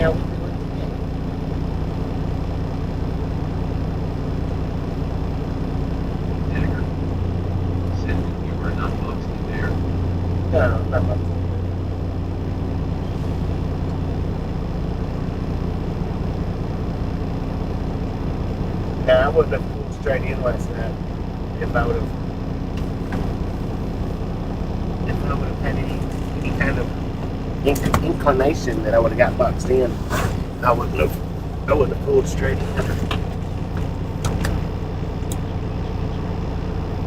how we doing today? Dagger said that you were not mostly there. No, not much. Yeah, I wouldn't have pulled straight in last night if I would have had any kind of inclination that I would have got boxed in. I wouldn't have pulled straight in.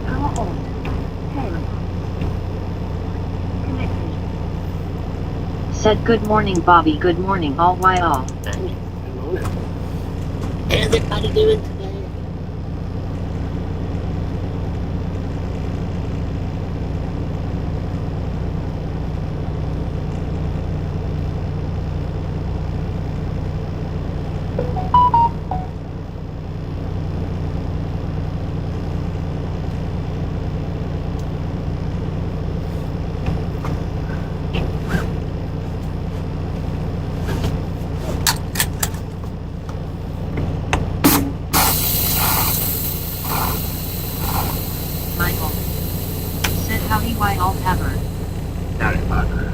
How old? 10. Connected. Said good morning, Bobby. Good morning, all why all. Good morning. How's everybody doing today? Michael. Said howdy why all ever. Howdy, Parker.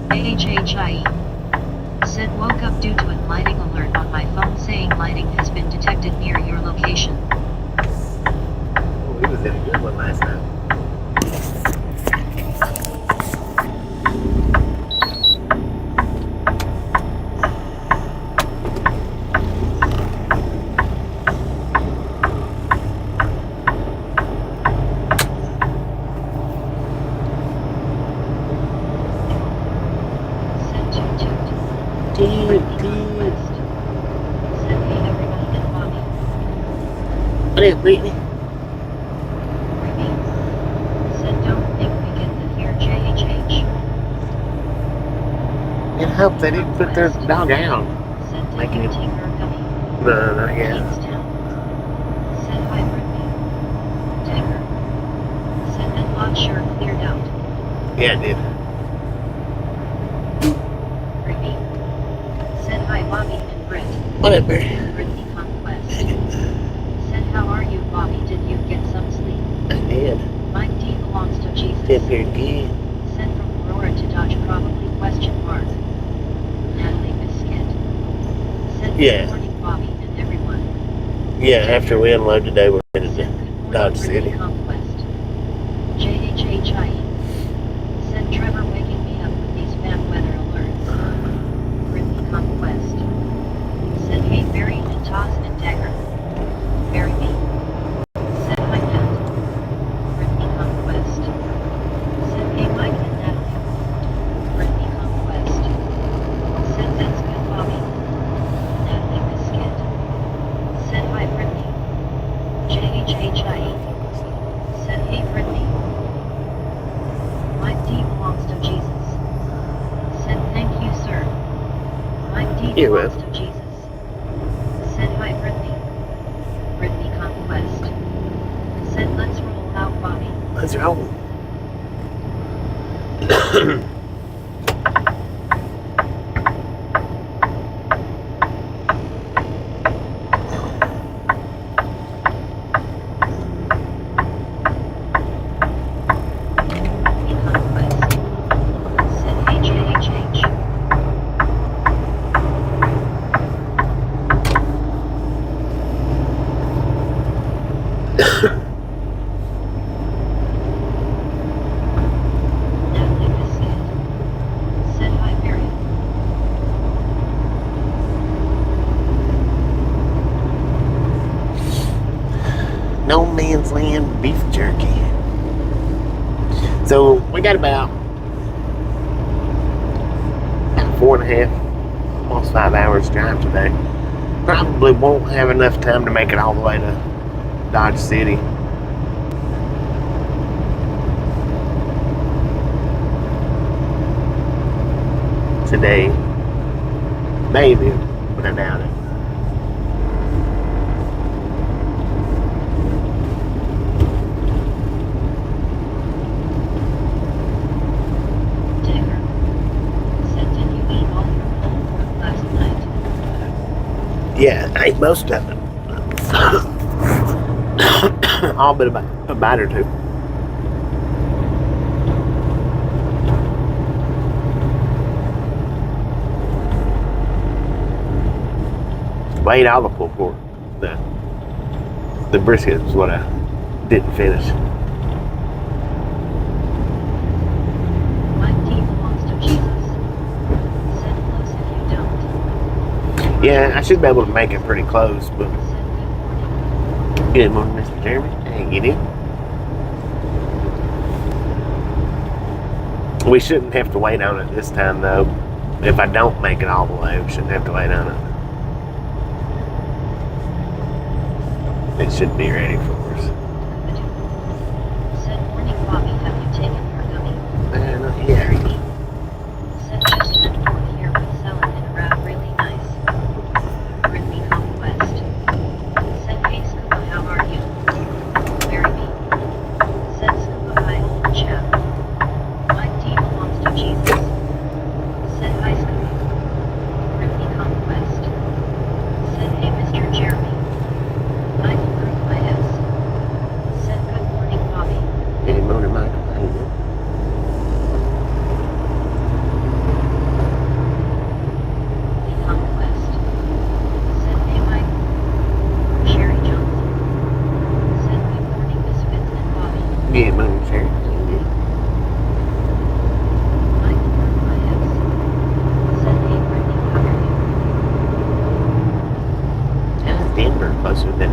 AHHIE. Said woke up due to a lighting alert on my phone saying lighting has been detected near your location. Oh, he was in a good one last night. Said toot toot. Dude. Conquest. Said hey everybody and Bobby. What is Brittany? Ricky. Said don't think we get the here JHH. I hope they didn't put their dog out. Said Making taking him- Tinker Gummy. No, not yet. Kingstown. Said hi Brittany. Tanker. Said that lot sure cleared out. Yeah, it did. Brittany. Said hi Bobby and Britt. Whatever. Brittany Conquest. Said how are you Bobby, did you get some sleep? I did. Mike D belongs to Jesus. Did very good. Said from Aurora to Dodge probably question mark. Natalie Biscuit. Said Yeah. good morning Bobby and everyone. Yeah, after we unload today, we're headed Said to good morning Dodge Brittany City. Conquest. JHHIE. Said Trevor waking me up with these bad weather alerts. Brittany Conquest. Said hey Barry and Toss and Dagger. Barry B. Said hi Nat. Brittany Conquest. Said hey Mike and Natalie. Brittany Conquest. Said that's good Bobby. Natalie Biscuit. Said hi Brittany. JHHIE. Said hey Brittany. Mike D belongs to Jesus. Said thank you sir. Mike D You're belongs welcome. to Jesus. Said hi Brittany. Brittany Conquest. Said let's roll out Bobby. Let's roll. Brittany Conquest. Said hey JHH. Natalie Biscuit. Said hi Barry. No man's land beef jerky. So we got about 4.5, almost 5 hours drive today. Probably won't have enough time to make it all the way to Dodge City. today. Maybe, but I doubt it. Digger. Said, did you eat all your pulled pork last night? Yeah, I ate most of it. All but about a bite or two. Well, I ate all the pulled pork. The brisket was what I didn't finish. My tea belongs to Jesus. Said close if you don't. Yeah, I should be able to make it pretty close, but Said good morning. good morning, Mr. Jeremy. Hey, get in. We shouldn't have to wait on it this time, though. If I don't make it all the way, we shouldn't have to wait on it. It should be ready for us. Said morning, Bobby, have you taken your gummy? Not Very yet. neat. Said just spent fourth here with selling in a route really nice. Ridley Conquest. Said hey Scuba, how are you? Very neat. Said Scuba, hi old chap. My tea belongs to Jesus. Said hi Scuba. Ridley Conquest. Said hey Mr. Jeremy. I approve my S. Said good morning, Bobby. Good morning, Michael. How you doing? The Conquest. Said hey Michael. Sherry Johnson. Said good morning, Miss Fitz and Bobby. Good morning, sir. How you doing? I approve my S. Said hey Brittany, how are you? How's Denver closer than?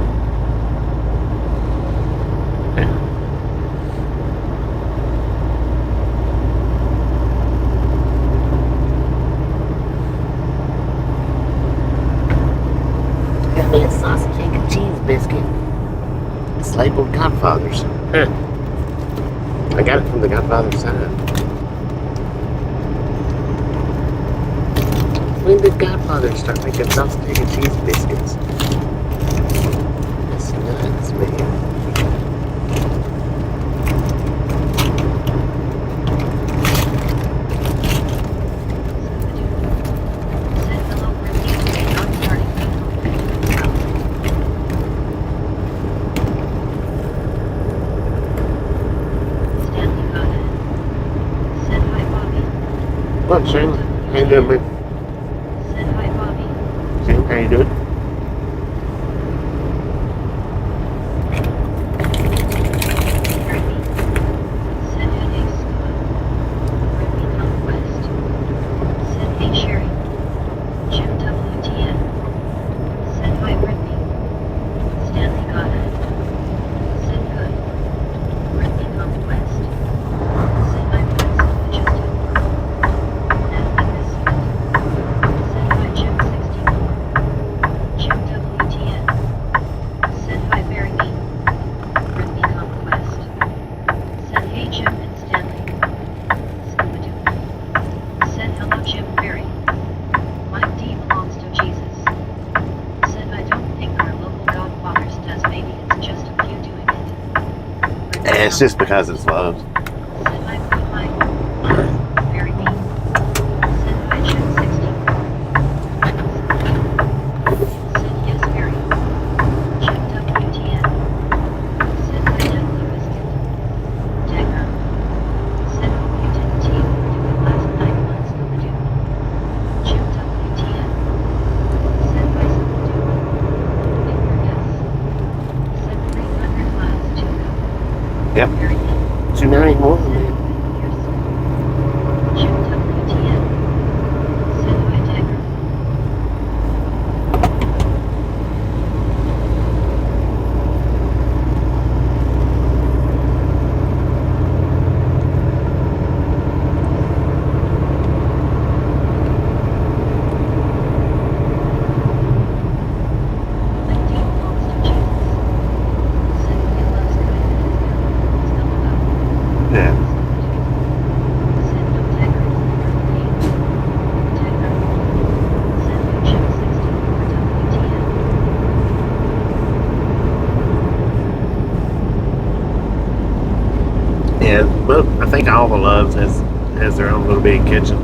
Got me a sausage, egg, and cheese biscuit. It's labeled Godfather's. Huh. I got it from the Godfather's sign. When did Godfather start making sausage, egg, and cheese biscuits? That's nuts, man. Said hello, Brittany. I'm starting to well. Stanley got it. Said hi, Bobby. What, Shane? How you doing, man? Said hi, Bobby. Shane, how you doing? Brittany. Said hey, Scuba. Brittany Conquest. Said hey, Sherry. Jim WTN. Said hi, Brittany. Stanley got it. Said good. Brittany Conquest. Said hi, Prince of the Just Natalie Biscuit. Said hi, Jim 64. Jim WTN. Said hi, Barry B. Brittany Conquest. Said hey, Jim and Stanley. Scooby-Doo. Said hello, Jim Barry. My D belongs to Jesus. Said I don't think our local Godfathers does. Maybe it's just a few doing it. Eh, it's just because it's love. Said hi, Blue Michael. Very mean. Said hi, Jim 64. Said yes, Barry. Jim WTN. Said hi, Natalie Biscuit. Tagger. Said hope you didn't tea do it last night on Scooby-Doo. Jim WTN. Said hi, Scooby-Doo. Finger yes. Said 300 miles to go. Yep. Very mean. 290. think all the Loves has their own little bitty kitchen.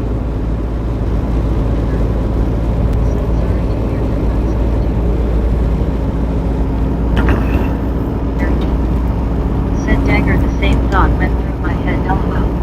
Said Dagger, the same thought went through my head, lol.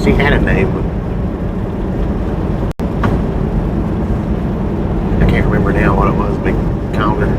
She had a name, but I can't remember now what it was. Big called her.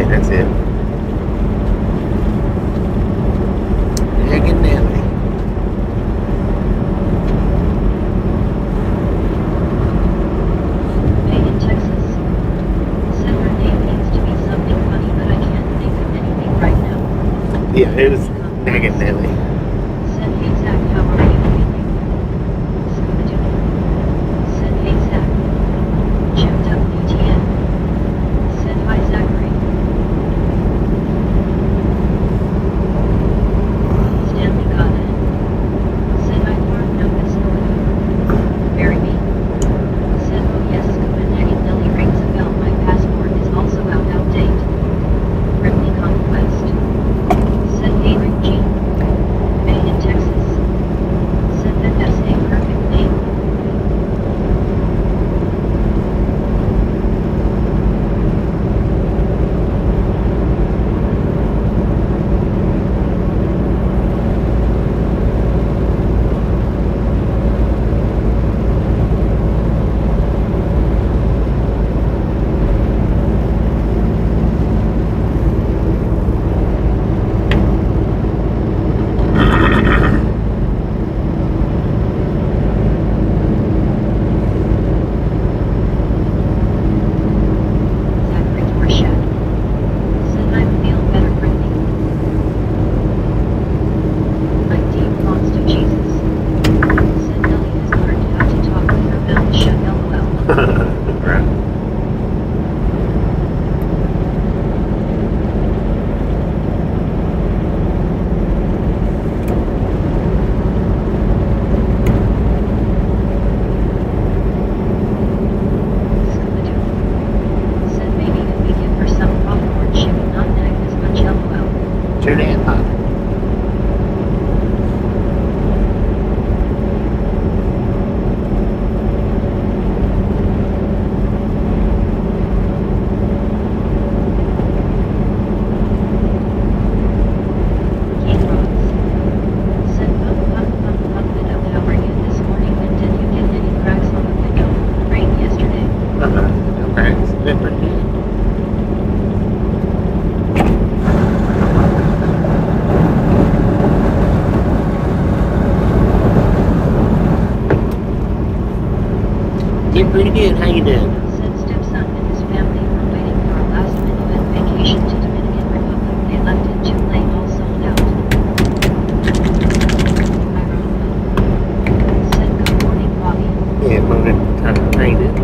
That's it. Egg and Nelly. Made in Texas. Said her name needs to be something funny, but I can't think of anything right now. Yeah, it was Egg and Nelly. Said, hey Zach, how are you feeling? Scooby-Doo. Said, hey Zach. Checked up BTN. Said, hi Zachary. Stanley got it. Said, I farmed no good Scooby-Doo. Bury me. Said, oh yes, Scooby-Doo Nelly rings a bell. My passport is also out date. Friendly conquest. Said, hey Rick G. Made in Texas. Said that that's a perfect name. Zachary Torchak. Said I feel better breathing. Like deep lost of Jesus. Said Nelly has learned how to talk with her mouth shut LOL. Right. Scooby-Doo. Said maybe if we give her some popcorn she would not nag as much LOL. Too damn hot. King Rocks. Said pump it up. How are you this morning and did you get any cracks on the window? Rain yesterday. No cracks. They're pretty good. Did pretty good. How you doing? Said stepson and his family were waiting for a last-minute vacation to Dominican Republic. They left it too late, all sold out. Ironically. Said good morning, Bobby. Yeah, morning. How you doing?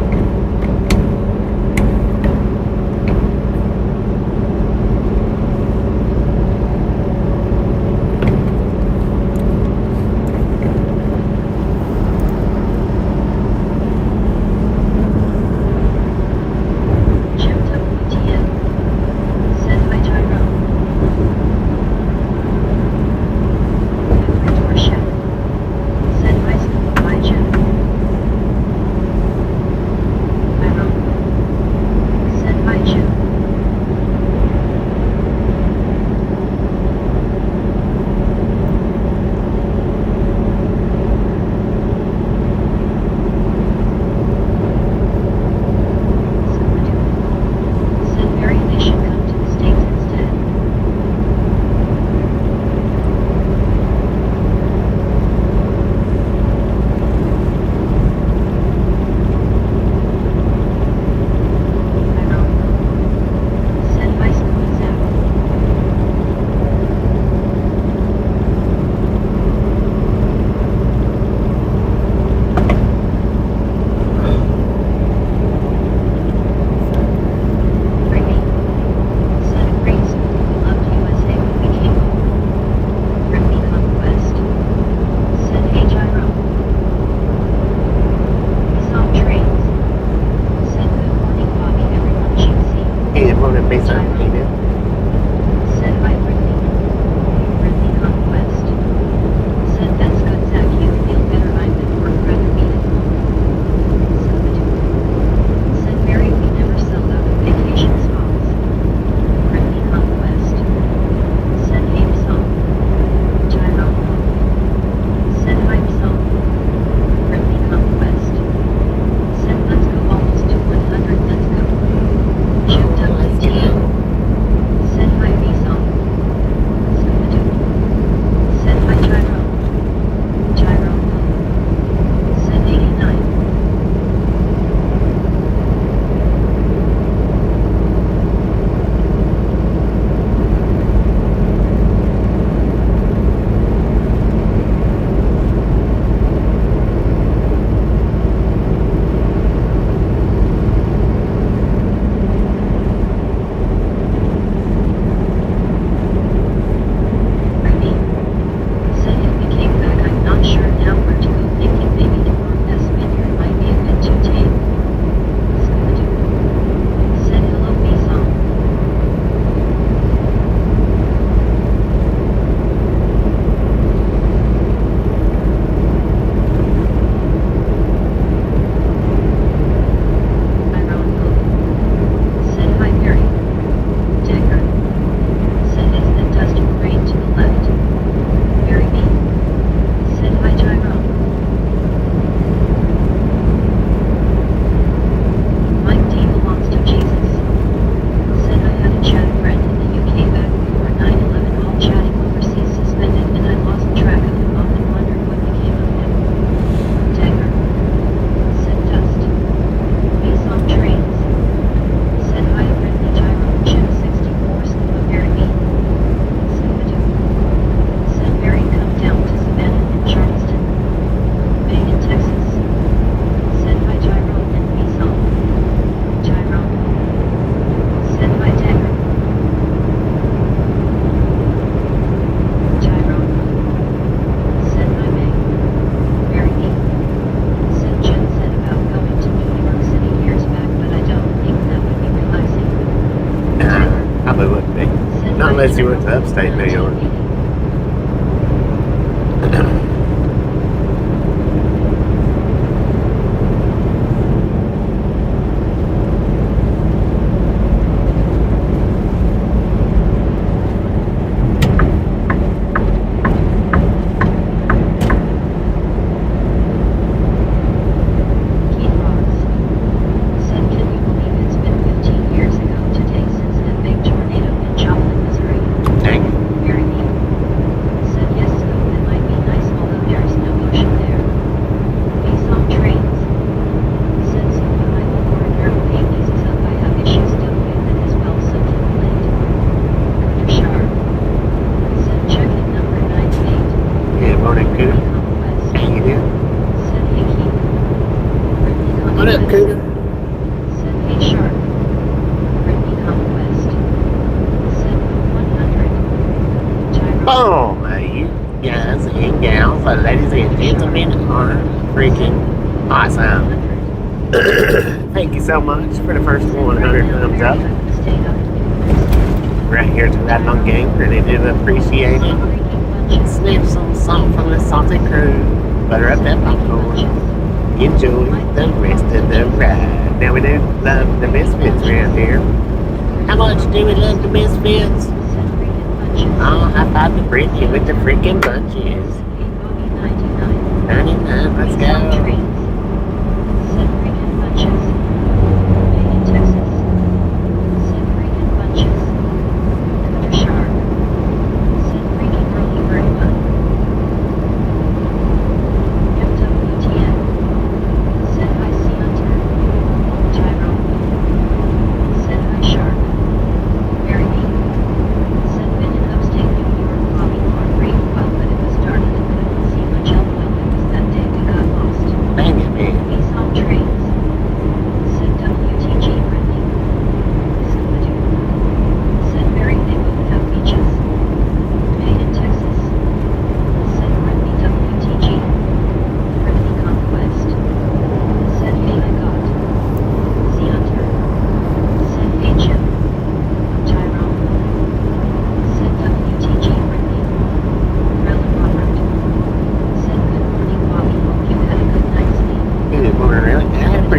Not unless you went to upstate New York. Boom! You guys and gals, ladies and gentlemen are freaking awesome. Thank you so much for the first 100 thumbs up. Right here to that long gang, really do appreciate it. Snip some salt from the salty crew. Butter up that popcorn. Enjoy the rest of the ride. Now we do love the misfits around here. How much do we love the misfits? Oh, high five to Brittany with the freaking bunches. 99, let's go.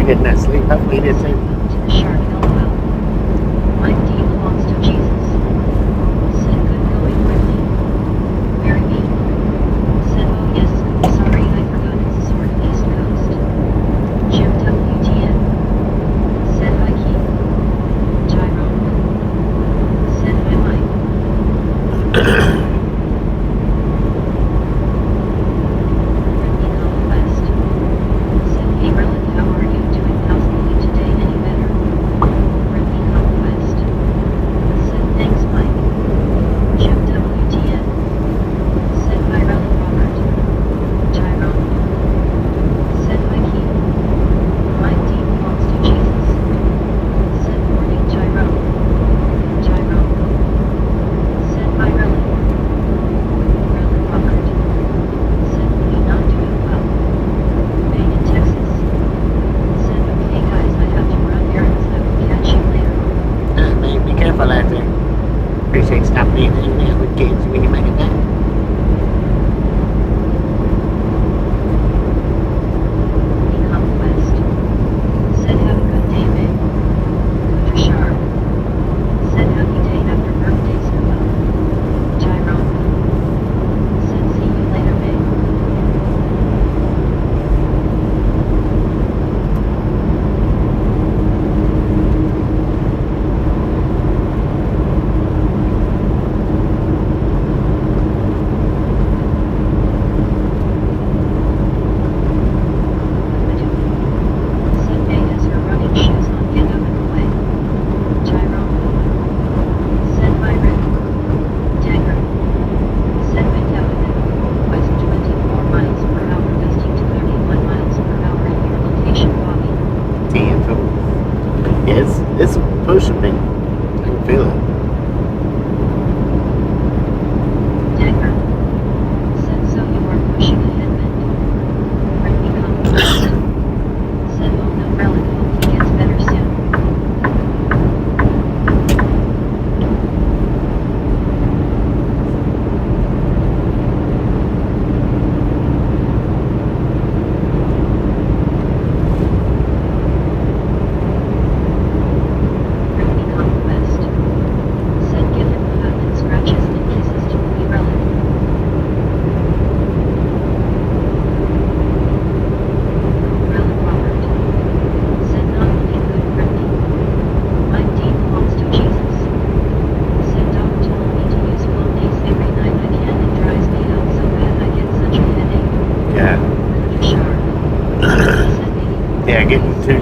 Getting that sleep. Hopefully you did too. My deed belongs to Jesus. Said good going quickly. Marry me. Said oh yes, sorry I forgot it's a sort of East Coast. Jim WTN. Said hi Keith. Tyrone. Said hi Mike. Appreciate stopping in and hanging out with kids when you make it back. Said have a good day, babe. For sure. Said happy day after birthday, Snoop. Tyrone. Said see you later, babe.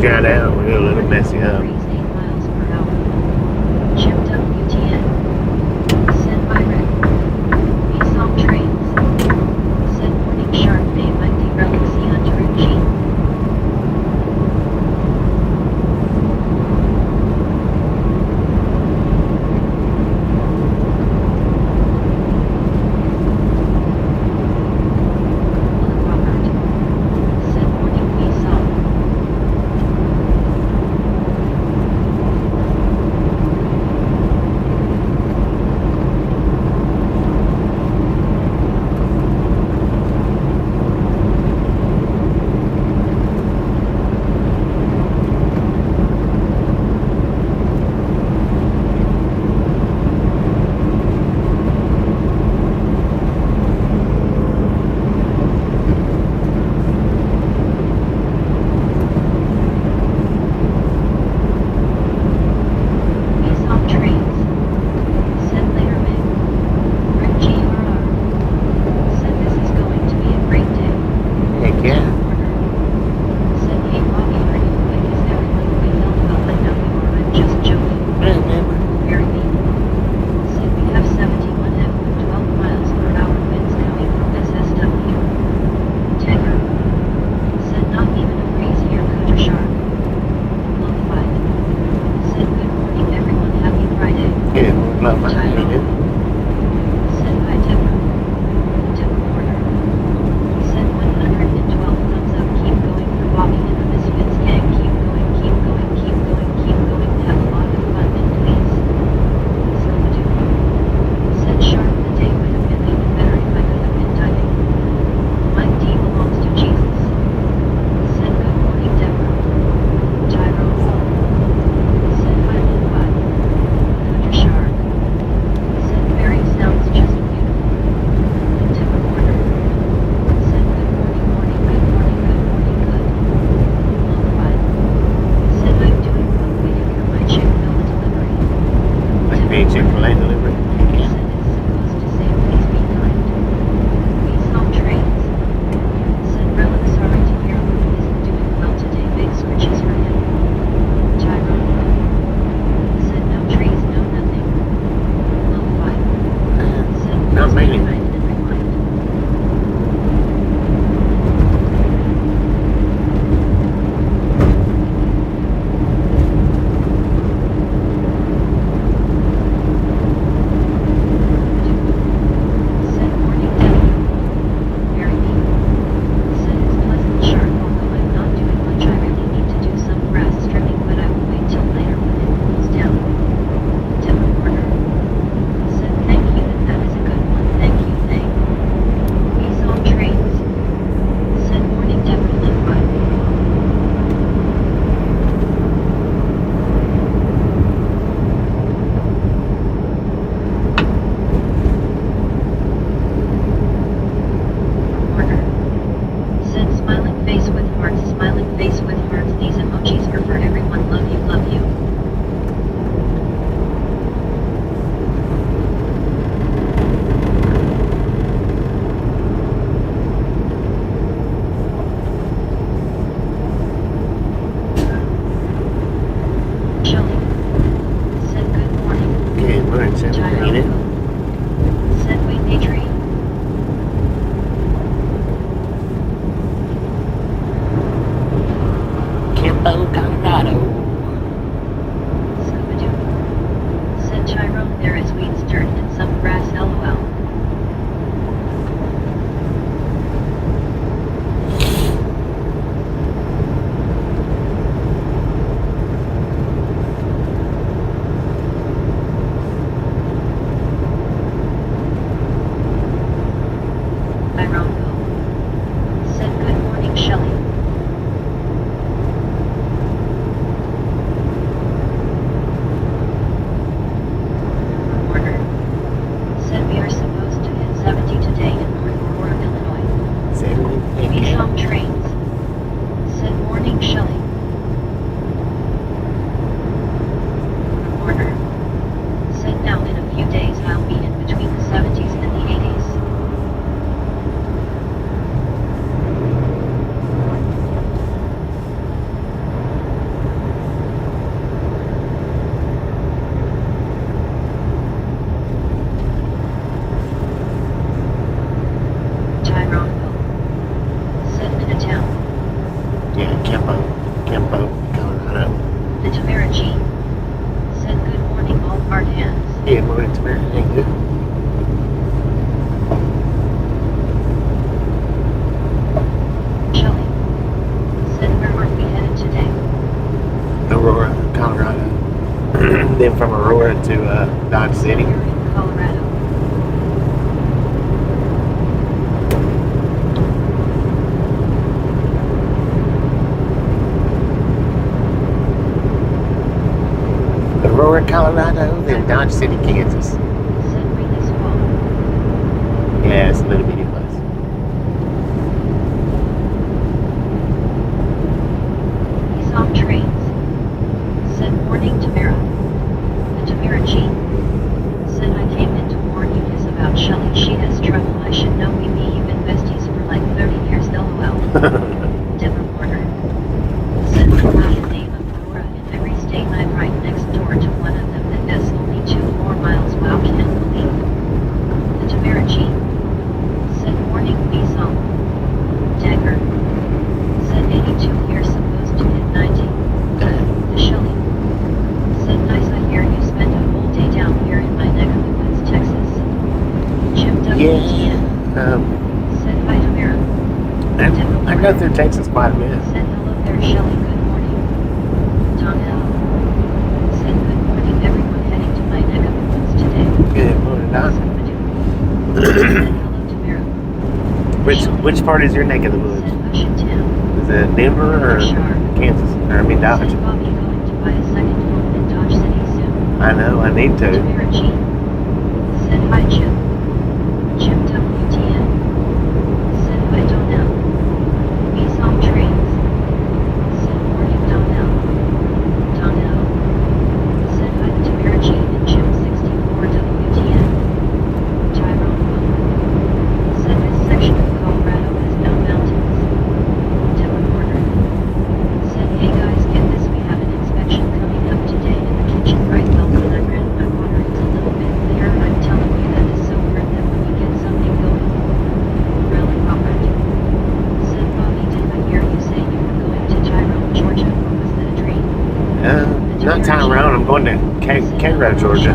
drowned out. We're a little messy up. 8 miles per hour. Chipped up UTN. Send by red. We saw trains. Said morning shark bay might derail sea hunter and jeep. Robert. Said morning we saw. Colorado, then Dodge City, Kansas. Said Release Fall. Yeah, it's a little bitty place. He's on trains. Said Morning Tamara. The Tamara G. Said I came in to warn you is about Shelly. She has trouble. I should know we be even besties for like 30 years. LOL. Deborah Warner. Said my rocket name of Aurora in every state. I'm right next door to one of them that has only 2 more miles. Wow, can't believe. The Tamara G. Said morning please on. Dagger. Said 82 here supposed to hit 90. The Shelly. Said nice I hear you spent a whole day down here in my neck of the woods, Texas. Jim WTN. Said hi Tamara. I go through Texas quite a bit. Said hello there Shelly, good morning. Donnell. Said good morning everyone heading to my neck of the woods today. Good morning, Doc. Said hello Tamara. Which part is your neck of the woods? Said Ocean Town. Is it Denver or Kansas? Or I mean Dodge? Said Bobby going to buy a second home in Dodge City soon. I know, I need to. Tamara G. Said hi Jim. Jim WTN. Said hi Donnell. He's on trains. Said morning Donnell. Donnell. Said hi to Tamara G and Jim 64 WTN. Tyrone Will. Said this section of Colorado has no mountains. Deborah Porter. Said hey guys get this we have an inspection coming up today in the kitchen right well when I ran my water it's a little bit clear I'm telling you that is so weird that when we get something going. Really Robert. Said Bobby did I hear you say you were going to Tyrone, Georgia or was that a dream? Not Tyrone, I'm going to Cairo, Georgia.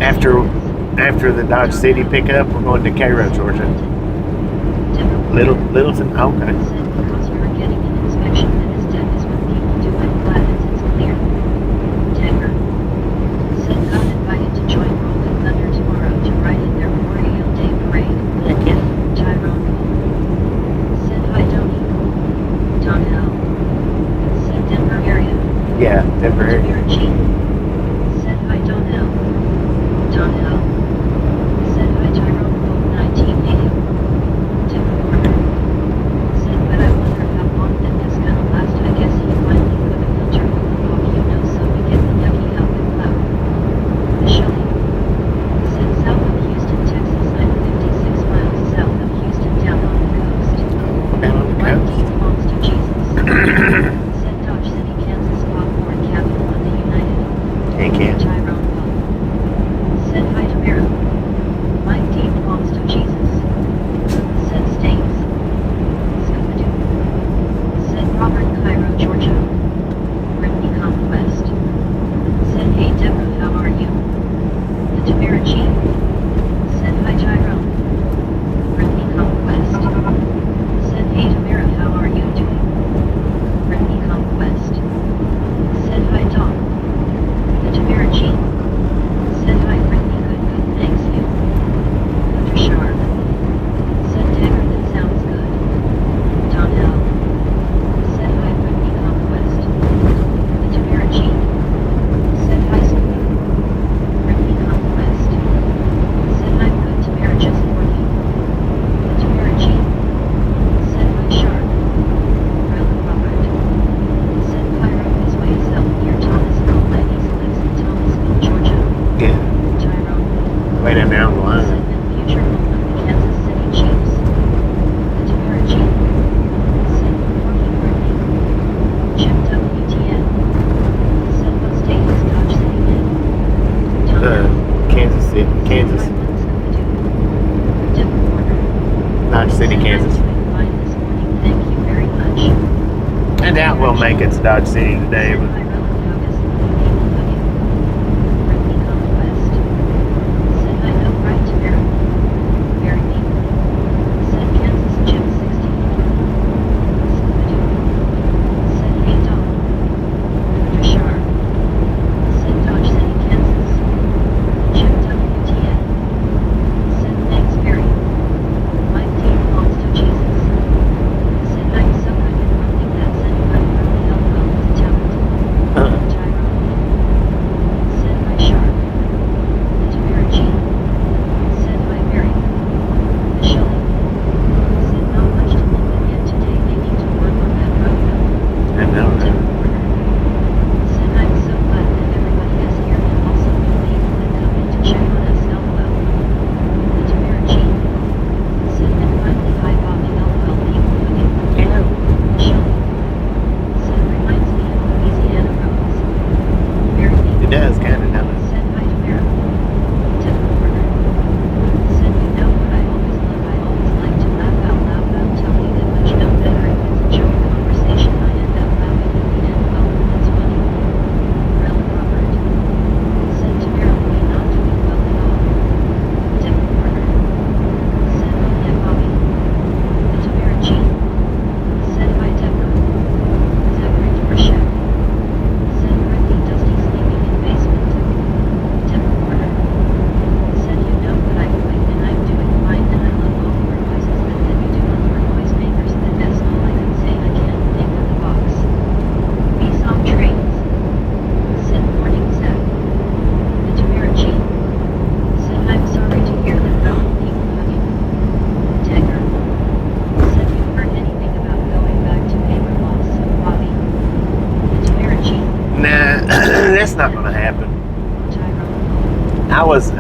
After the Dodge City pickup, we're going to Cairo, Georgia. Littleton, okay. Said because you're getting an inspection that is dead is what people do I'm glad that it's clear. Dagger. Said got invited to join Rolling Thunder tomorrow to ride in their Memorial Day parade. Heck yeah. Tyrone. Said hi Donnie. Donnell. Said Denver area. Yeah, Denver area. Tamara G. Said hi Donnell. Donnell. Said hi Tyrone Gold 1980. Deborah Warner. Said but I wonder how long that is gonna last. I guess he finally put a filter off you know so we get the yucky out the cloud. The Shelly. Said south of Houston, Texas. I'm 56 miles south of Houston down on the coast. Down on the One coast. D belongs to Jesus. Said Dodge City, Kansas, popcorn capital of the United. Heck yeah. Tyrone Will. Said hi to Mara. Mike D belongs to Jesus. Said States. Scoopadoo. Said Robert Cairo, Georgia. Brittany Conquest. Said hey Deborah, how are you? The Tamara G. Said hi Tyrone. Brittany Conquest. Said hey Tamara, how are you doing? Brittany Conquest. Said hi Tom. The Tamara G. Said hi Brittany, good, thanks you. Dr. Sharp. Said Dagger, that sounds good. Donnell. Said hi Brittany Conquest. The Tamara G. Said hi Scooby. Brittany Conquest. Said I'm good Tamara just for you. The Tamara G. Said hi Sharp. Really Robert. Said Cairo is way south near Thomasville. My niece lives in Thomasville, Georgia. Yeah, Tyrone. way down there on the Said line. been future home of the Kansas City Chiefs. The Tamara G. Said good morning Brittany. Jim WTN. Said what state is Dodge City in? Kansas City, Kansas. Deborah Warner. Dodge City, Said Kansas. I'm doing fine this morning, thank you very much. I doubt we'll make it to Dodge City today, Said but my relative how is people looking? Brittany Conquest. Said I know right to Mary. Very me. Said Kansas Jim 64. Scoopadoo. Said hey Dog. Dr. Sharp. Said Dodge City, Kansas. Jim WTN. Said thanks Mary. Mike D belongs to Jesus. Said I'm so good at running that said I'm really helpful to town.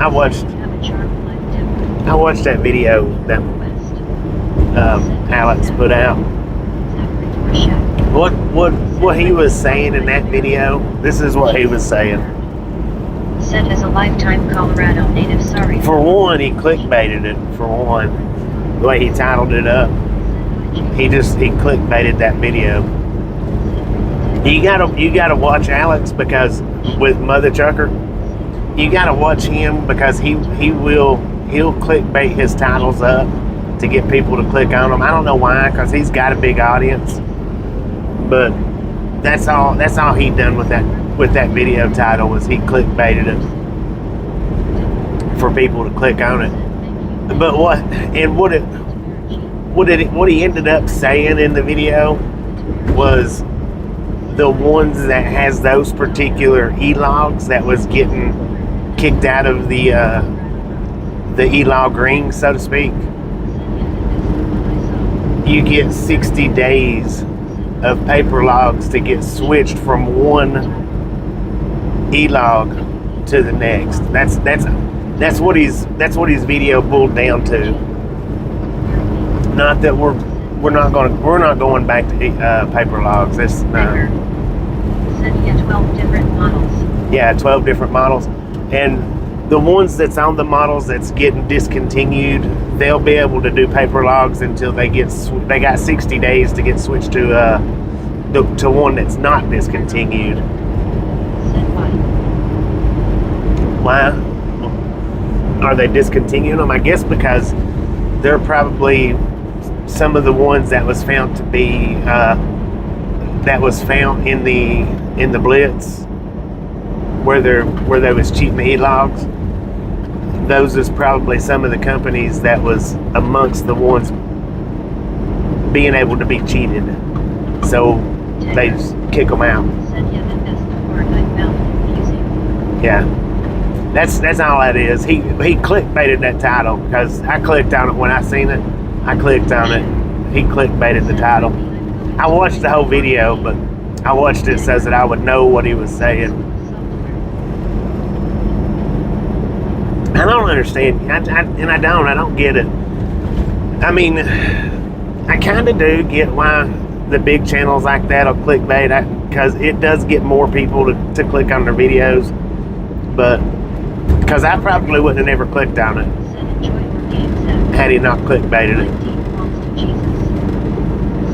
I watched Have a charmed life dip. I watched that video that West. Alex put out. Zachary Door Shack. What he was saying in that video, this is what he was saying. Said as a lifetime Colorado native, sorry. For one, he clickbaited it. For one, the way he titled it up, he clickbaited that video. You gotta watch Alex, because with Mother Chucker, you gotta watch him, because he'll clickbait his titles up to get people to click on them. I don't know why, because he's got a big audience, but that's all he done with that video title, was he clickbaited it for people to click on it. But what he ended up saying in the video was the ones that has those particular e-logs that was getting kicked out of the e-log ring, so to speak. You get 60 days of paper logs to get switched from one e-log to the next. That's what his video boiled down to. Not that we're not going back to paper logs. That's Said he had 12 different models. yeah, 12 different models, and the ones that's on the models that's getting discontinued, they'll be able to do paper logs until they got 60 days to get switched to one that's not discontinued. Said Why are they discontinuing them? I guess because they're probably some of the ones that was found to be in the Blitz, where they was cheating the e-logs. Those is probably some of the companies that was amongst the ones being able to be cheated, so they just kick them out. Said yeah, that's the part I found confusing. Yeah, that's all that is. He clickbaited that title, because I clicked on it when I seen it. I clicked on it. He clickbaited the title. I watched the whole video, but I watched it so that I would know what he was saying. I don't understand. I don't get it. I mean, I kind of do get why the big channels like that will clickbait, because it does get more people to click on their videos. But because I probably wouldn't have never clicked on it Said enjoy your game, Zach. had he not clickbaited it. 19 belongs to Jesus.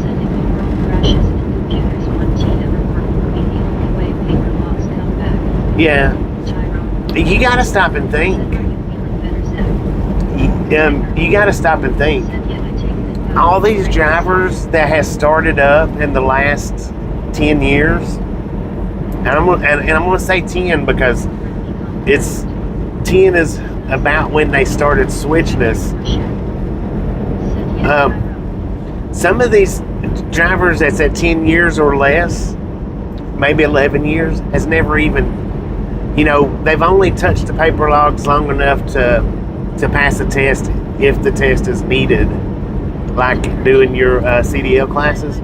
Said if the world crashes and computers want tea never work, will be the only way paper logs come back. Yeah, Tyrone. you gotta stop and Said think. are you feeling better, Zach? You gotta stop and think. Said yeah, I take the All these drivers that has started up in the last 10 years, and I'm gonna say 10 because it's 10 is about when they started switching us. Some of these drivers that's at 10 years or less, maybe 11 years, has never even, they've only touched the paper logs long enough to pass a test if the test is needed, like doing your CDL classes.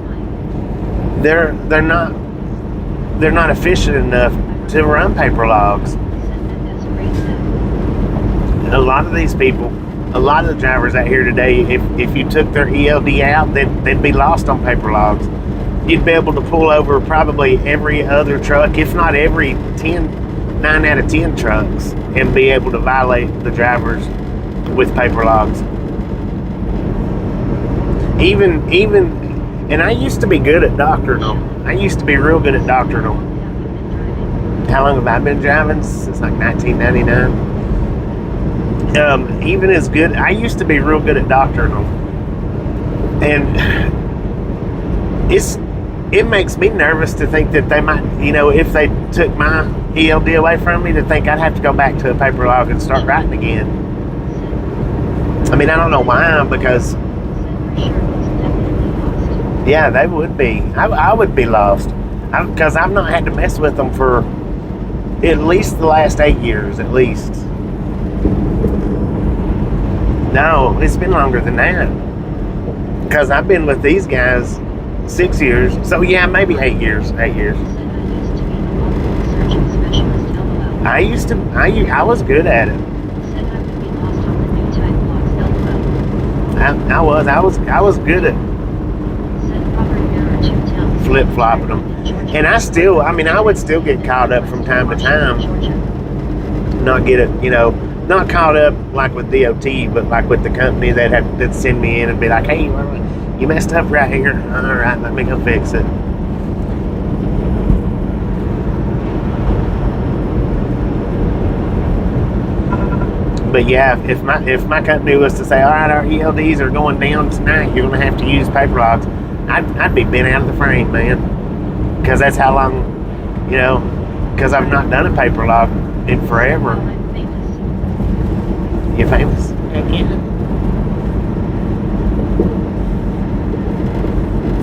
They're not efficient enough to run paper logs. A lot of these people, a lot of the drivers out here today, if you took their ELD out, they'd be lost on paper logs. You'd be able to pull over probably every other truck, if not every 9 out of 10 trucks, and be able to violate the drivers with paper logs. And I used to be good at doctoring them. I used to be real good at doctoring them. How long have I been driving? Since like 1999. Even as good, I used to be real good at doctoring them. And it makes me nervous to think that they might, if they took my ELD away from me, to think I'd have to go back to a paper log and start writing again. I mean, I don't know why, because yeah, they would be. I would be lost, because I've not had to mess with them for at least the last 8 years, at least. No, it's been longer than that, because I've been with these guys 6 years. So yeah, maybe 8 years. 8 years. I was good at it. I was good at Said Robert Mirror to town. flip flopping them, and I would still get caught up from time to time. Not get it, not caught up like with DOT, but like with the company that'd send me in and be like, hey, you messed up right here. All right, let me go fix it. But yeah, if my company was to say, all right, our ELDs are going down tonight, you're gonna have to use paper logs, I'd be bent out of the frame, man, because that's how long, because I've not done a paper log in forever. I'm famous. You famous? Again?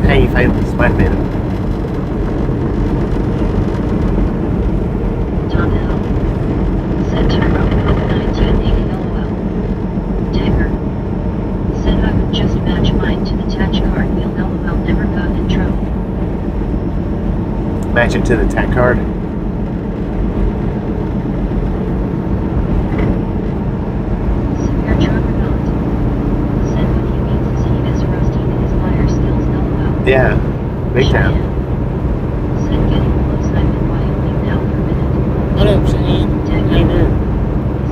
How you famous? Wait a minute. Tom L. Said Tyrone with 1980 LOL. Dagger. Said I would just match mine to the touch card wheel LOL, never got in trouble. Match it to the tack card. Severe truck or not. Said what he means is he is rusty in his liar skills LOL. Yeah, big time. Said getting close, I'm in Wyoming now for a minute. What up, Shane? Dagger. How you doing?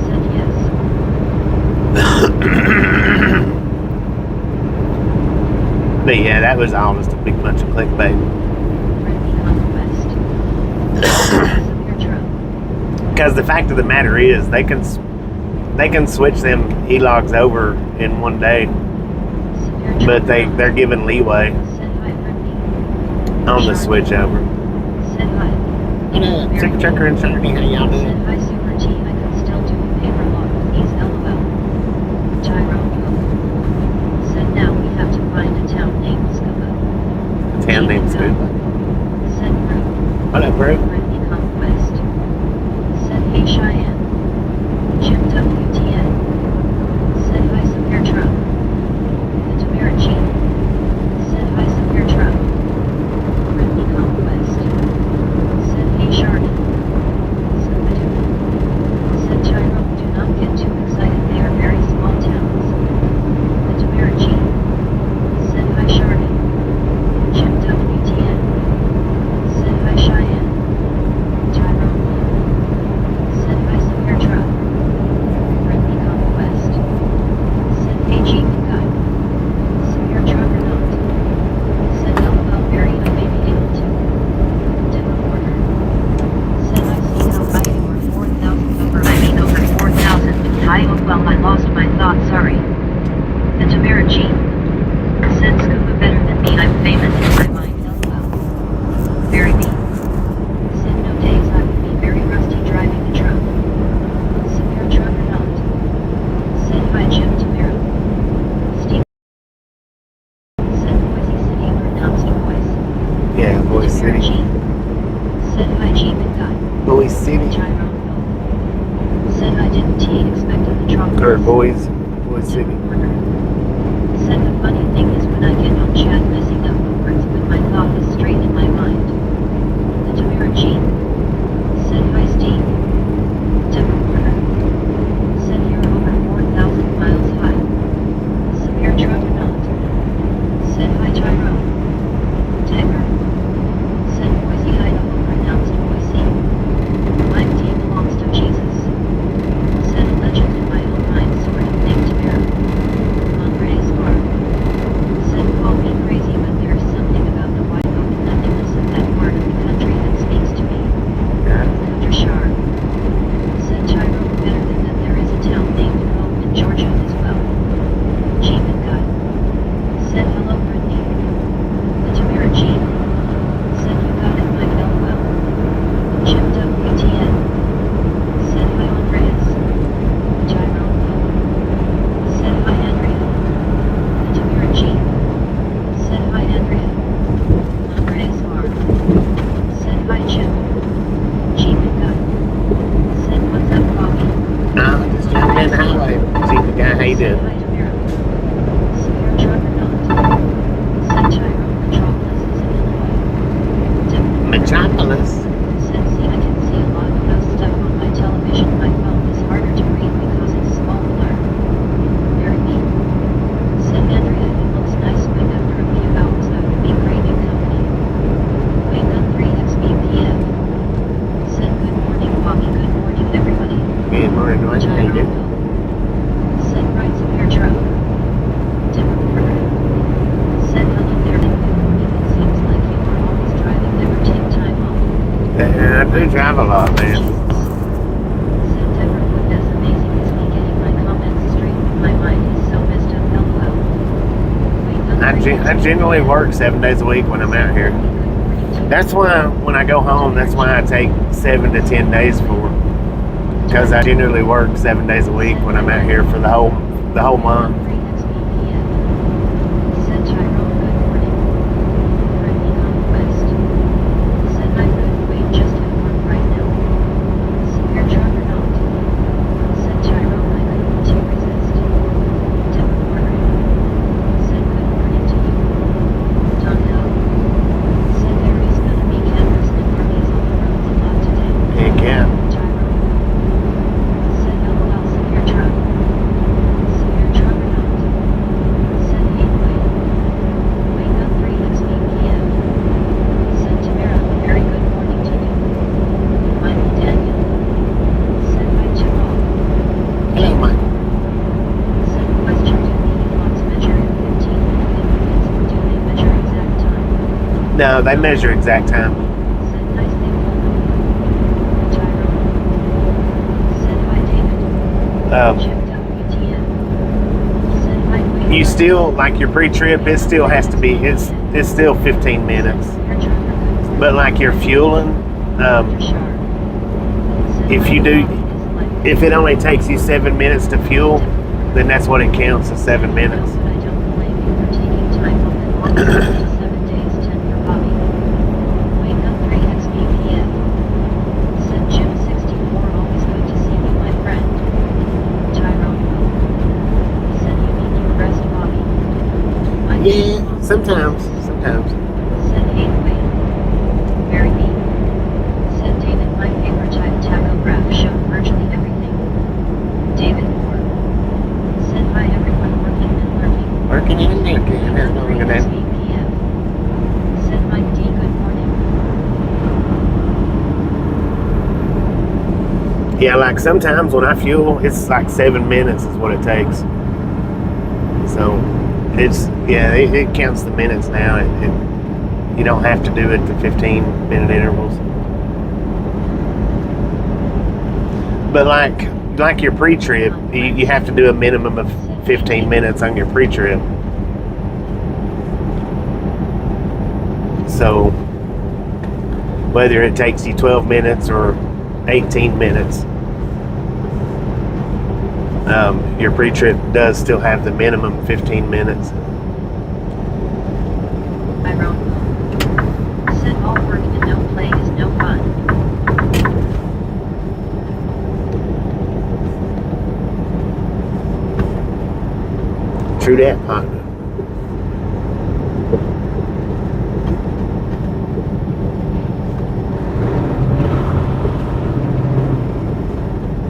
Said yes. But yeah, that was all just a big bunch of clickbait. Friendly conquest. Severe truck. Because the fact of the matter is, they can switch them e-logs over in one day, Severe truck. but they're given leeway Said hi, friendly. on the switch over. Said hi. Super Trucker and Shiny, how y'all Said doing? hi, Super T. I could still do a paper log with these LOL. Tyrone Pope. Said now we have to find a town named Scuba. Town name's who? Said Brew. What up, bro? Friendly conquest. Said hey, Cheyenne. Jim WTN. Said hi, Severe Truck. The Tamarachi. Said hi, Severe Truck. Friendly conquest. Said hey, Shardy. Said the Duke. Said Tyrone, do not get too excited, they are very small towns. The Tamarachi. Said hi, Shardy. Jim WTN. Said hi, Cheyenne. Tyrone. Said hi, Severe Truck. Friendly conquest. Said hey, Jeep guy. Severe Truck or not. Said LOL, very I may be able to. Demo order. Said I see how high you are, 4,000 over, I mean over 4,000. Hi, oh well, I lost my thought, sorry. The Tamarachi. Said Scuba better than me, I'm famous in my mind, LOL. Very me. Said no days, I would be very rusty driving the truck. Severe truck or not. Said hi, Jim Tamara. Steve. Said Boise City, pronounced Boise. Yeah, Boise City. Said hi, Jeep and guy. Boise City. Tyrone Pope. Said I didn't expect the truck. Or Boise City. Said the funny thing is when I get on chat messing up the words, but my thought is straight in my mind. The Tamarachi. Said hi, Steve. Demo order. Said you're over 4,000 miles high. Severe truck or not. Said hi, Tyrone. Dagger. Said Boise, Idaho, pronounced Boise. Mike D belongs to Jesus. Said a legend in my own mind, sort of named Tamara. Andre's Bar. Said call me crazy, but there's something about the wide open nothingness of that part of the country that speaks to me. Countryshire. Said Tyrone, better than that there is a town named Hope in Georgia as well. Jeep and guy. Said hello, Brittany. The Tamarachi. Said you got it, Mike LOL. Jim WTN. Said hi, Andreas. Tyrone Pope. Said hi, Andrea. The Tamarachi. Said hi, Andrea. Andreas R. Said hi, Jim. Jeep and guy. Said what's up, Bobby. I'm just jumping in the highway. See the guy, how you Said doing? hi, Tamara. Severe truck or not. Said Tyrone, Metropolis is in Illinois. Metropolis. Said see, I can see a lot of stuff on my television. My phone is harder to read because it's small blur. Very neat. Said drive a lot, man. September was as amazing as me getting my comments straight. My mind is so messed up. LOL. I generally work 7 days a week when I'm out here. That's why when I go home, that's why I take 7 to 10 days for. Because I generally work 7 days a week when I'm out here for the whole month. Heck yeah. Hello, Mike. No, they measure exact time. You still, like your pre-trip, it still has to be, it's still 15 minutes. But like your fueling, if it only takes you 7 minutes to fuel, then that's what it counts as 7 minutes. Yeah, sometimes. Said Hathaway. Very neat. Said David, my favorite type tachograph showed virtually everything. David Moore. Said hi everyone working and learning. Working in there, good. That's what we're gonna do. PM. Said Mike D, good morning. Yeah, like sometimes when I fuel, it's like 7 minutes is what it takes. So it counts the minutes now. You don't have to do it to 15-minute intervals. But like your pre-trip, you have to do a minimum of 15 minutes on your pre-trip. So whether it takes you 12 minutes or 18 minutes, your pre-trip does still have the minimum 15 minutes. I wrote. Said all work and no play is no fun. True that, partner.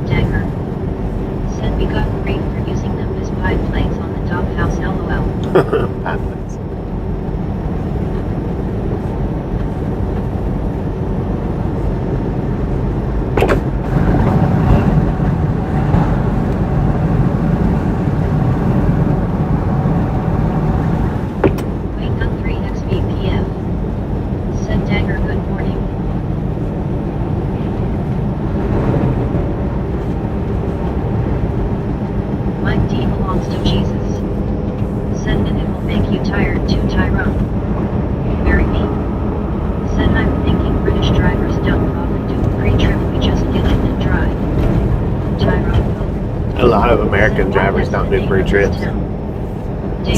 Dagger. Said we got grief for using them as pie plates on the doghouse. LOL. Pilots. Wake up 3 XVPF. Said Dagger, good morning. Mike D belongs to Jesus. Said and it will make you tired too, Tyrone. Very mean. Said I'm thinking British drivers don't often do a pre-trip, we just get in and drive. Tyrone. A lot of American drivers don't do pre-trips.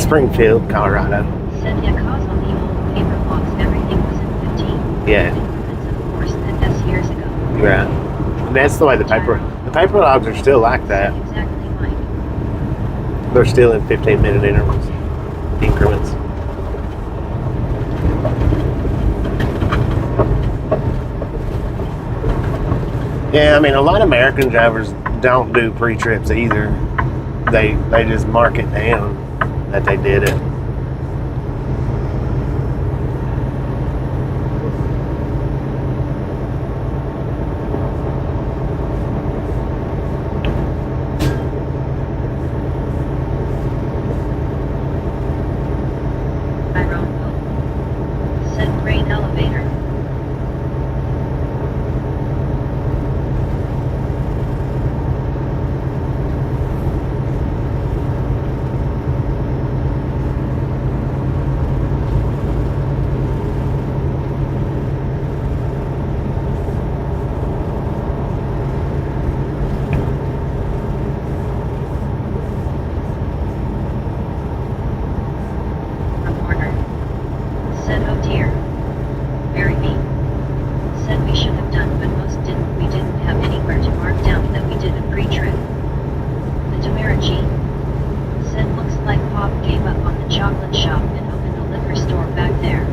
Springfield, Colorado. Said yeah, cause on the old paper logs everything was in 15. Yeah. Increments, of course, that's years ago. Right. And that's the way the paper logs are still like that. Exactly, Mike. They're still in 15-minute intervals, increments. Yeah, I mean, a lot of American drivers don't do pre-trips either. They just mark it down that they did it. Said grain elevator. chocolate shop and opened a liquor store back there.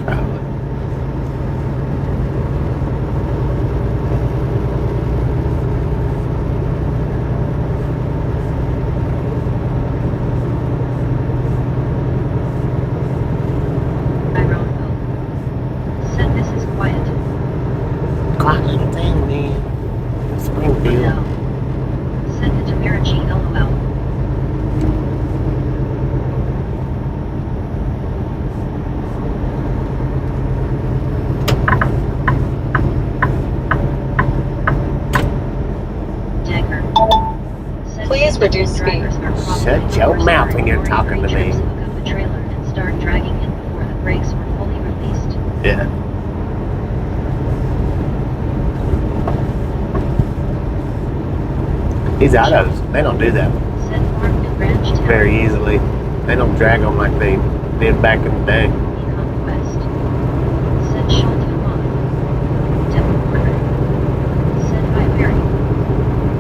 Probably. Tyrone Hope. Said this is quiet. Quiet little town, man. Springfield. No. Said the Tamarachi LOL. Decker. Said Please these reduce drivers are probably Shut the your worst mouth for when you're ignoring talking to three me. trips, hook up a trailer and start dragging in before the brakes were fully released. Yeah. These autos, they don't do that Said farm and ranch town. very easily. They don't drag them like they did back in the day. Conquest. Said Shelton Mom. Devil Corner. Said Hi Barry.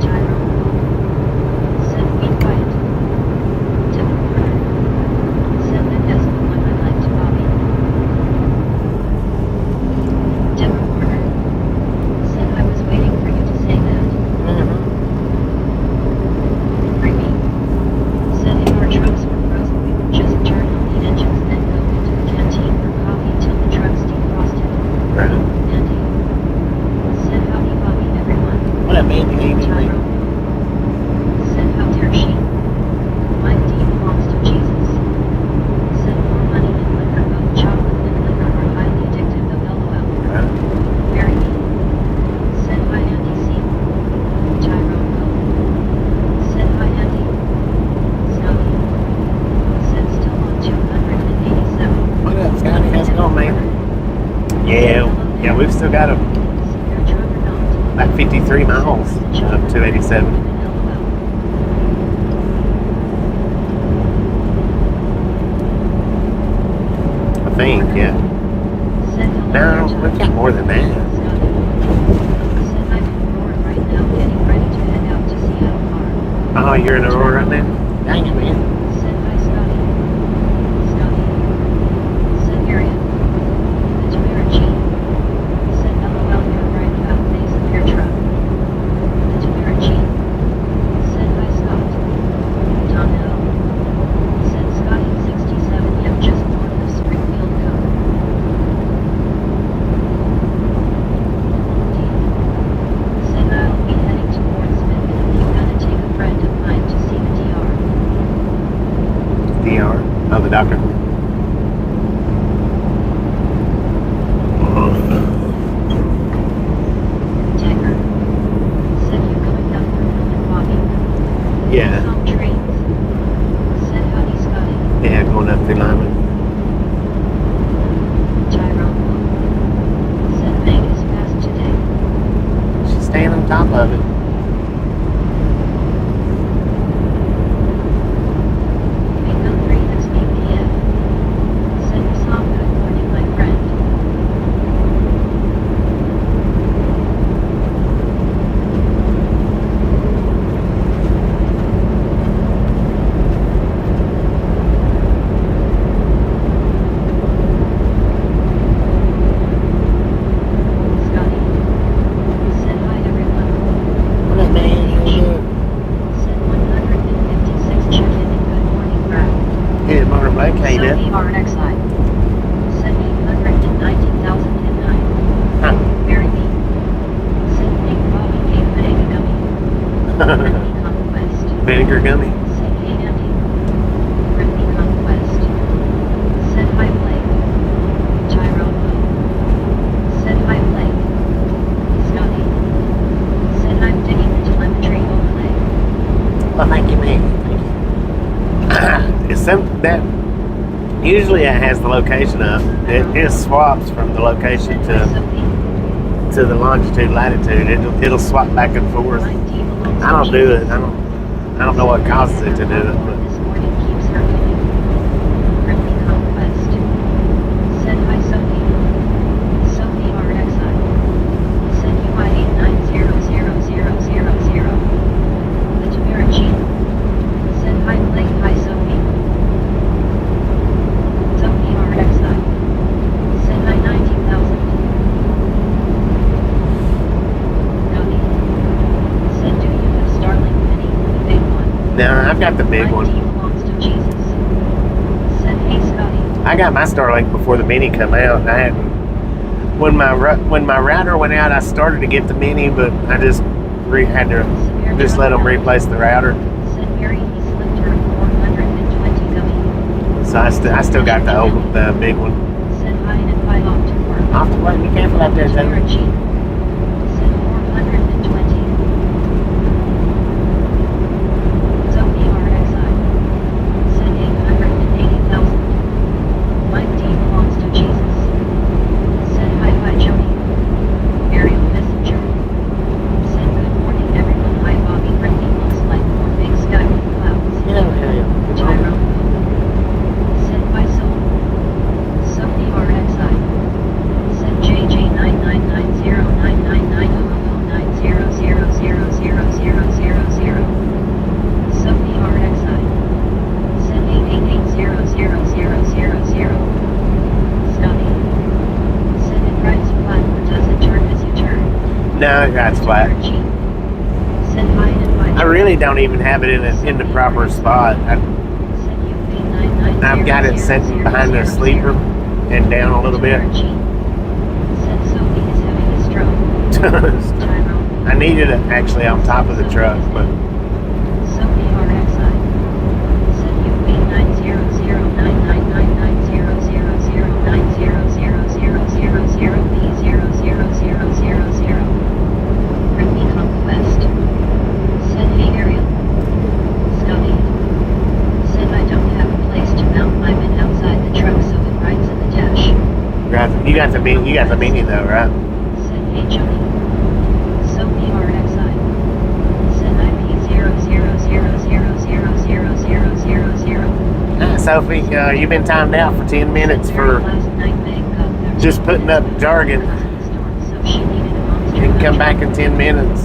Tyrone Home. Said Be Quiet. Devil Corner. Said that is the one I liked Bobby. Devil Corner. Said I was waiting for you to say that. Creepy. Said if our trucks were frozen we would just turn on the engines then go into the canteen for coffee till the trucks defrosted. Right. Andy. Said howdy Bobby everyone. What up, Andy? How you doing? Tyrone. Said how dare she. Mike D belongs to Jesus. Said more money and liquor, both chocolate and liquor are highly addictive of LOL. Right. Very mean. Said hi Andy C. Tyrone Hope. Said hi Andy. Scotty. Said still on 287. What up, Scotty? How's it going, man? Yeah, we've still got Severe drug or not. about 53 miles up 287. I think, yeah. Said hello No, there, we've got more than that. Scotty. Said I'm in Aurora right now getting ready to head out to Seattle Park. Oh, you're in Aurora right now? Dang it, man. Said hi Scotty. Scotty. Said Harriet. The Tamarachi. Said LOL you're right about these beer truck. The Tamarachi. Said hi Scott. Tom L. Said Scotty 67 yep just north of Springfield Co. Said I'll be heading to Portsmouth and if you gonna take a friend of mine to see the DR. DR. Oh, the doctor. Decker. Said you going up for Bill and Bobby. Yeah. Some trains. Said howdy Scotty. Yeah, going up through Lyman. Tyrone Hope. Said Meg is fast today. She's staying on top of it. Bingo 3 that's BPF. Said Sam good morning my friend. Scotty. Said hi everyone. What up, man? How you doing? Said 156 check-in and good morning Brad. Good morning, Blake. How you doing? RXI. Said 819,009. Huh. Very neat. Said Big Bobby gave Meg a gummy. Friendly Conquest. Vinegar gummy. Said hey Andy. Friendly Conquest. Said hi Blake. Tyrone Hope. Said hi Blake. Scotty. Said I'm digging the telemetry overlay. Well, thank you, man. Thank you. It's something that usually it has the location up. It just swaps from the location Said hi to Sophie. the longitude, latitude. It'll swap back and forth. Mike D belongs I don't to do Jesus. it. I don't know what causes it to do it, but This morning keeps Herculing. Friendly Conquest. Said hi Sophie. Sophie RXI. Said UI 8900000. The Tamarachi. Said hi Blake hi Sophie. I've got the big Mike D one. belongs to Jesus. Said, hey Scotty. I got my Starlink before the Mini come out. I hadn't. When my router went out, I started to get the Mini, but I just had to just let them replace the router. Said Mary he slipped her 420 gummy. So I still got the big one. Said hi and invite off to work. Off the way. Be careful out there, Taylor. Said 420. Sophie RXI. Said 880,000. Mike D belongs to Jesus. Said hi bye Jody. Aerial messenger. Said good morning everyone. Hi Bobby. Brittany looks like more big sky with clouds. Yeah. Tyrone. Said by Soul. Sophie RXI. Said JJ9999009990090000000. Sophie RXI. Said 888000000. Scotty. Said it rides flat or does it turn as you turn? No, that's flat. Said hi and invite. I really don't even have it in the proper spot. I've got it set behind the sleeper and down a little bit. Said Sophie is having a stroke. Tyrone. I needed it actually on top of the truck, but Sophie RXI. Said U89009999000900000B00000. Brittany Conquest. Said hey Ariel. Scotty. Said I don't have a place to mount my bin outside the truck so it rides in the dash. you got the Mini though, right? Said hey Jody. Sophie RXI. Said IP00000000. Sophie, you've been timed out for 10 minutes for just putting up jargon. You can come back in 10 minutes.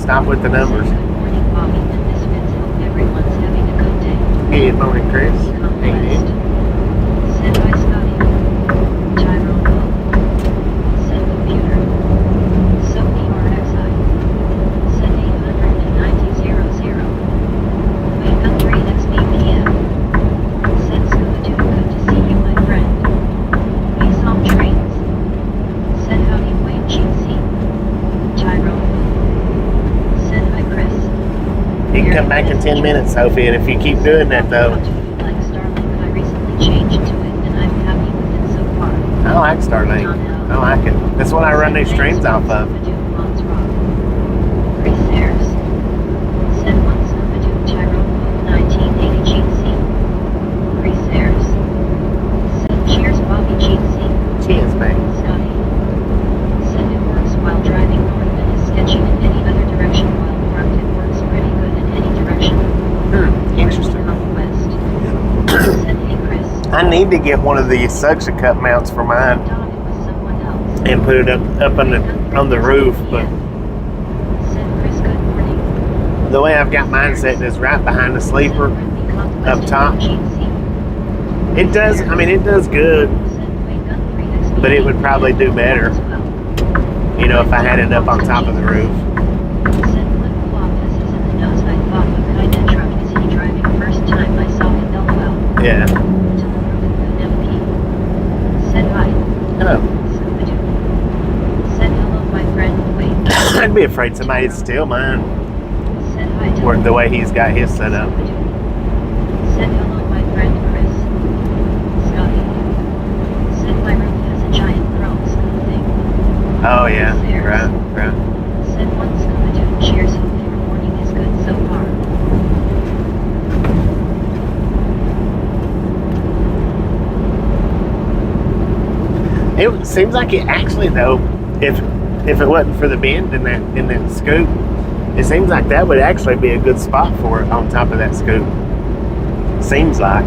Stop with the numbers. Good morning, Bobby and Misfits. Hope everyone's having a good day. Good morning, Chris. Hey, Conquest. Said by Scotty. Tyrone Bob. Said computer. Sophie RXI. Said 89000. Wake up 3XBPM. Said Scooby-Doo, good to see you, my friend. We saw trains. Said howdy, Wayne GC. Tyrone. Said hi, Chris. You can come back in 10 minutes, Sophie, and if you keep doing that though, Like Starlink, I recently changed to it, and I'm happy with it so far. I like Starlink. I like it. That's what I run these streams off of. Chris Ayers. Said one Scooby-Doo Tyrone 1980 GC. Chris Ayers. Said cheers Bobby GC. Cheers, mate. Scotty. Said it works while driving north and is sketchy in any other direction while parked. It works pretty good in any direction. Interesting. Conquest. Said hey Chris. I need to get one of these suction cup mounts for mine Thought it was someone else. and put it up on the roof, but Said Chris good morning. the way I've got mine set is right behind the sleeper. Up top. It does, I mean, it does good, but it would probably do better, you know, if I had it up on top of the roof. Yeah. Hello. I'd be afraid somebody'd steal mine, or the way he's got his set up. Said hello, my friend Chris. Scotty. Said my room has a giant chrome scoop thing. Oh yeah, right. Said one Scooby-Doo. Cheers, hope your morning is good so far. It seems like it actually though, if it wasn't for the bend in that scoop, it seems like that would actually be a good spot for it on top of that scoop. Seems like.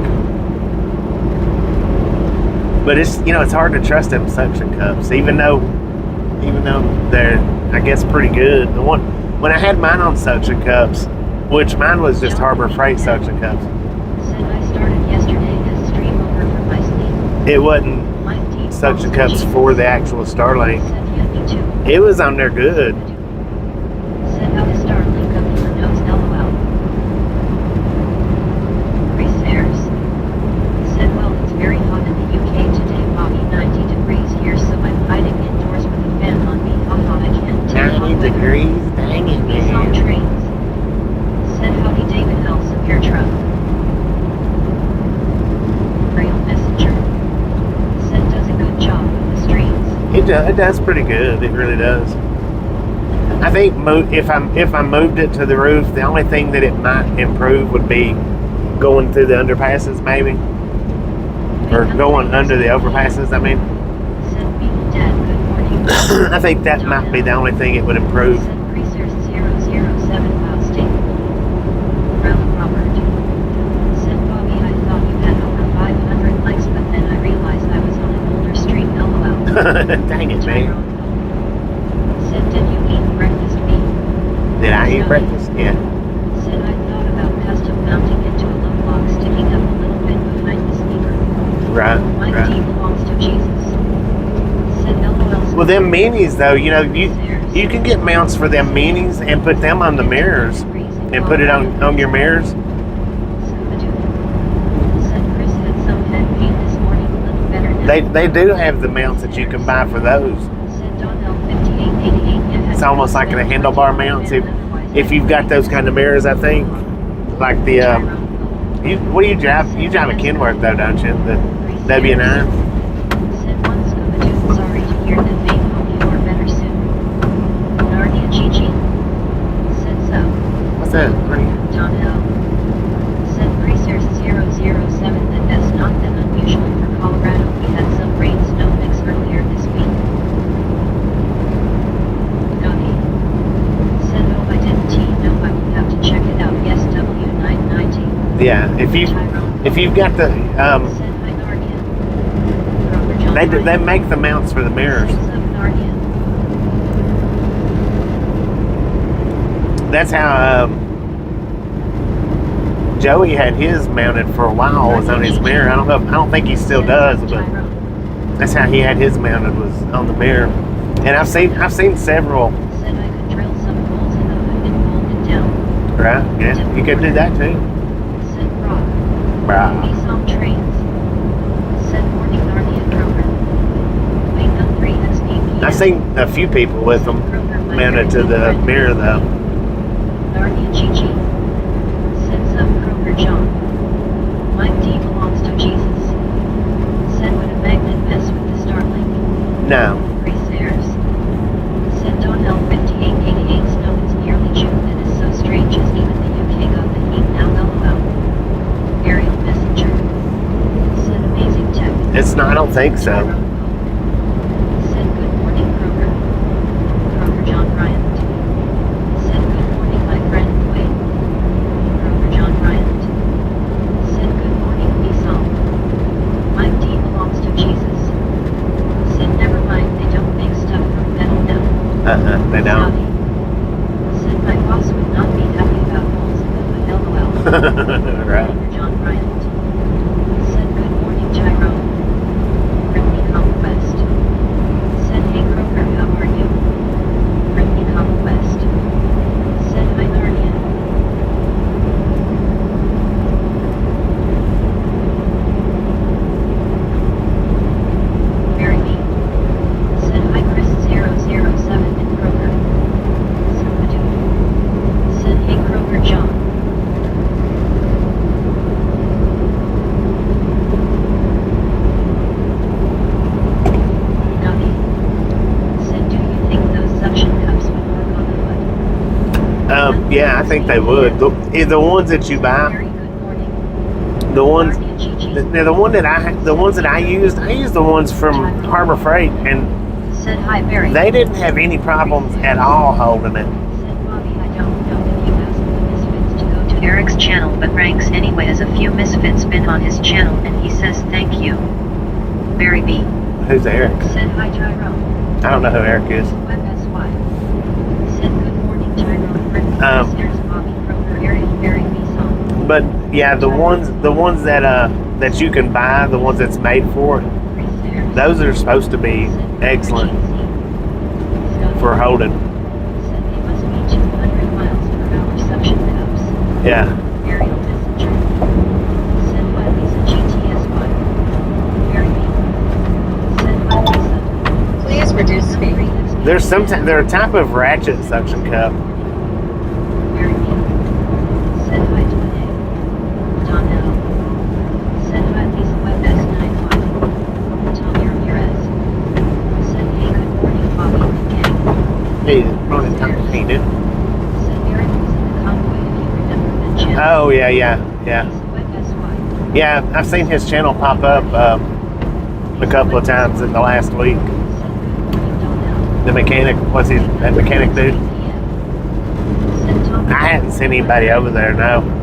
But it's, you know, it's hard to trust them suction cups, even though they're, I guess, pretty good. The one when I had mine on suction cups, which mine was just Harbor Freight suction cups. Said I started yesterday as stream over for my sleep. It wasn't My teeth suction cups for the actual Starlink. Said yeah, me too. It was on there good. Said how the Starlink up your nose, LOL. It does pretty good. It really does. I think if I moved it to the roof, the only thing that it might improve would be going through the underpasses, maybe, or going under the overpasses. I mean, Send me Dad, good morning. I think that might be the only thing it would improve. Send Research 007 Faustin. Brown Robert. Send Bobby, I thought you had over 500 likes, but then I realized I was on an older street. LOL. Dang it, man. Said, did you eat breakfast meat? Did I eat breakfast? Yeah. Said, I thought about custom mounting it to a low block sticking up a little bit behind the speaker. Right. My Right. tea belongs to Jesus. Said, LOL. Well, them minis though, you know, you can get mounts for them minis and put them on the mirrors and put it on your mirrors. Said Chris had some head pain this morning, a little better now. They do have the mounts that you can buy for those. Said Donnell 5888. It's almost like a handlebar mount. If you've got those kind of mirrors, I think, like the what do you drive? You drive a Kenworth though, don't you? The W9. Said one Scooby-Doo, sorry to hear that they hope you are better soon. Narnia Gigi. Said so. What's that? Donnell. Said Research 007 that that's not that unusual for Colorado. We had some rain snow mix earlier this week. Gotti. Said oh I didn't know I would have to check it out. Yes W990. Yeah, if you've got the Said hi Narnia. Robert John they Ryan. make the mounts for the mirrors. Said sub Narnia. That's how Joey had his mounted for a while. Was on his mirror. I don't think he still does, but that's how he had his mounted, was on the mirror. And I've seen several. Said I could drill some holes in the hood and fold it down. Right? Yeah, you could do that too. Said Brock. Right. Nissan trains. Said morning Narnia program. Wake up 3 I've seen a few people with them mounted to the mirror though. Narnia Gigi. Said sub Kroger John. Mike D belongs to Jesus. Said would a magnet mess with the Starlink? No. Resairs. Said Donnell 5888 snow it's nearly June and is so strange as even the UK got the heat now LOL. Aerial messenger. Said amazing tech. It's not. I don't think so. Said good morning Kroger. Kroger John Bryant. Said good morning my friend Wade. Kroger John Bryant. Said good morning Nissan. Mike D belongs to Jesus. Said never mind they don't make stuff from metal now. They don't. Said my boss would not be happy about holes in the hood LOL. Right. John Bryant. Said good morning Tyrone. Britney Conquest. Said hey Kroger how are you? Britney Conquest. Said hi Narnia. Very neat. Said hi Chris 007 in Kroger. Scooby-Doo. Said hey Kroger John. Gotti. Said do you think those suction cups would work on the hood? Yeah, I think they would. The ones that you buy, Very good morning. the ones, Narnia Gigi. the ones that I used the ones from Harbor Freight, and Said hi Barry. they didn't have any problems at all holding it. Said Bobby, I don't know if you asked the Misfits to go to Eric's channel, but ranks anyway as a few Misfits been on his channel, and he says thank you. Barry B. Who's Eric? Said hi Tyrone. I don't know who Eric is. Web SY. Said good morning Tyrone. Britney. There's Bobby Kroger. Ariel Barry B song. But yeah, the ones that you can buy, the ones that's made for it, those are supposed to be excellent for holding. Said they must be 200 miles per hour suction cups. Yeah. Aerial messenger. Said hi Lisa GTSY. Very neat. Said hi Lisa. Please reduce speed. They're a type of ratchet suction cup. Very neat. Said hi to Renee. Donnell. Said hi Lisa Web S95. Tom Ramirez. Said hey good Oh, yeah. Yeah, I've seen his channel pop up a couple of times in the last week. The mechanic, what's his, that mechanic dude? I hadn't seen anybody over there, no.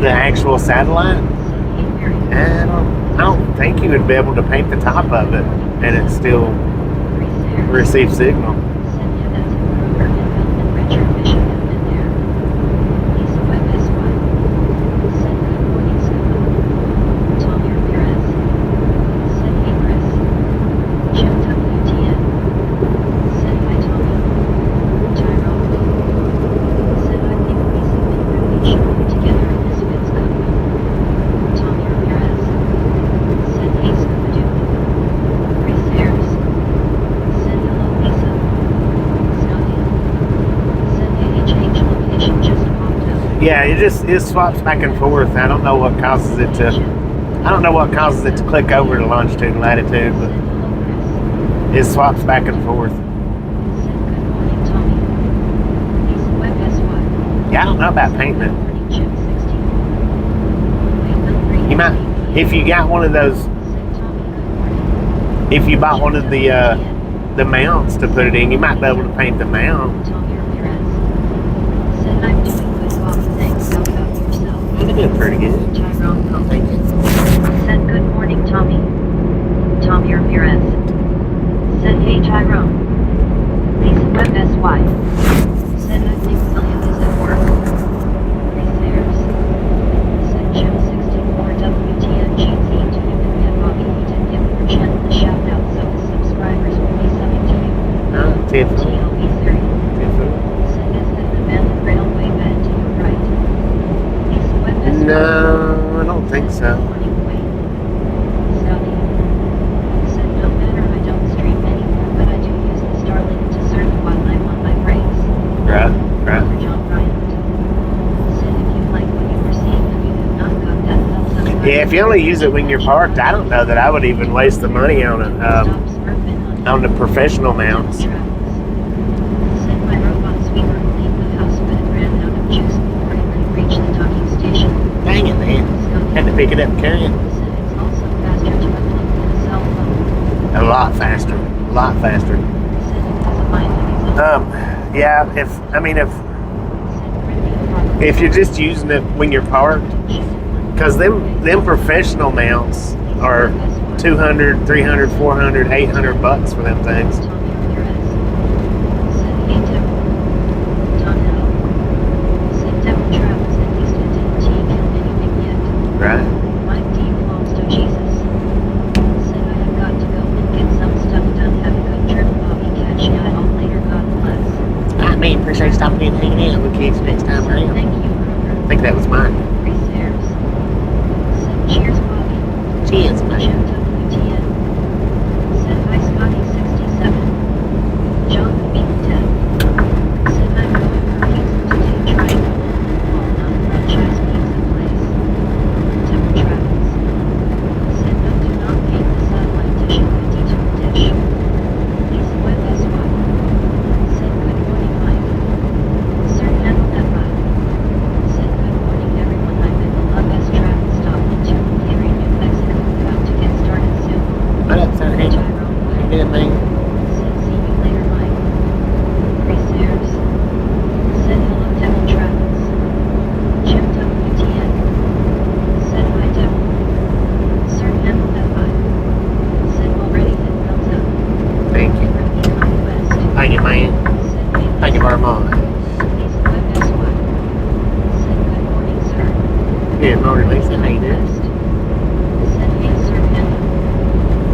The actual satellite? I don't think you would be able to paint the top of it and it still receive signal. Yeah, it swaps back and forth. I don't know what causes it to. I don't know what causes it to click over to longitude and latitude, but it swaps back and forth. Yeah, I don't know about painting it. You might, if you got one of those, if you bought one of the mounts to put it in, you might be able to paint the mount. You're doing pretty good. Thank you. Said good morning, Tommy. Tommy Ramirez. Said hey, Tyrone. Lisa Webb SY. Said I think William is at work. Repairs. Said Jim 64 WTNGZ to you and Bobby. You didn't give your channel a shout out, so the subscribers will be subbing to you. Tiffany. TLB 30. Said is that the abandoned railway bed to your right. No, I don't think so. Said no matter, I don't stream anymore, but I do use the Starlink to surf while I'm on my breaks. Right. John Bryant. Said if you like what you were seeing and you have not got that thumbs up. Yeah, if you only use it when you're parked, I don't know that I would even waste the money on it. On the professional mounts. Said my robot sweeper cleaned the house, but it ran out of juice before it could reach the docking station. Dang it, man. Had to pick it up and carry it. Said it's also faster to upload than a cell phone. A lot faster. Said it has a mind of its own. Yeah, if you're just using it when you're parked, because them professional mounts are 200, 300, 400, 800 bucks for them things. Right. My D belongs to Jesus. Said I have got to go and get some stuff done. Have a good trip, Bobby. Catch you all later. God bless. I mean, appreciate you stopping in and hanging out. We'll catch you next time around. Thank you, I think that was mine. Reserves. Said cheers, Bobby. Cheers, mate. Jim WTN. Said hi, Scotty 67. John Beat 10. Said I'm going for pizza today. Trying all non-franchise pizza place. Temper travels. Said no, do not paint the satellite dish in 52 dish. Lisa Webb SY. Said good morning, Mike. Sir handle that vibe. Said good morning, everyone. I'm at the Love S travel stop in Tucumcari, New Mexico. About to get started soon. What up, sir? Hey, Tyrone you Webb. good, man? Said see you later, Mike. Reserves. Said hello, Devil Travels. Jim WTN. Said hi, Devil. Sir handle that vibe. Said already hit thumbs up. Thank you. Remy Conquest. Thank you, man. Said hey, Thank you very much. Lisa Webb SY. Said good morning, sir. Good morning, Lisa. How you doing? Conquest. Said hey, Sir Handle.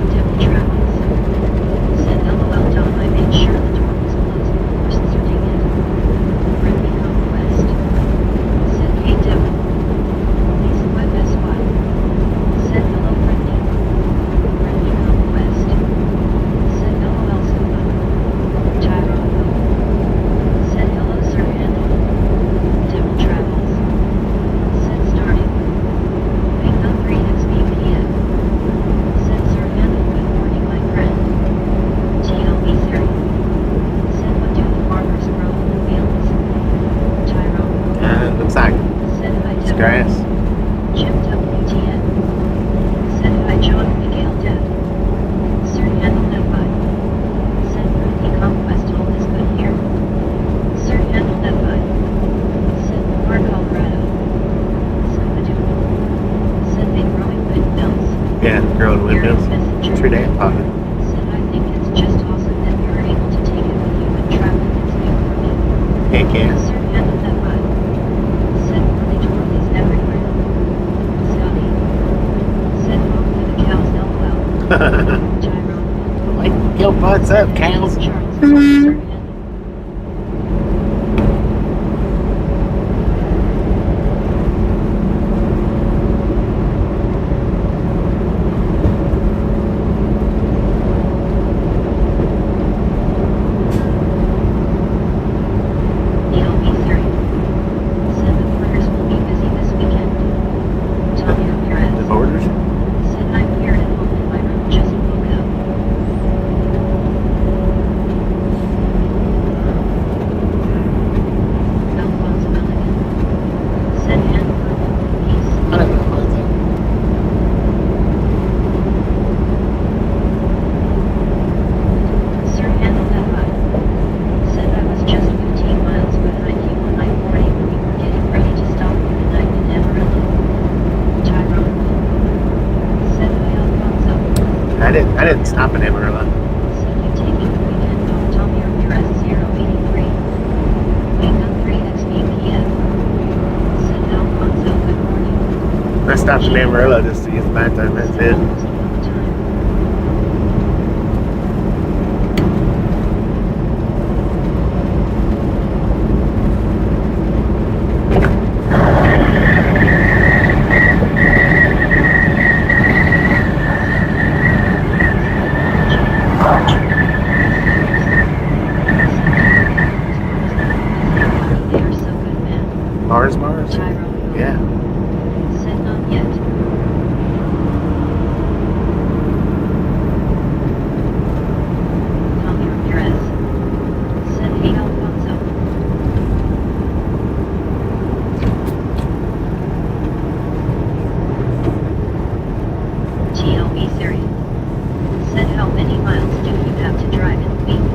Devil Travels. Said hello, windows. True that, Potter. Said I think it's just awesome that you're able to take it with you when traveling. It's new for me. Heck yeah. Sir handled that vibe. Said whirly twirlies everywhere. Scotty. Said honk for the cows, LOL. Tyrone. Wake your butts up, cows. Charles. Sir handled. The borders? I don't know what's up. Sir handled that vibe. Said I was just 15 miles behind you on I-40 when we were getting ready to stop for the night in Amarillo. Tyrone. Said I Alfonso. I didn't stop in Amarillo. Said you taking the weekend off Tommy Ramirez 083. Wake up 3xBPF. Said Alfonso, good morning. I stopped in Amarillo just to use the bathroom. That's it. Almost all the time. They are so good, man. Mars? Tyrone. Yeah. Said not yet. Tommy Ramirez. Said hey Alfonso. TLB Syrian. Said how many miles do you have to drive in a week?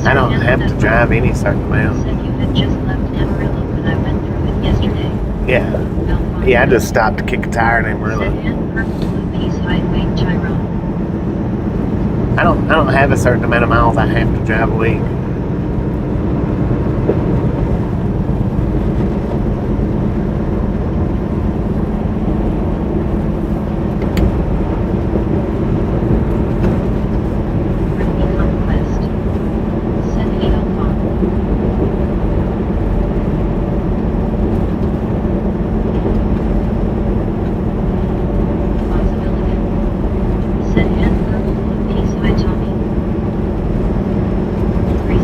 I don't have to drive any certain amount. Said you had just left Amarillo when I went through it yesterday. Yeah. Alfonso. Yeah, I just stopped to kick a tire in Said Amarillo. hand purple blue piece highway Tyrone. I don't have a certain amount of miles I have to drive a week. Brittany Conquest. Said hey Alfonso. Possibility. Said hand purple blue piece hi Tommy. 3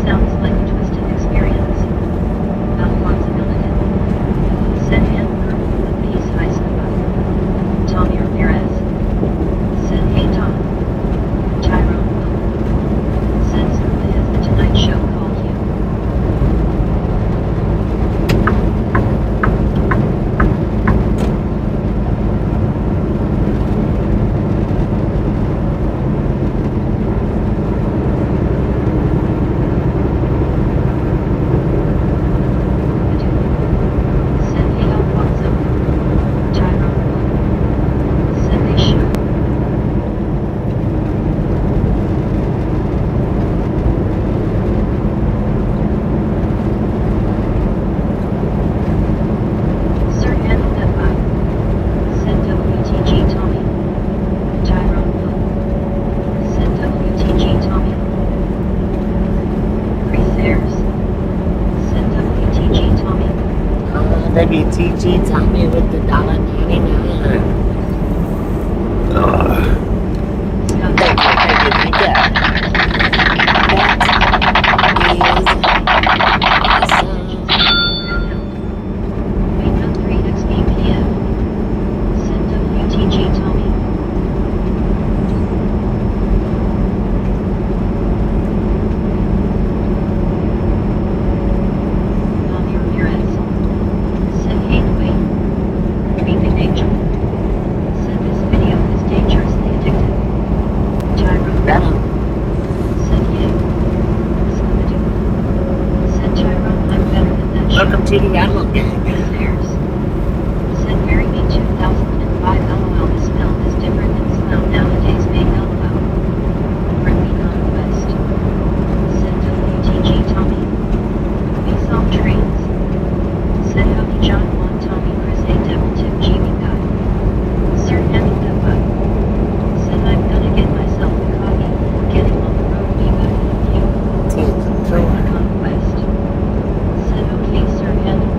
sounds like a twisted experience. Alphonse Milligan. Said Ann Purple with Peace High Scuba. Tommy Ramirez. Said Hey Tom. Tyrone Will. Said Scuba has the Tonight Show called you. Said Hey Alfonso. Tyrone Will. Said they should. Sir handled that by. Said WTG Tommy. Tyrone Will. Said WTG Tommy. Chris Ayers. Said WTG Tommy. WTG Tommy with the $1.99. Scott. Thank you. That is awesome. Make 3 XBPF. Said WTG Tommy. Tommy Ramirez. Said Hey Dwayne. Creeping Angel. Said this video is dangerously addictive. Tyrone. That Said yay. Scooby-Doo. Said Tyrone, I'm better than that shit. welcome to the Rattle Gang. Chris Ayers. Said marry me 2005 LOL. The smell is different than smell nowadays. Make LOL. Friendly Conquest. Said WTG Tommy. We saw trains. Said howdy John Juan Tommy Chris A Devil Tip GB guy. Sir handled that bug. Said I'm gonna get myself a coffee before getting on the road. Be good with you. Friendly Conquest. Said okay Sir handle.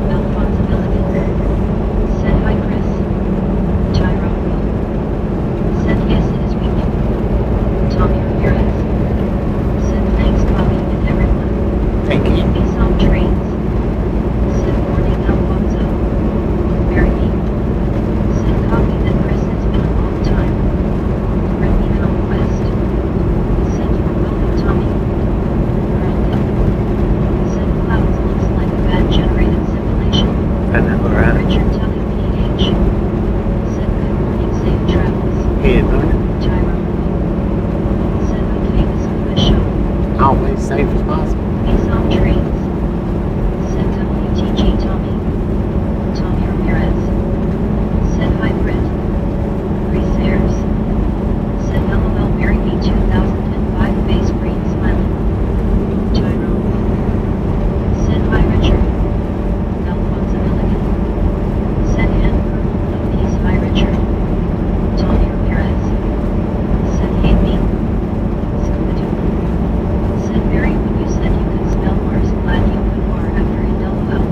Alphonse Milligan. Said hi Chris. Tyrone Will. Said yes it is weekend. Tommy Ramirez. Said thanks coffee with everyone. Thank you. We saw trains. Said morning Alfonso. Marry me. Said coffee that Chris it's been a long time. Friendly Conquest. Said you're welcome Tommy. Brandon. Said clouds looks like a bad generated simulation. I know, right? Richard telling PH. Said good morning safe travels. Yeah, Lord. Tyrone. Said okay this is the show. Always safe as possible. We saw trains. Said WTG Tommy. Tommy Ramirez. Said hi Brett. Chris Ayers. Said LOL marry me 2005 face green smiling. Tyrone. Said hi Richard. Alphonse Milligan. Said Ann Purple Blue Peace hi Richard. Tommy Ramirez. Said hey me. Scooby-Doo. Said Mary when you said you could smell Mars glad you put Mar after it LOL.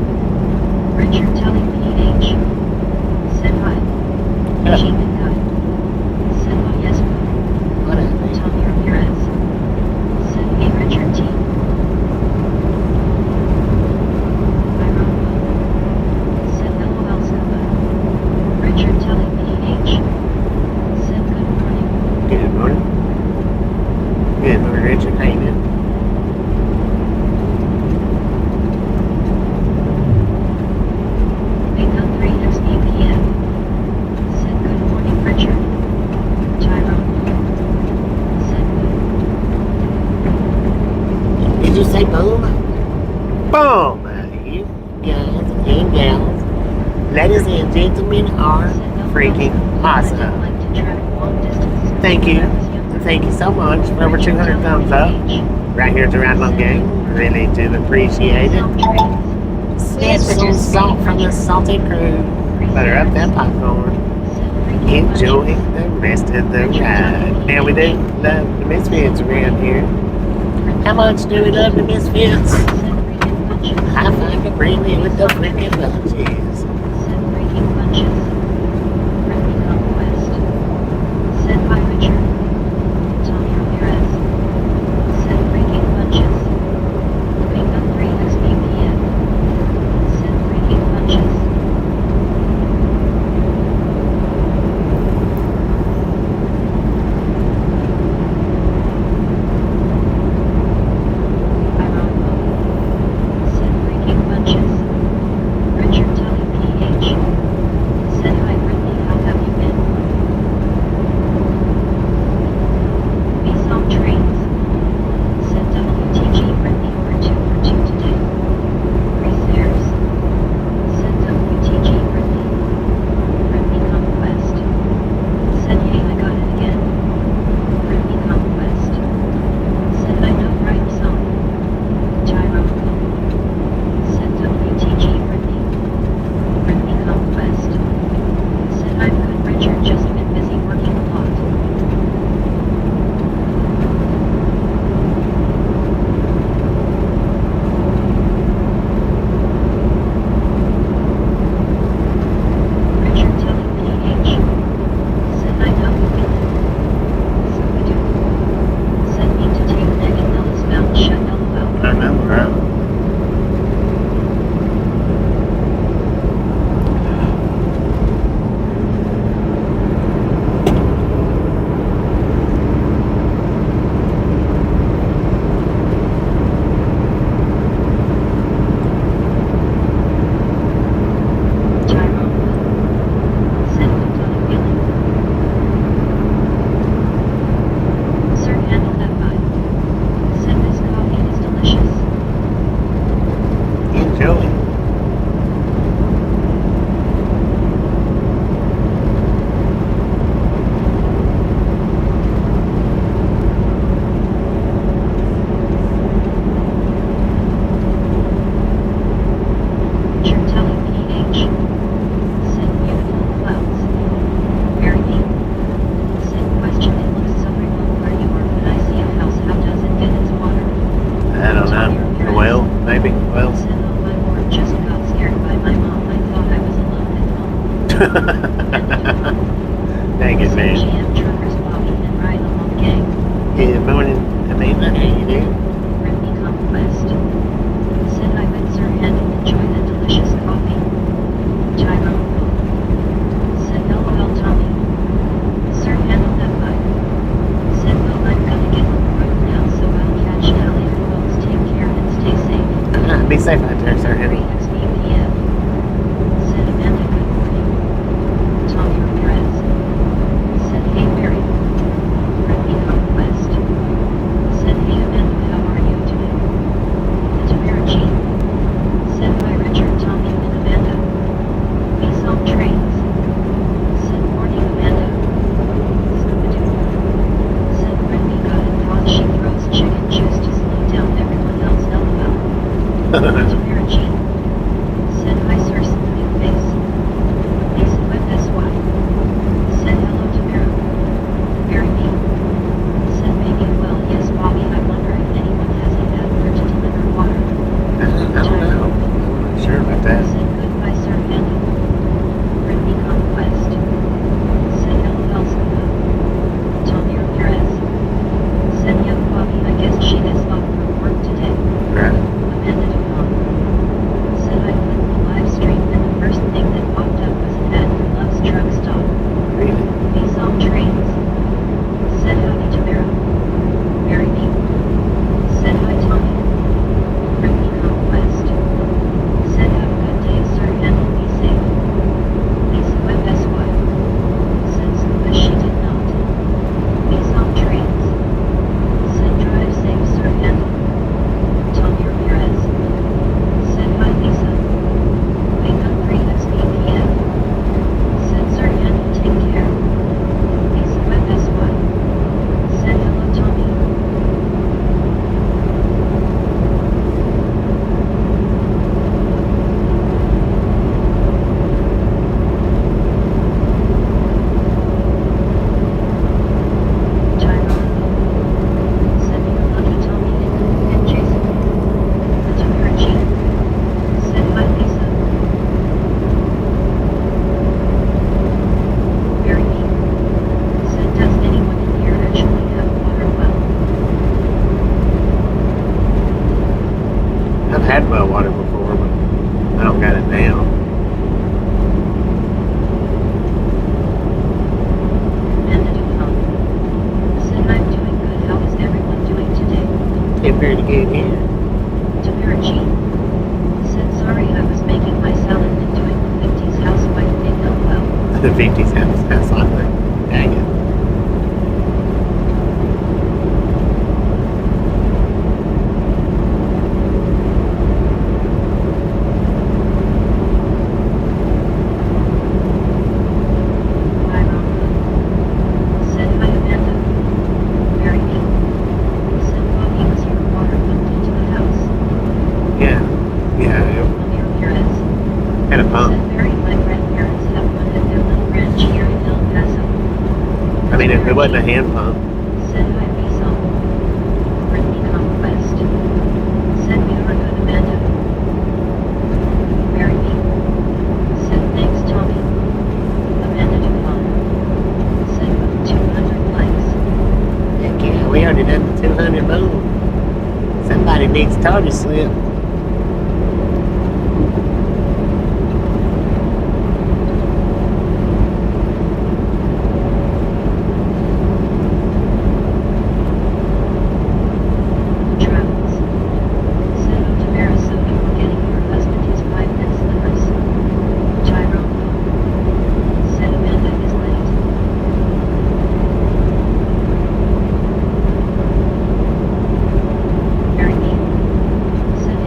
Richard telling PH. Said hi. Yeah. Cheated guy. Said oh yes bro. Whatever. Tommy Ramirez. Said hey Richard T. Tyrone Will. Said LOL Scuba. Richard telling PH. Said good morning. Good morning. Good morning, Richard. How you doing? Make 3 XBPF. Said good morning Richard. Tyrone. Said boom. Did you say boom? Boom! You guys and gals, ladies and gentlemen, are freaking awesome. I like to travel long distances. Thank you. When I was younger. Thank you so much for over 200 thumbs up. Right here at the Rattle Gang. Really do appreciate it. Some trains. Snip some salt from the salty crew. Butter up that popcorn. Said freaking Enjoy bunches. the rest of the ride. Now we do love the Misfits around here. How much do we love the Misfits? Said freaking bunches. I find it really with the freaking bunches. Said freaking bunches. Friendly Conquest. Said hi Richard. Tommy Ramirez. Said freaking bunches. maybe. Well, Said, oh my lord, just got scared by my mom. I thought I was alone at home. dang it, Said man. GM truckers walking and ride along gang. Good morning, Amanda. How you doing? Brittany Conquest. Said I would Sir and enjoy the delicious coffee. Tyrone. Said LOL Tommy. Sir handle that vibe. Said well I'm gonna get on the road now so I'll catch you later folks. Take care and stay safe. Be safe out there, Sir Henry. XBPM. Said Amanda good morning. Tommy Ramirez. Said hey Mary. Brittany Conquest. Said hey Amanda how are you today? Tamara G. Said hi Richard Tommy and Amanda. We saw trains. Said morning Amanda. Scooby-Doo. Said Brittany got it thought she throws chicken juice to slow down everyone else LOL. Tamara G. Said hi sir smoothing face. Lisa with SY. Said hello Tamara. Very me. Said maybe well yes Bobby I wonder if anyone has a bad word to deliver water. I don't know. I'm not sure about that. Said goodbye sir Andy. Brittany Conquest. Said LOL Scuba. Tommy Ramirez. Said young Bobby I guess she is off from work today. Right. Amanda Dupont. Said I clicked the live stream and the first thing that popped up was an ad for Love's Truck Stop. Really? We saw trains. Said howdy Tamara. Mary B. Said hi Tommy. Brittany Conquest. Said have a good day sir and be safe. Lisa Webb SY. Said Scuba she did not. We saw trains. Said drive safe sir and Tommy Ramirez. Said hi Lisa. Wake up 3:16 p.m. Said sir and take care. Lisa Webb SY. Said hello Tommy. Tyrone. Said you're lucky Tommy and Jason. Tamara G. Said hi Lisa. Very neat. Said does anyone in here actually have water well? I've had well water before, but I don't got it now. Amanda Dupont. Said I'm doing good. How is everyone doing today? Did pretty good, yeah. Tamara G. Said sorry I was making my salad and doing the 50s housewife thing LOL. The 50s house on there. Dang it. Said hi Amanda. Very neat. Said Bobby was your water pumped into the house. Yeah. Yeah. Tommy Ramirez. Had a pump. Said Mary my grandparents have one at their little ranch here in El Paso. I mean, if it wasn't a hand pump. Said hi Lisa. Brittany Conquest. Said you are good Amanda. Very neat. Said thanks Tommy. Amanda Dupont. Said with 200 likes. Heck yeah, we already done the 200 boom. Somebody needs target slip. Travels. Said oh Tamara so you were getting your husband his 5-minute slippers. Tyrone. Said Amanda is late. Very neat. Said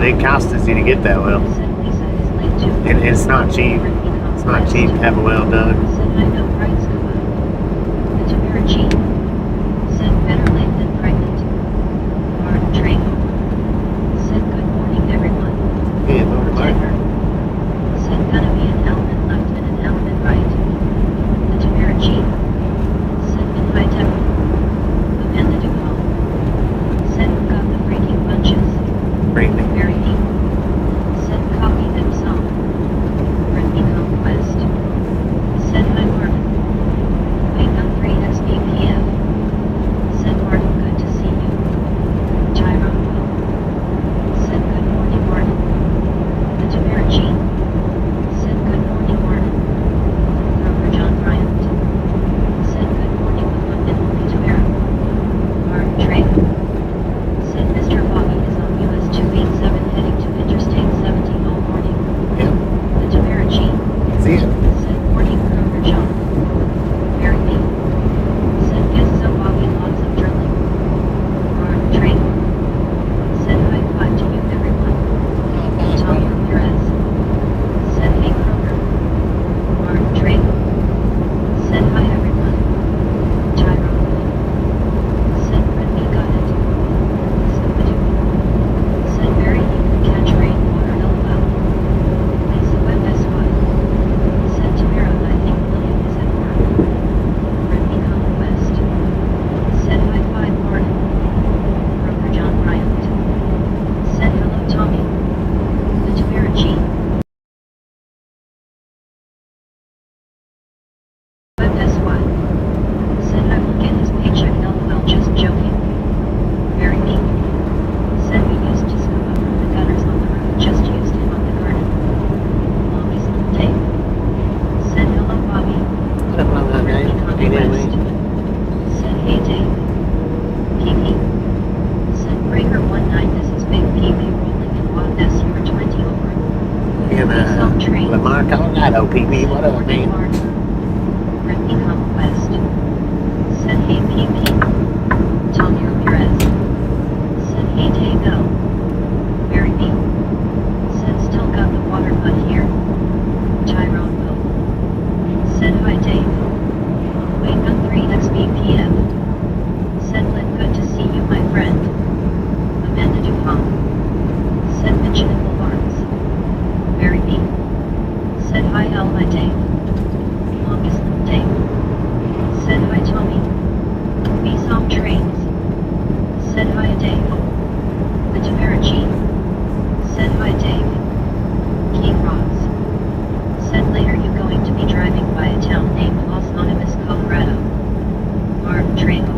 it costs us you to get that well. Said Lisa is late too. And it's not cheap. It's not cheap to have a well done. Said I know price go up. The Tamarachi. Said better late than pregnant. Martin Trago. Said good morning everyone. Yeah, Lord, Tiger. Said gonna be an element left and an element right. The Tamarachi. Said in high tempo. Amanda Duvall. Said who got the freaking bunches. bring me. Very deep. Said copy them some. Brittany Conquest. Said hi Martin. Wait on 3XBPF. Said Martin good to see you. Tyrone Will. Said good morning Martin. The Tamarachi. Said good morning Martin. Grover John Bryant. Said good morning with one and only Tamara. Martin Trago. Said Mr. Bobby is on US 287 heading to Interstate 70 all morning. Yeah, The Tamarachi. see it. Said morning Grover John. Very neat. Said guess so Bobby lots of drilling. Martin Trago. Said high five to you everyone. Tommy Ramirez. Said hey Kroger. Martin Trago. Said hi everyone. Tyrone Will. Said Brittany got it. Scooby-Doo. Said very neat catch rain water LOL. Lisa Webb SY. Said Tamara I think William is at work. Brittany Conquest. Said high five Martin. Broker John Bryant. Said hello Tommy. The Tamarachi. Webb SY. Said I will get his paycheck LOL just joking. Very neat. Said we used to scoop up from the gutters on the roof just used him on the garden. Longest little tape. Said hello Bobby. Put up on that Brittany name. Ain't that Conquest. me? Said hey Dave. PP. Said breaker 19 this is big PP rolling in Wild S you're 20 over. In Lamar, Colorado, PB. What up, man? Brittany Conquest. Said hey PP. Tommy Ramirez. Said hey Dago. Very neat. Said still got the water butt here. Tyrone Will. Said hi Dave. Wait on 3XBPF. Said Lynn good to see you my friend. Amanda Dupont. Said Mitchell Barnes. Very neat. Said hi L hi Dave. Longest little Dave. Said hi Tommy. We saw trains. Said hi Dave. The Tamarachi. Said hi Dave. Keith Ross. Said later you going to be driving by a town named Los Animas, Colorado. Martin Trago.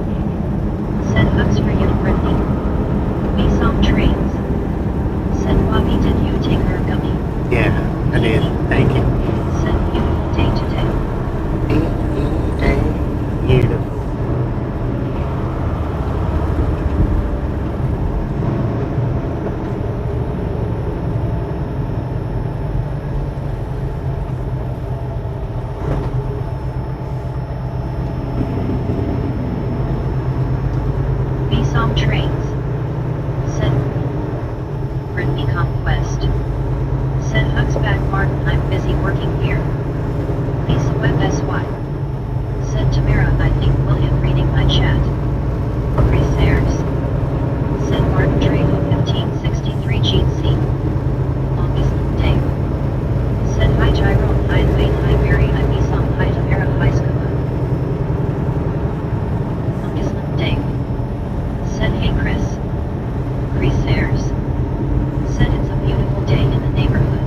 Said hugs for you Brittany. We saw trains. Said Bobby did you take her gummy? Yeah, I did. Thank you. Said beautiful day today. Beautiful. We saw trains. Said Brittany Conquest. Said hugs back Martin I'm busy working here. Lisa Webb SY. Said Tamara I think William reading my chat. Chris Ayers. Said Martin Trago 1563 GC. Longest little Dave. Said hi Tyrone hi Wayne hi Mary hi Bisam hi Tamara hi Scuba. Longest little Dave. Said hey Chris. Chris Ayers. Said it's a beautiful day in the neighborhood.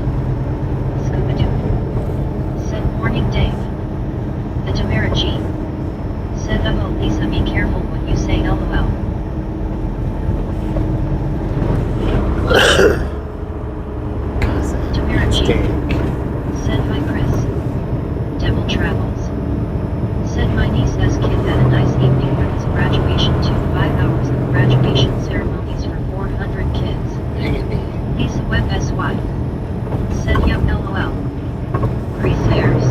Scooby-Doo. Said morning Dave. The Tamarachi. Said oh Lisa be careful when you say LOL. Tamarachi. Said hi Chris. Devil Travels. Said my niece as kid had a nice evening for his graduation too 5 hours of graduation ceremonies for 400 kids. Lisa Webb SY. Said yup LOL. Chris Ayers.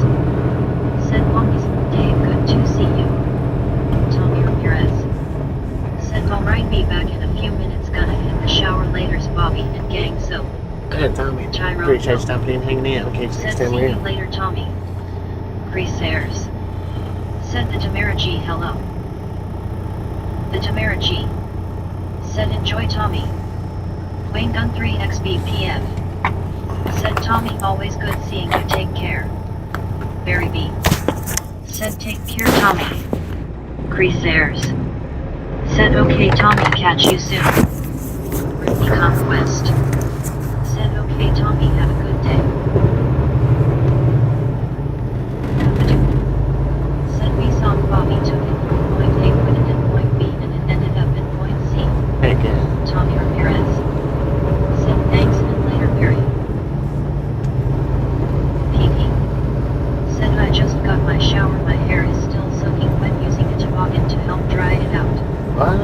Said longest day good to see you. Tommy Ramirez. Said alright be back in a few minutes gonna hit the shower later's Bobby and gang so. appreciate you stopping in, hanging out. Okay, Said next see time you around. later, Tommy. Grease airs. Said the Tamara G hello. The Tamara G. Said enjoy, Tommy. Wayne Gun 3 XBPF. Said Tommy always good seeing you, take care. Barry B. Said take care, Tommy. Grease airs. Said okay, Tommy, catch you soon. Brittany Conquest. Said okay, Tommy, have a good day. Said we saw Bobby took it from point A, put it in point B, and it ended up in point C. Heck yeah. Tommy Ramirez. Said thanks and later, Barry. PP. Said I just got my shower, my hair is still soaking wet, using a toboggan to help dry it out. What?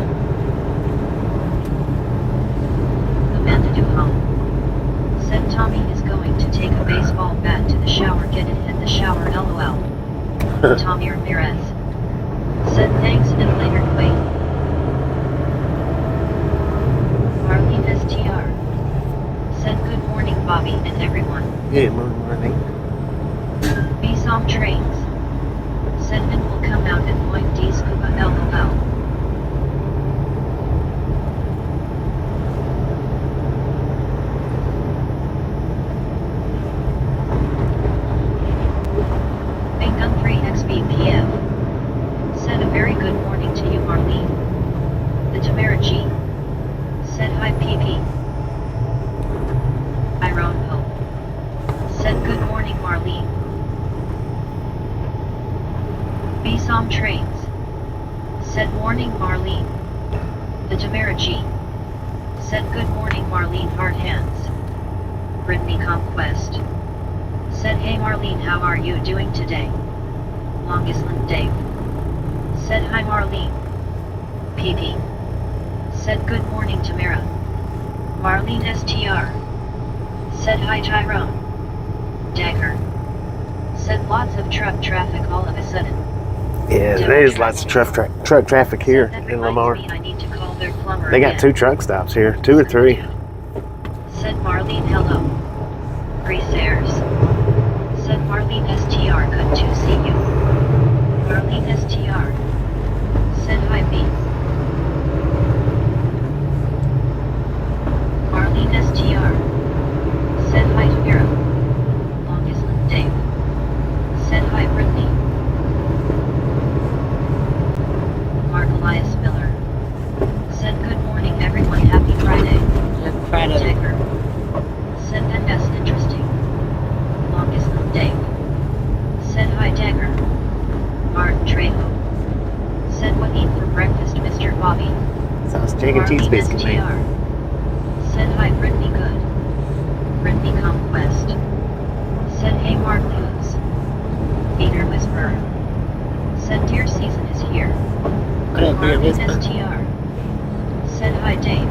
Amanda Duhon. Said Tommy is going to take a baseball bat to the shower, get it in the shower, LOL. Tommy Ramirez. Said thanks and later, wait. Marlene STR. Said good morning, Bobby and everyone. Good morning. BSOM trains. Said Finn will come out at point D, scuba, LOL. Gun 3 XBPF. Said a very good morning to you, Marlene. The Tamara G. Said hi, PP. Iron Pope. Said good morning, Marlene. BSOM trains. Said morning, Marlene. The Tamara G. Said good morning, Marlene, hard hands. Brittany Conquest. Said hey Marlene, how are you doing today? Long Island Dave. Said hi Marlene. PP. Said good morning Tamara. Marlene STR. Said hi Tyrone. Dagger. Said lots of truck traffic all of a sudden. Yeah, there is lots of truck traffic here Said that in reminds Lamar. me I need to call their plumber They got again. 2 truck stops here, 2 or 3. Said Marlene hello. Grease airs. Said Marlene STR, good to see you. Marlene STR. Said hi B. Marlene STR. Said hi to Vera. Long Island Dave. Said hi Brittany. Mark Elias Miller. Said good morning everyone, happy Friday. Good Friday. Dagger. Said that that's interesting. Long Island Dave. Said hi Dagger. Martin Trejo. Said what eat for breakfast, Mr. Bobby. So it's chicken cheese Marlene biscuit, man. STR. Said hi Brittany good. Brittany Conquest. Said hey Mark Lewis. Peter Whisperer. Said deer season is here. What up, Beer Marlene Whisper? STR. Said hi Dave.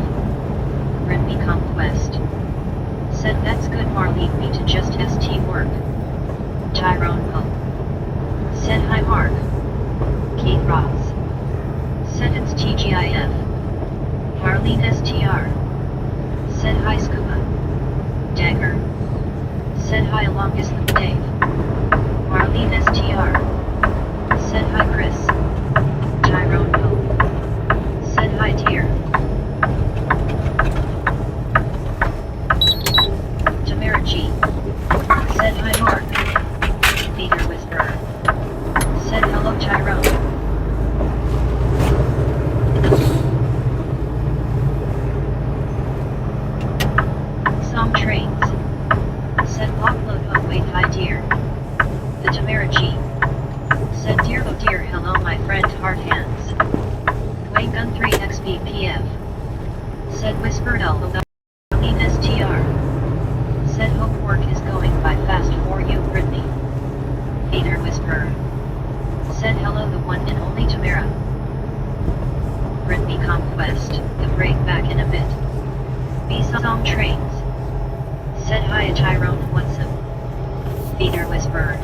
Brittany Conquest. Said that's good Marlene, me to just ST work. Tyrone Pope. Said hi Mark. Keith Ross. Said it's TGIF. Marlene STR. Said hi Scuba. Dagger. Said hi Long Island Dave. Marlene STR. Said hi Chris. Tyrone Pope. Said hi dear. Tamara G. Said hi Mark. Peter Whisperer. Said hello Tyrone. Some trains. Said blockload, oh wait, hi dear. The Tamara G. Said dear, oh dear, hello my friend, hard hands. Wayne Gun 3 XBPF. Said whispered elbow. STR. Said hope work is going by fast for you, Brittany. Peter Whisperer. Said hello the one and only Tamara. Brittany Conquest, the break back in a bit. B-Song trains. Said hi Tyrone, what's up? Peter Whisperer.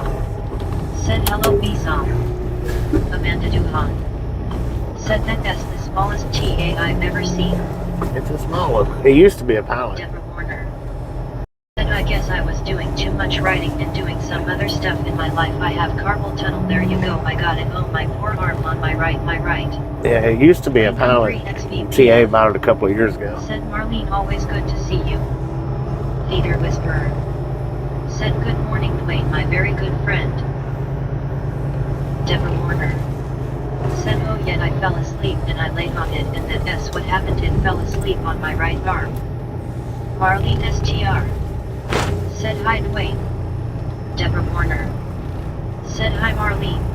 Said hello B-Song. Amanda Duhan. Said that that's the smallest TA I've ever seen. It's a small one. It used to be a pilot. Deborah Warner. Said hi guess I was doing too much writing and doing some other stuff in my life. I have carpal tunnel. There you go. I got it. Oh, my poor arm on my right. Yeah, it used to be a pilot. TA bought it a couple of years ago. Said Marlene, always good to see you. Theater whisperer. Said good morning, Dwayne, my very good friend. Deborah Warner. Said oh yet I fell asleep and I laid on it and that S what happened it fell asleep on my right arm. Marlene STR. Said hi Dwayne. Deborah Warner. Said hi Marlene.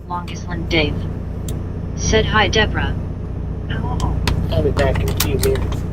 Longest one Dave. Said hi Deborah. I'll be back in a few minutes.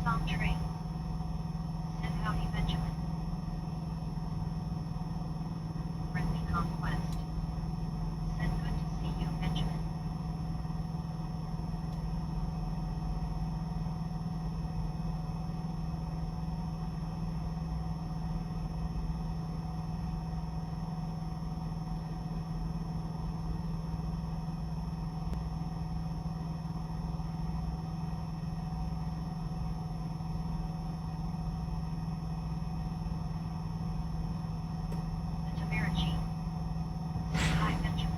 on trains. Said howdy Benjamin. Friendly conquest. Said good to see you Benjamin. The Tamarachi. Said hi Benjamin.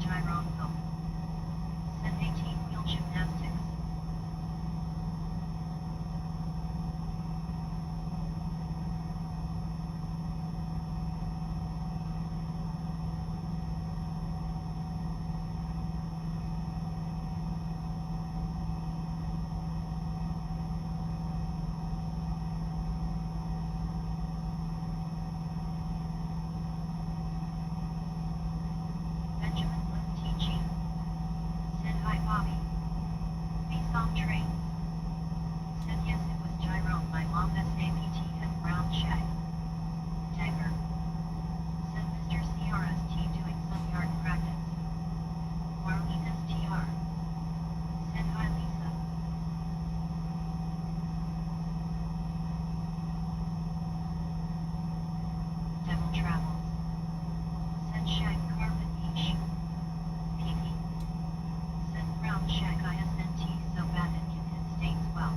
Tyrone Hope. Said 18-wheel gymnastics. Benjamin left teaching. Said hi Bobby. Peace on trains. Said yes it was Tyrone my mom SAPT at Brown Shack. Tagger. Said Mr. CRST doing some yard practice. Marlene STR. Said hi Lisa. Devil Travels. Said Shag Carpet Beach. PP. Said Brown Shag ISNT so bad it can hit states well.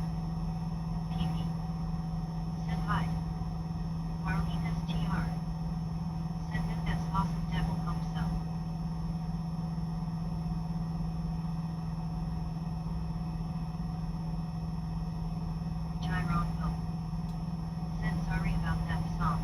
PP. Said hi. Marlene STR. Said that that's awesome devil hope so. Tyrone Hope. Said sorry about that song.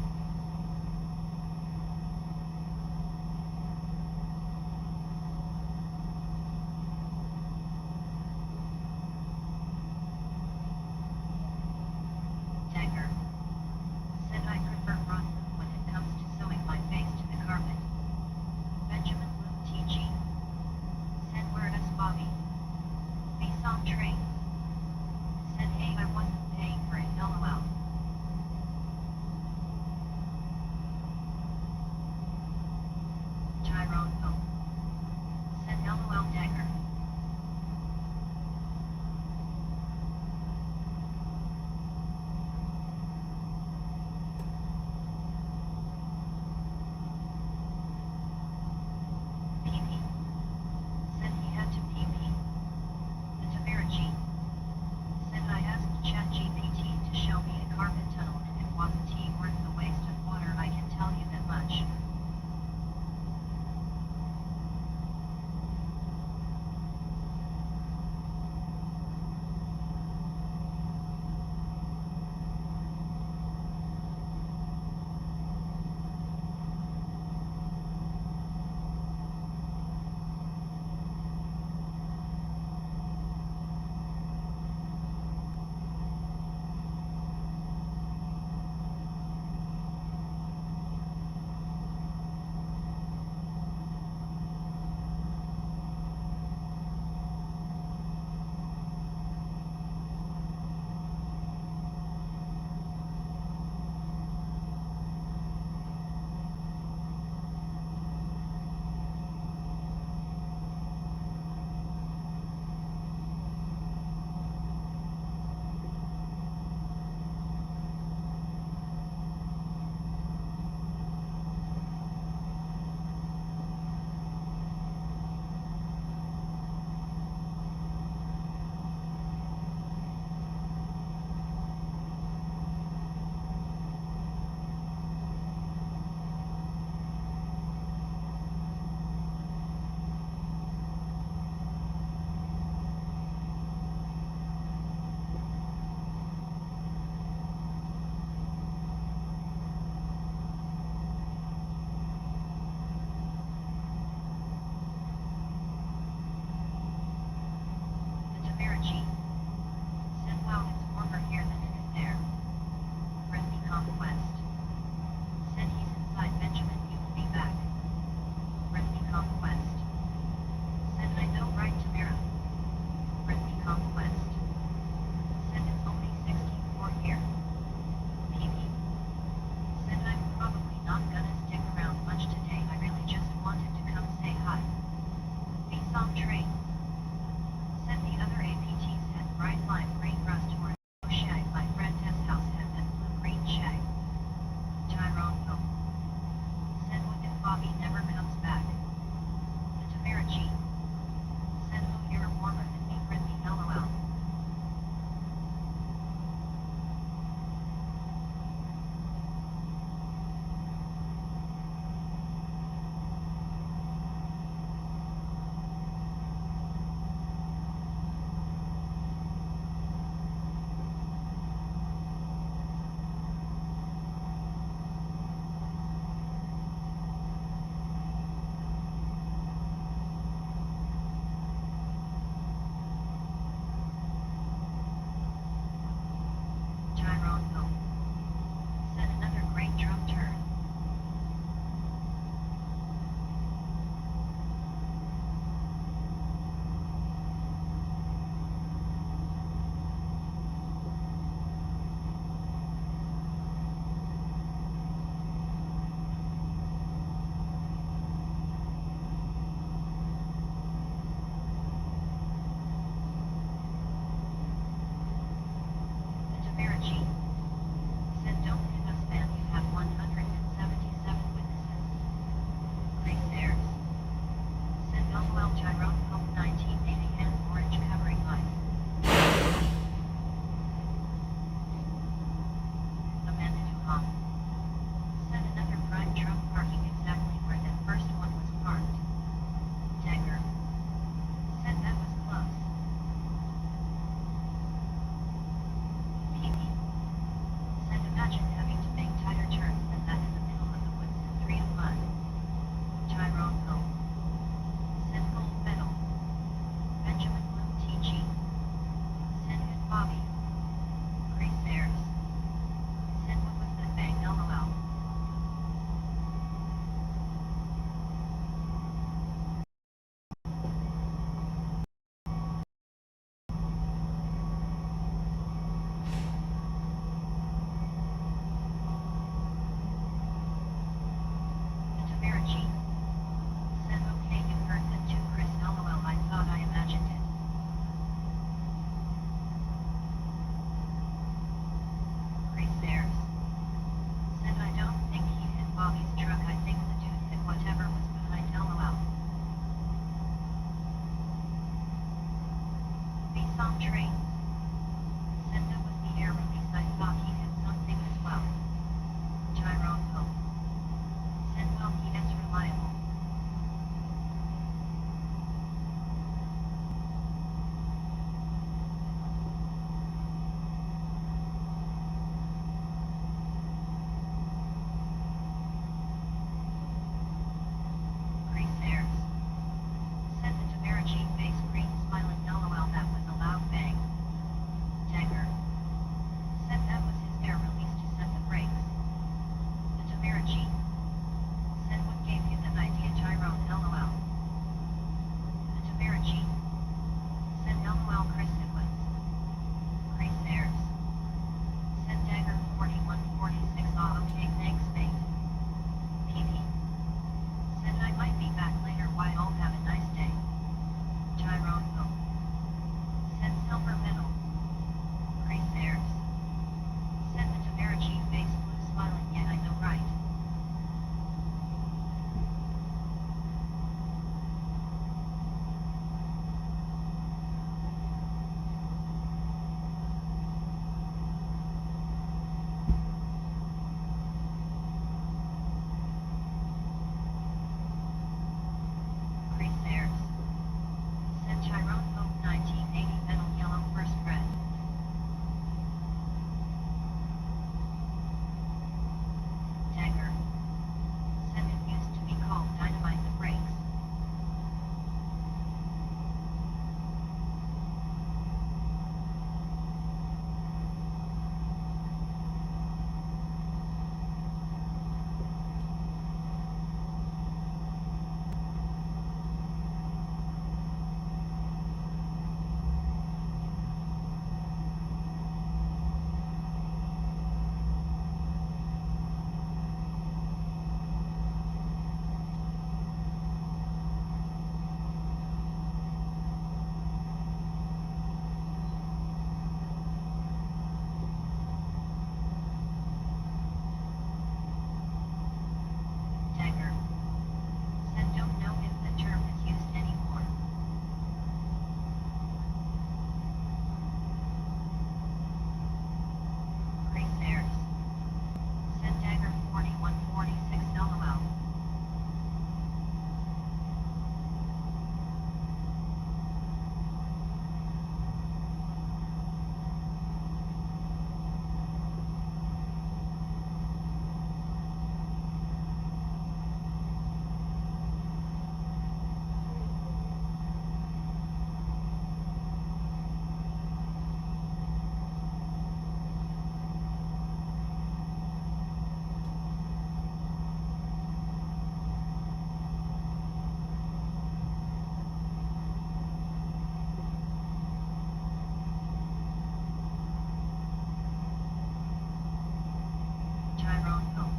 Tyrone.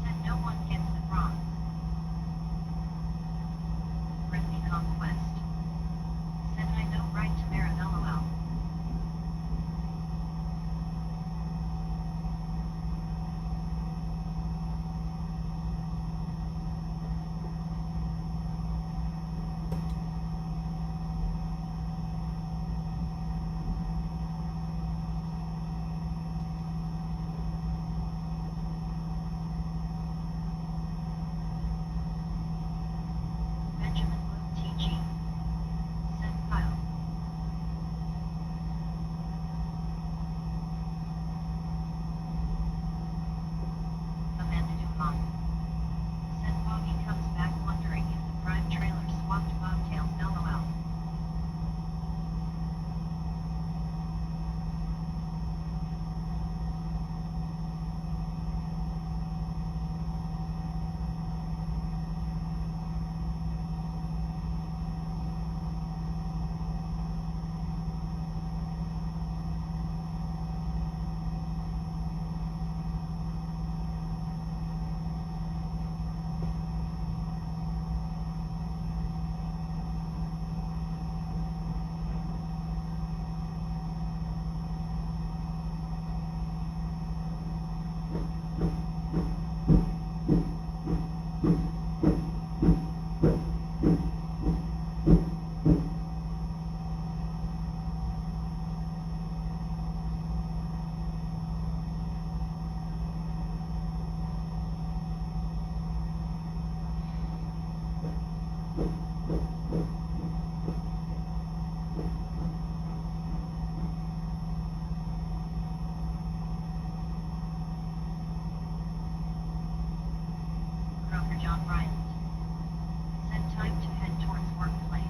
Said no one gets the bronze. Friendly conquest. Said I know right to merit LOL. Benjamin Luke TG. Said Kyle. Amanda Dumont. Said Bobby comes back wondering if the Prime trailer swapped bobtails LOL. Croker John Bryant. Said time to head towards workplace.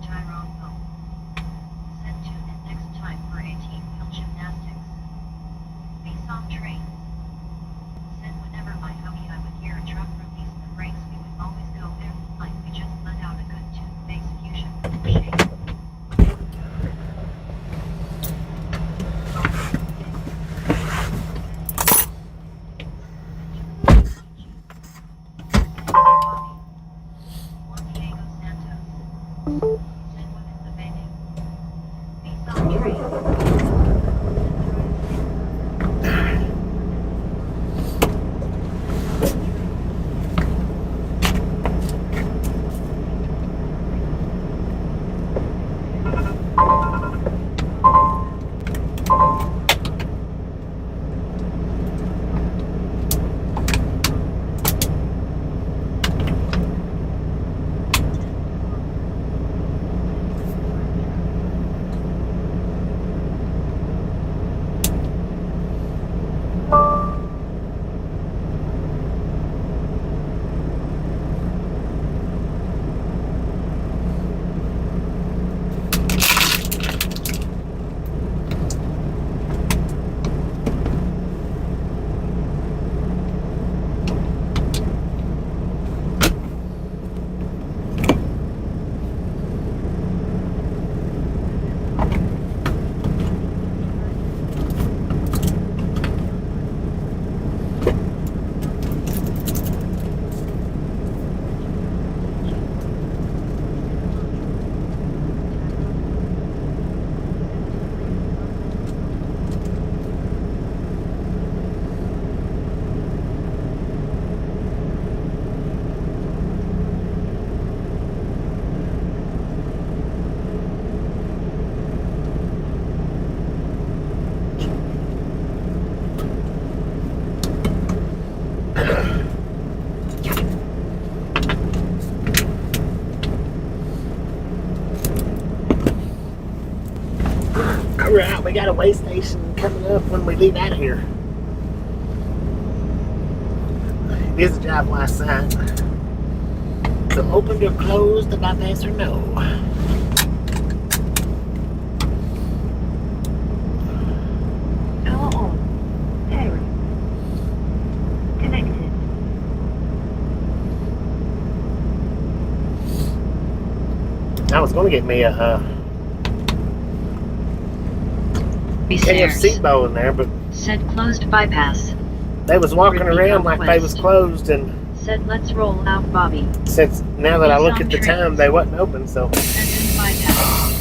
Tyrone Go. Said tune in next time for 18-wheel gymnastics. Face on trains. Said whenever my hubby I would hear a truck release the brakes we would always go there, like we just let out a good two-face fusion shake. Juan Diego Santos. Said what is the venue? Face on trains. Alright, we got a way station coming up when we leave out of here. It is a drive last sign. So open or closed, about yes or no. Power on. Pairing. Connected. I was going to get me a Be KFC stairs. bowl in there, but Said closed bypass. they was walking Brittany around like they was Conquest. closed, and Said let's roll out, Bobby. since now that I look at the Nissan time, trains. they wasn't open, so Said in bypass.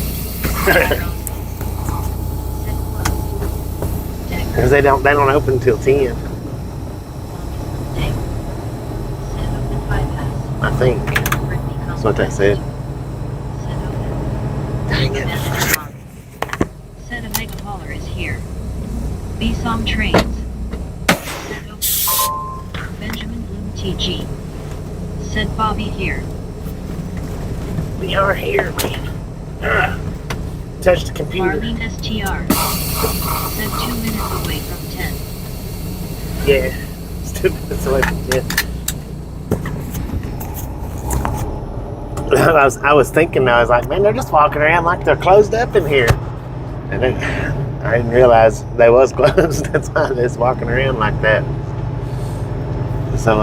Said closed. because Decker. they don't open until 10, Said open bypass. I think. Brittany That's what they Conquest. said. Said open. Dang it. Abandoned car. Said a mega hauler is here. Be some trains. Said open. Benjamin Bloom TG. Said Bobby here. We are here, man. Touch the computer. Marlene STR. Said 2 minutes away from 10. Yeah, it's 2 minutes away from 10. I was thinking, I was like, man, they're just walking around like they're closed up in here. And then I didn't realize they was closed. That's why they're just walking around like that. So,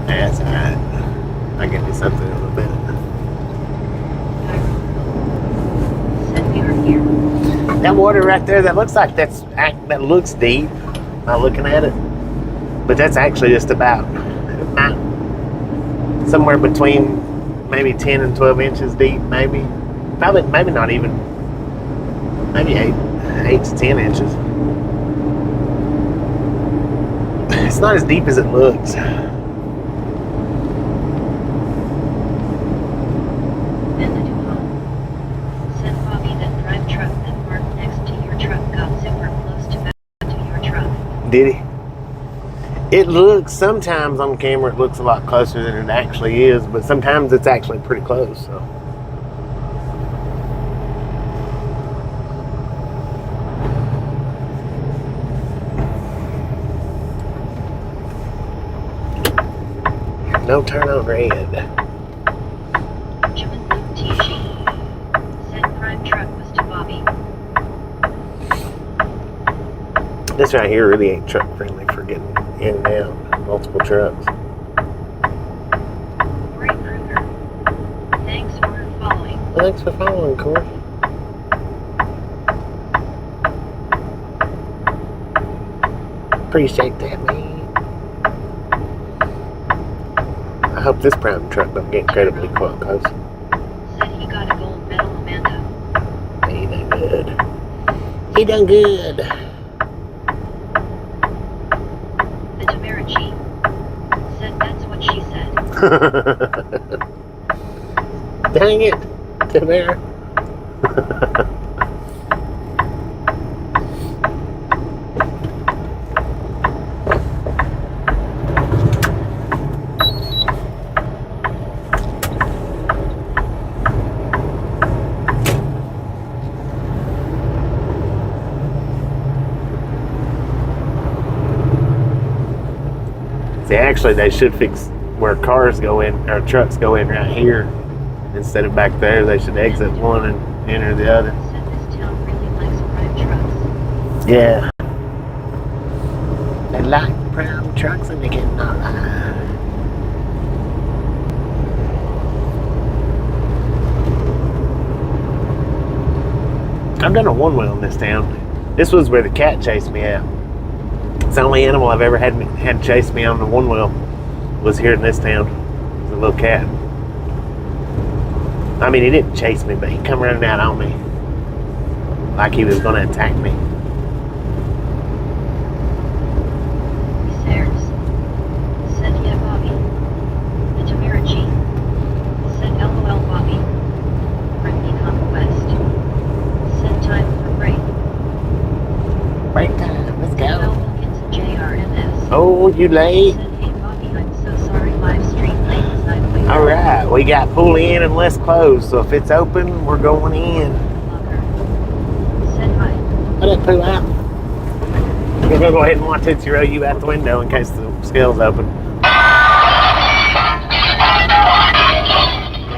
that's alright. I'll get me something in a little bit. Said we are here. That water right there, that looks like that looks deep. Not looking at it, but that's actually just about somewhere between maybe 10 and 12 inches deep, maybe not even, maybe 8 to 10 inches. It's not as deep as it looks. And the home. Said Bobby that drive truck that parked next to your truck got super close to back to your truck. Did he? It looks, sometimes on camera it looks a lot closer than it actually is, but sometimes it's actually pretty close, so. No turn on red. Benjamin Bloom TG. Said prime truck was to Bobby. This right here really ain't truck friendly for getting in and out. Multiple trucks. Corey Kruger. Thanks for following. Well, thanks for following, Corey. Appreciate that, man. I hope this prime truck don't get incredibly close. Said he got a gold medal, Amanda. He done good. He done good. The Tamarachi. Said that's what she said. Dang it, Tamara. See, actually, they should fix where cars go in, or trucks go in right here instead of back there. They should exit one and enter the other. Said this town really likes prime trucks. Yeah. They like prime trucks and they get not I've done a one wheel in this town. This was where the cat chased me out. It's the only animal I've ever had chase me on the one wheel was here in this town. It was a little cat. I mean, he didn't chase me, but he come running out on me like he was going to attack me. Stairs. Said yeah, Bobby. The Tamarachi. Said LOL, Bobby. Brittany Conquest. Said time for break. Break time. Let's Bell go. Wilkins and JRNS. Oh, you late? Said hey Bobby, I'm so sorry live stream late as I waited. All right, we got pull in and less closed. So if it's open, we're going in. Locker. Said hi. Let it pull out. We're gonna go ahead and watch Tootsie Roll you out the window in case the scale's open.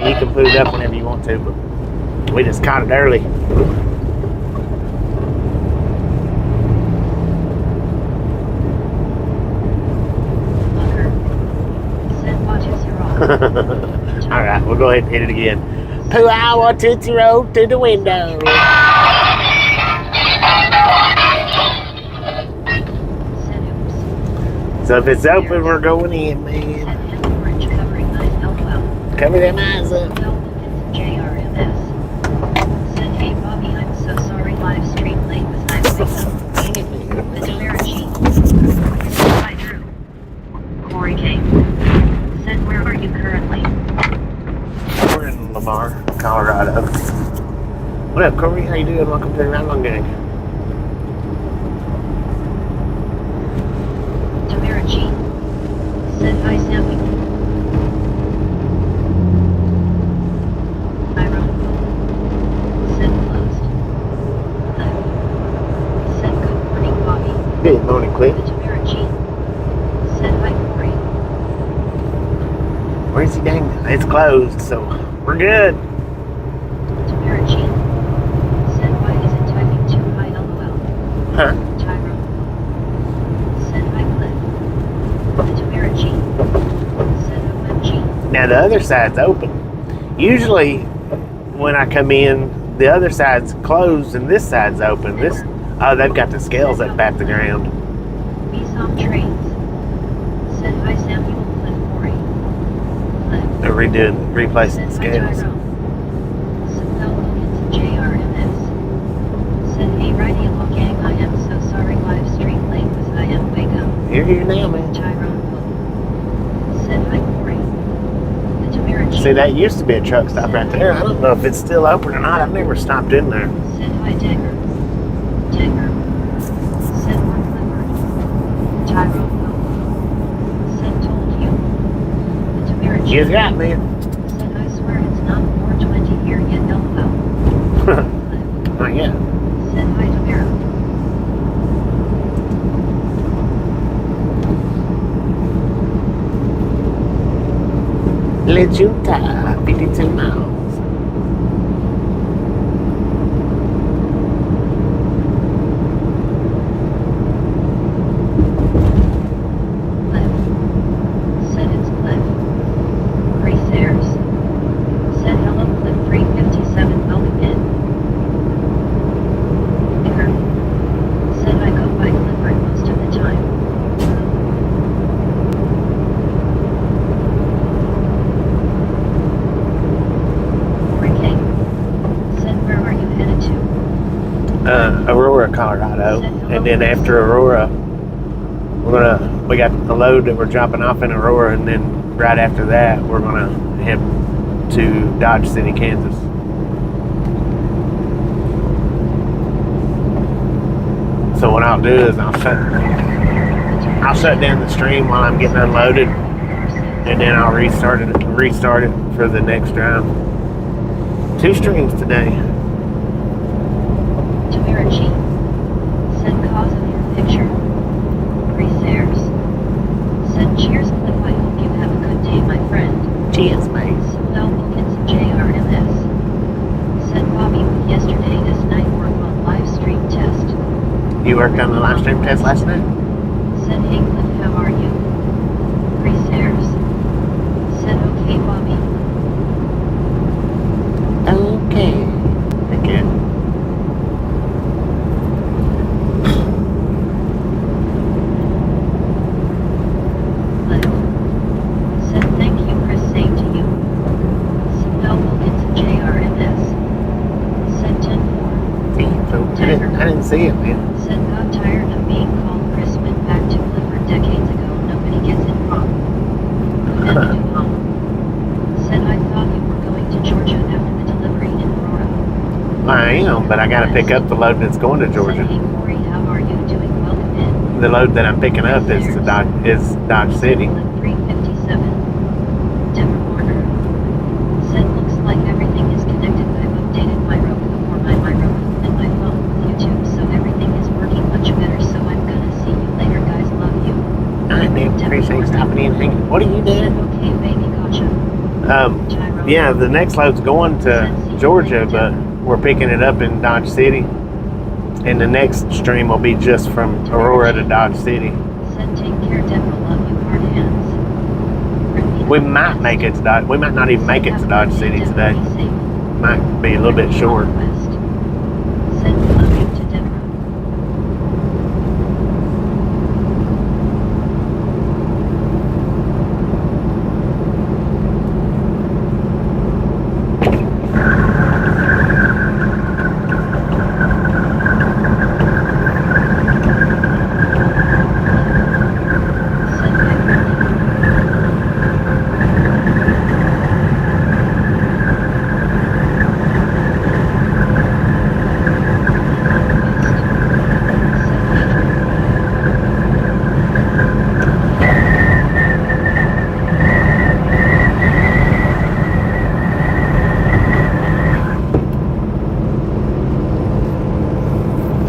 You can put it up whenever you want to, but we just caught it early. Locker. Said watch his wrong. All right, we'll go ahead and hit it again. Poo-ah, Tootsie Roll through the window. Said oops. So if it's open, we're going in, Said man. hand orange covering eyes LOL. Cover them eyes up. Well, it's JRMS. Said hey Bobby, I'm so sorry. Live stream late was I the Demerici. Hi Drew. Corey came. Said where are you currently? We're in Lamar, Colorado. What up, Corey? How you doing? Welcome to the Ride Along Gang. Demerici. Said hi Sammy. Iron. Said closed. Left. Said good morning Bobby. Good morning, The Cliff. Demerici. Said hi Corey. Where's he dang? It's closed, so we're good. Demerici. Said why is it typing too high LOL? Huh? Tyrone. Said hi Cliff. The Demerici. Said OMG. Now the other side's open. Usually, when I come in, the other side's closed and this side's open. They've got the scales up at the ground. We saw trains. Said hi Samuel Cliff Corey. Cliff. They're replacing the Said hi scales. Tyrone. Said no Logan's JRMS. Said hey righty along gang, I am so sorry live stream late was I am wake up. You're here now, man. Tyrone. Said hi Corey. The Demerici. See, that used to be a truck stop right there. I don't know if it's still open or not. I've never stopped in there. Said hi Dagger. Dagger. Said we're Clifford. Tyrone. Said told you. The Demerici. You got me. Said I swear it's not 420 here yet LOL. Not yet. Said hi Demera. La Junta, 52 miles. Cliff. Said it's Cliff. Grace Ayers. Said hello Cliff 357 welcome in. Clicker. Said I go by Clifford most of the time. King. Said where are you headed to? Aurora, Colorado. And then after Aurora, we got a load that we're dropping off in Aurora, and then right after that, we're gonna head to Dodge City, Kansas. So what I'll do is I'll shut down the stream while I'm getting unloaded, and then I'll restart it for the next drive. 2 streams today. Demerici. Said cause of your picture. Grace Ayers. Said cheers Cliff, I hope you have a good day my friend. Cheers, mate. Mel Wilkins JRMS. Said Bobby with yesterday this night work on live stream test. You worked on the live stream test last night? Said hey Cliff, how are you? Grace Ayers. Said okay Bobby. Okay. Okay. Cliff. Said thank you Chris, same to you. Said Mel Wilkins JRMS. Said 10-4. I didn't see it, man. Said got tired of being called Chris, went back to Clifford decades ago, nobody gets it wrong. Then to home. Said I thought you were going to Georgia after the delivery in Aurora. I am, but I gotta pick up the load that's going to Said Georgia. hey Corey, how are you doing? Welcome in. The load that I'm picking up is Dodge City. Cliff 357. Denver Warner. Said looks like everything is connected. I've updated my Roku for my Roku and my phone with YouTube, so everything is working much better. So I'm gonna see you later, guys. Love you. I damn appreciate stopping in and hanging. What are you Said doing? okay, baby, gotcha. Tyrone. Yeah, the next load's going to Georgia, but we're picking it up in Dodge City. And the next stream will be just from Aurora to Dodge City. Said take care, Deborah. Love you, hard hands. Brittany We might make it to Dodge. We might not even make it to Dodge City today. Might be a little bit short. Send loading to Denver. Send back.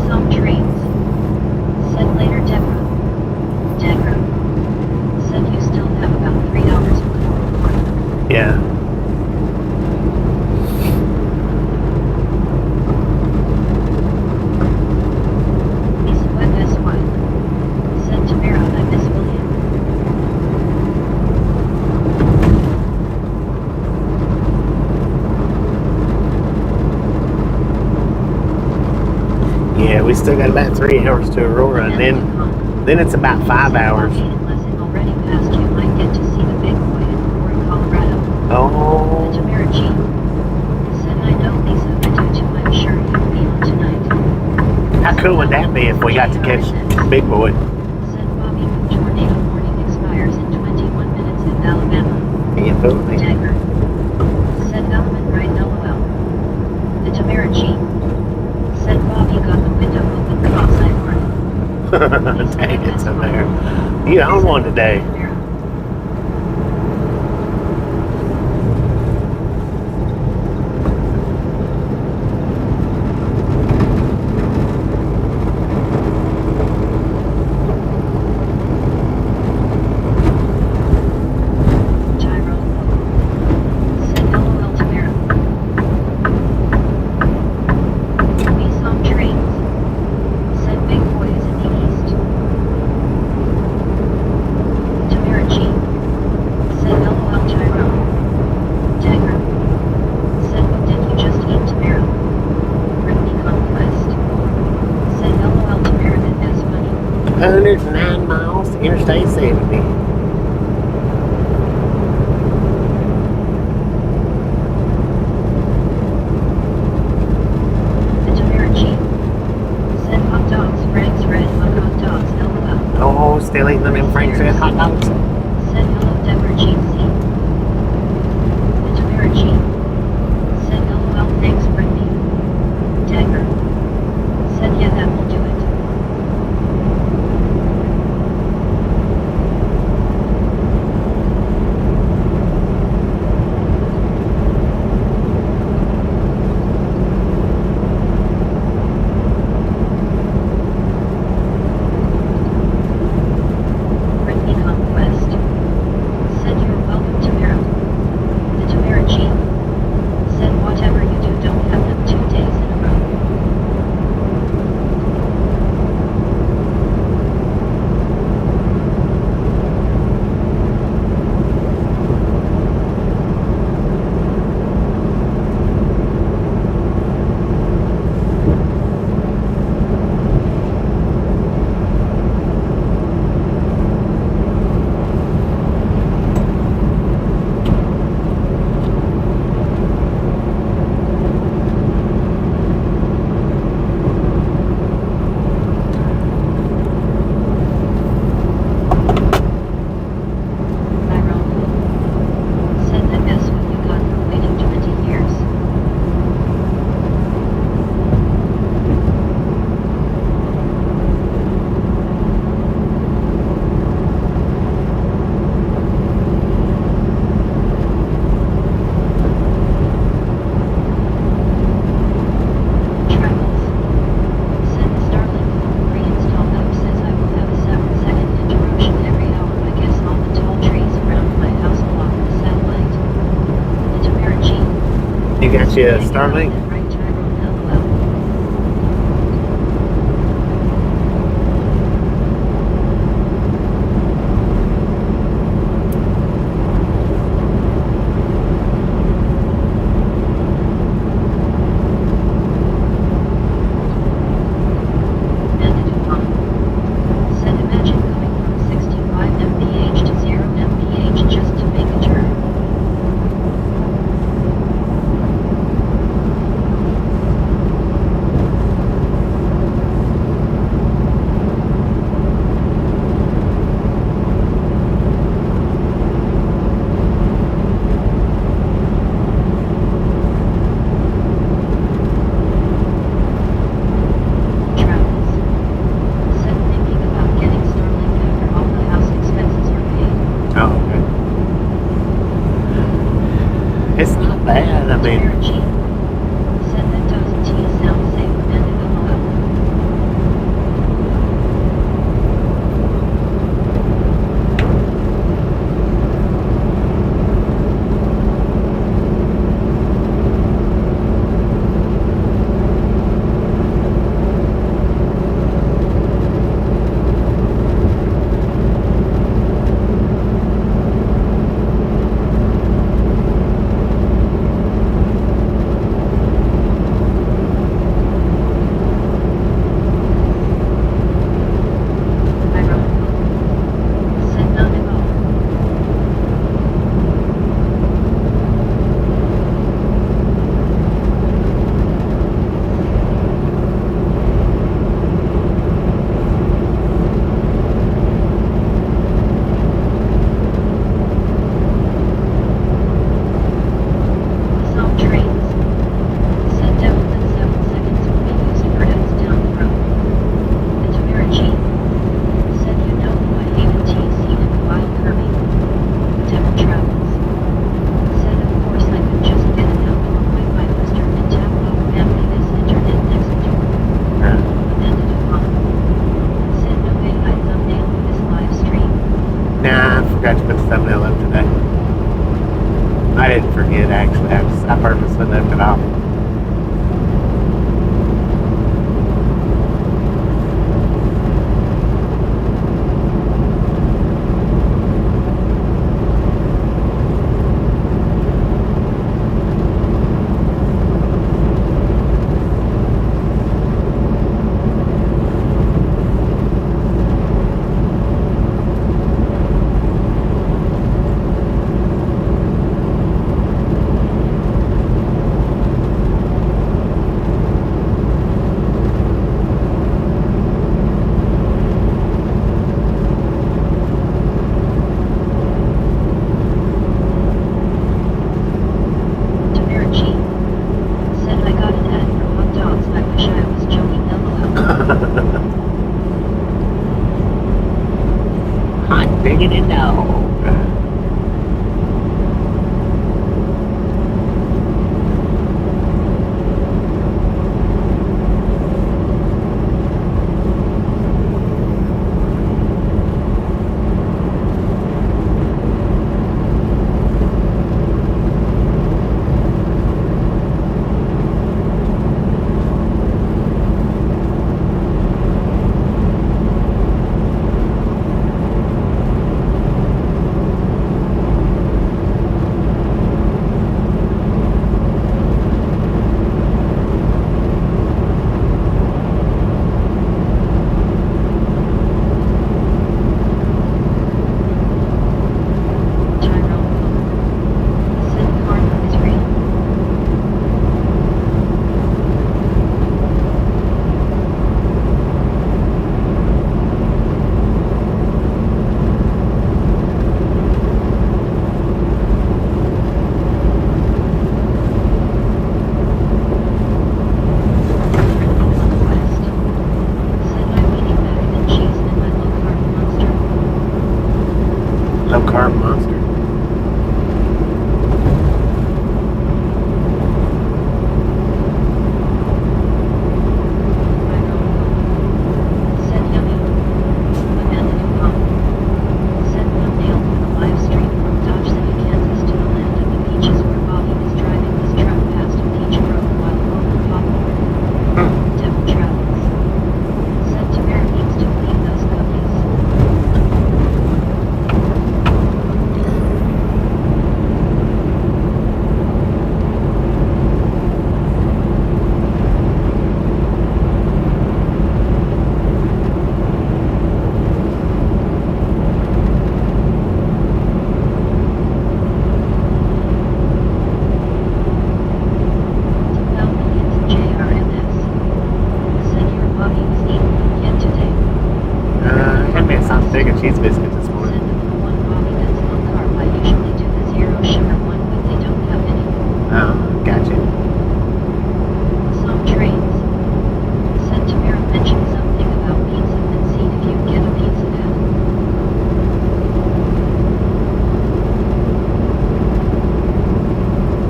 Some trains. Said later Deborah. Deborah. Said you still have about 3 hours before. Yeah. Miss Web S1. Said Tamara I miss William. Yeah, we still got about 3 hours to Aurora, and then it's about 5 hours. Unless it already passed, you might get to see the big boy in Fort Colorado. Oh, The Tamara Chief. Said I know Lisa I do too, I'm sure you'll be on tonight. how cool would that be if we got to catch Big Boy? Said Bobby tornado warning expires in 21 minutes in Alabama. Can't fool me. Dagger. Said Element right LOL. The Tamara Chief. Said Bobby got the window open cross-eyed warning. Dang, it's in there. You own one today. Gyro. Said LOL Tamara. We some trains. Said big boy is in the east. Tamara Chief. Said LOL Gyro. Dagger. Said what did you just eat Tamara? Britney Conquest. Said LOL Tamara that's funny. 109 miles to Interstate 70. The Tamara Chief. Said hot dogs, Frank's Red Hot Dogs, LOL. Oh, still eating them in Frank's Red Hot Dogs. Said hello Deborah Chief C. The Tamara Chief. Said LOL thanks Brittany. Dagger. Said yeah that will do it. Brittany Conquest. Said you're welcome Tamara. The Tamara Chief. Said whatever you do don't have them 2 days in a row. Said that guess what you got for waiting 20 years. Travels. Said the Starlink reinstall app says I will have a 7-second interruption every hour. I guess all the tall trees around my house block the satellite. The Tamara Chief. You got your Starlink? Right Tyrone LOL. bad. I mean, G said that doesn't sound safe and ended a lot. I wrote, said none at all. Some trains said devil in 7 seconds will be using credits down the road. And Tamarachi said you know who I haven't seen in a while Kirby. Devil travels. Said of course I could just get an outlaw Wi-Fi booster and tap off family this internet next door. Ended upon. Said no way I thumbnail this live stream. nah, I forgot to put the thumbnail up today. I didn't forget, actually. I purposely left it off.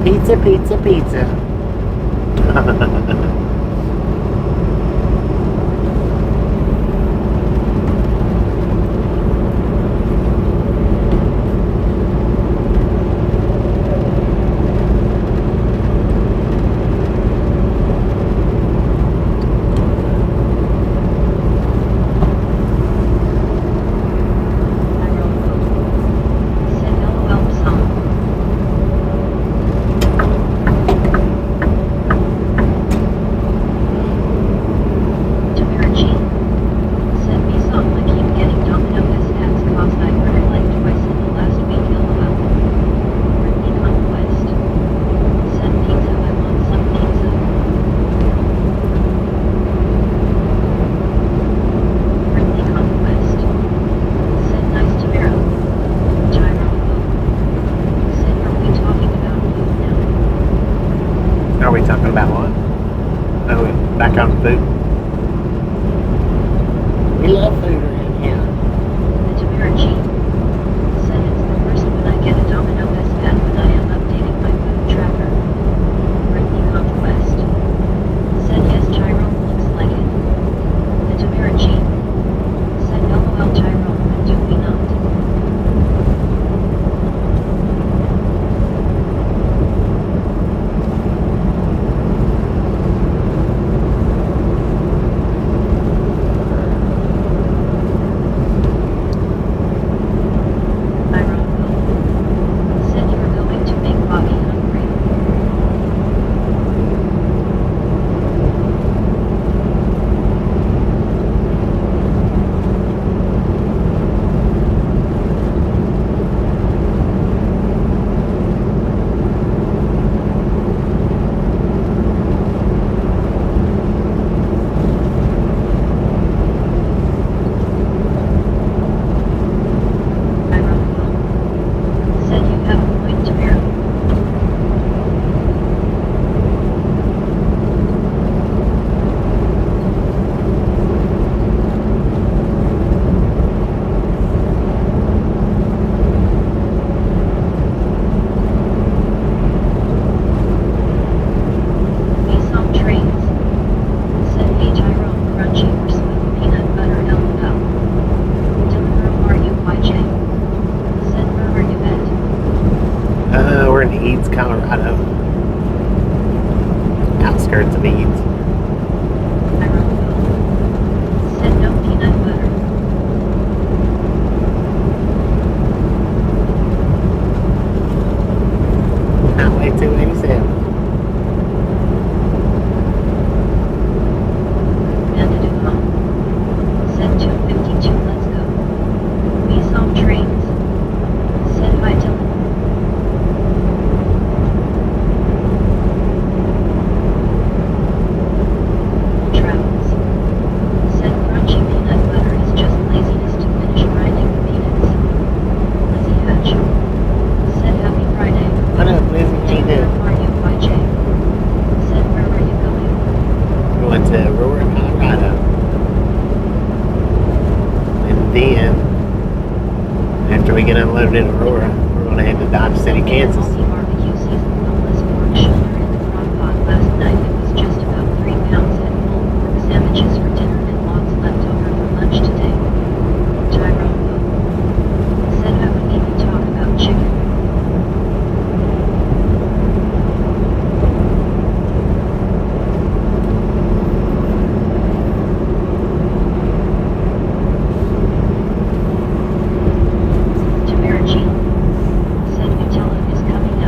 Pizza, pizza, pizza. Are we talking about what? Oh, back on food. We love food around here. The Tamarachi said it's the first when I get a Domino S ad when I am updating my food tracker. Brittany Conquest said yes, Tyrone looks like it. The Tamarachi said LOL Tyrone, but do we not? We're in Eads, Colorado. Outskirts of Eads. Said no peanut butter. Highway 287. Said 252, let's go. We saw trains. Said hi Dylan. Travels. Said crunchy peanut butter is just laziness to finish grinding the peanuts. Lizzie Hatch. Said happy Friday. What up, Lizzie? How you doing? Where are you, YJ? Said where are you going? Going to Aurora, Colorado. And then, after we get unloaded in Aurora, we're going to head to Dodge City, Kansas. Barbecue season, boneless pork shoulder in the crock pot last night. It was just about 3 pounds and pulled pork sandwiches for dinner and lots left over for lunch today. Tyrone said I would even talk about chicken. Tamarachi said Nutella is coming out.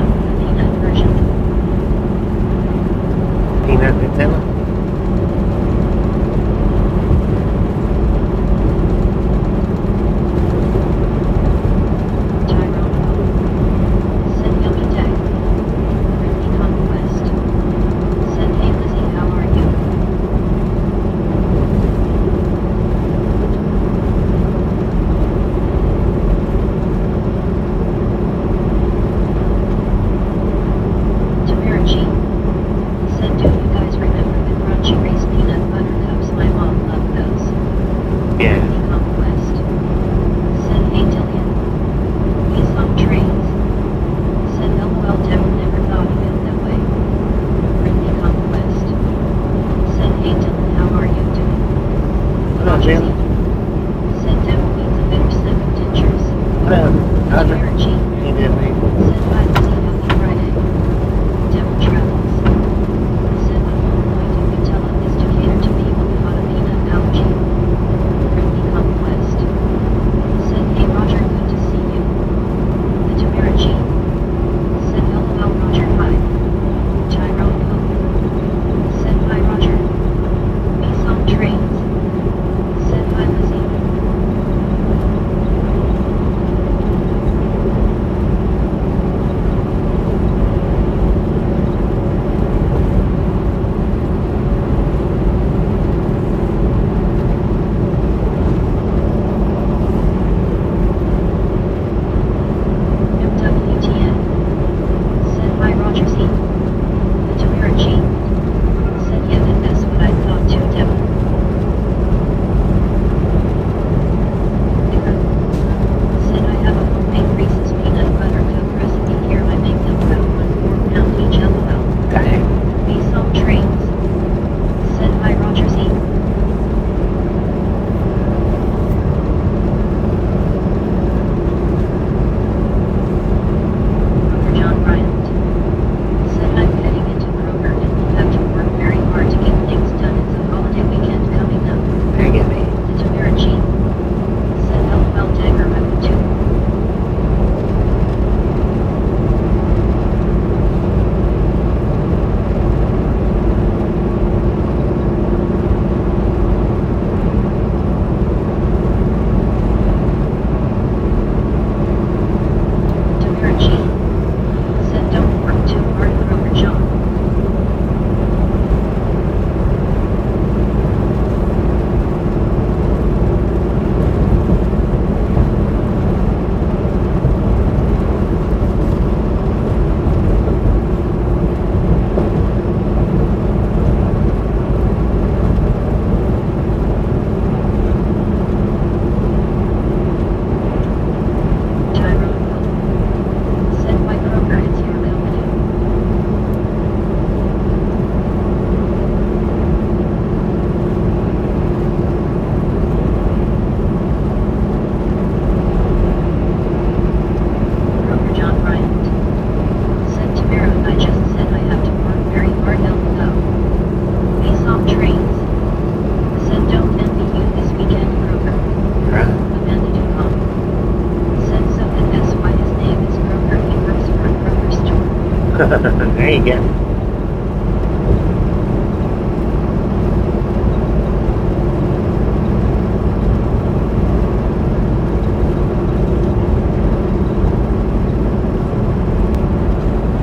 There you go.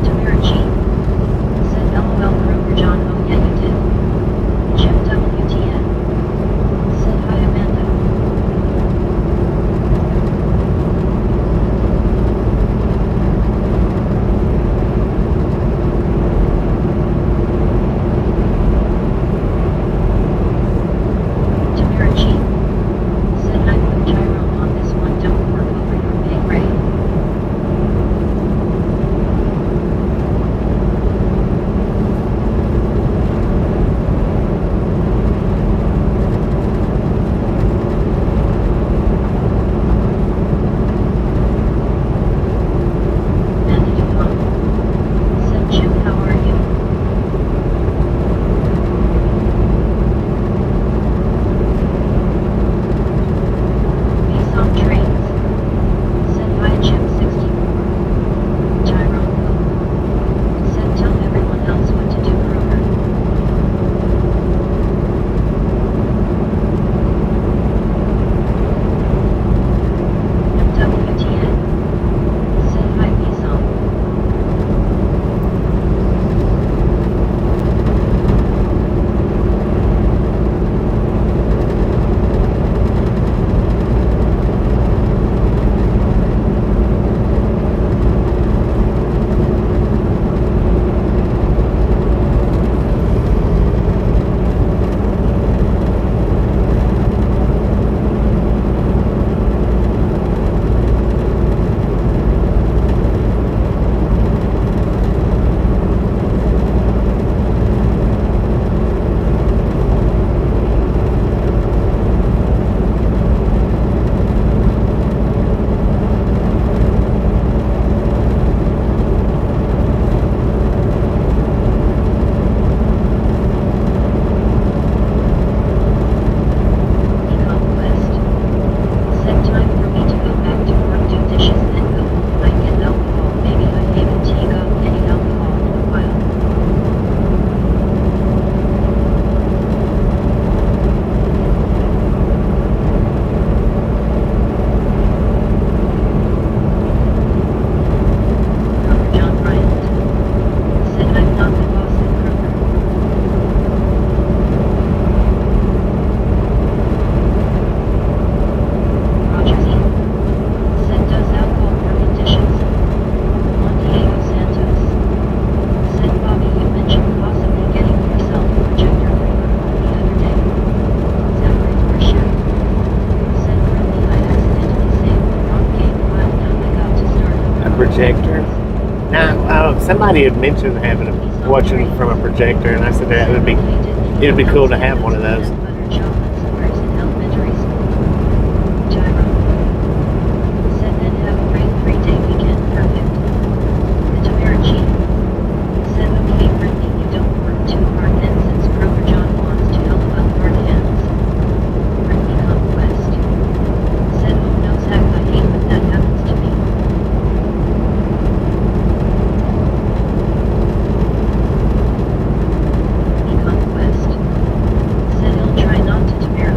Tamarachi. Said LOL Kroger John. Oh yeah you did. Jim WTN. Said hi Amanda. Tamarachi. Said I put gyro on this one. Don't work over your pay grade. Said Jim, how are you? Peace on trains. Said hi Jim 64. Tyrone Pope. Said tell everyone else what to do Kroger. WTN. Said hi peace on. Conquest. Said time for me to go back to work, do dishes, then go home. I get alcohol. Maybe I haven't taken any alcohol in a while. Kroger John Bryant. Said I'm not the boss at Kroger. Roger Z. Said does alcohol work in dishes? Juan Diego Santos. Said Bobby you mentioned possibly getting yourself a projector for your home the other day. Separate for sure. Said really I accidentally saved the wrong game file now I got to start over. A projector? Now, somebody had mentioned having watching from a projector, and I said that would be it'd be cool to have one of those. Butter chocolate squares in elementary school. Gyro. Said then have a great 3-day weekend. Perfect. The Tamarachi. Said okay Brittany you don't work too hard then since Kroger John wants to LOL hard hands. Brittany Conquest. Said oh no Zach I hate when that happens to me. Conquest. Said he'll try not to Tamara.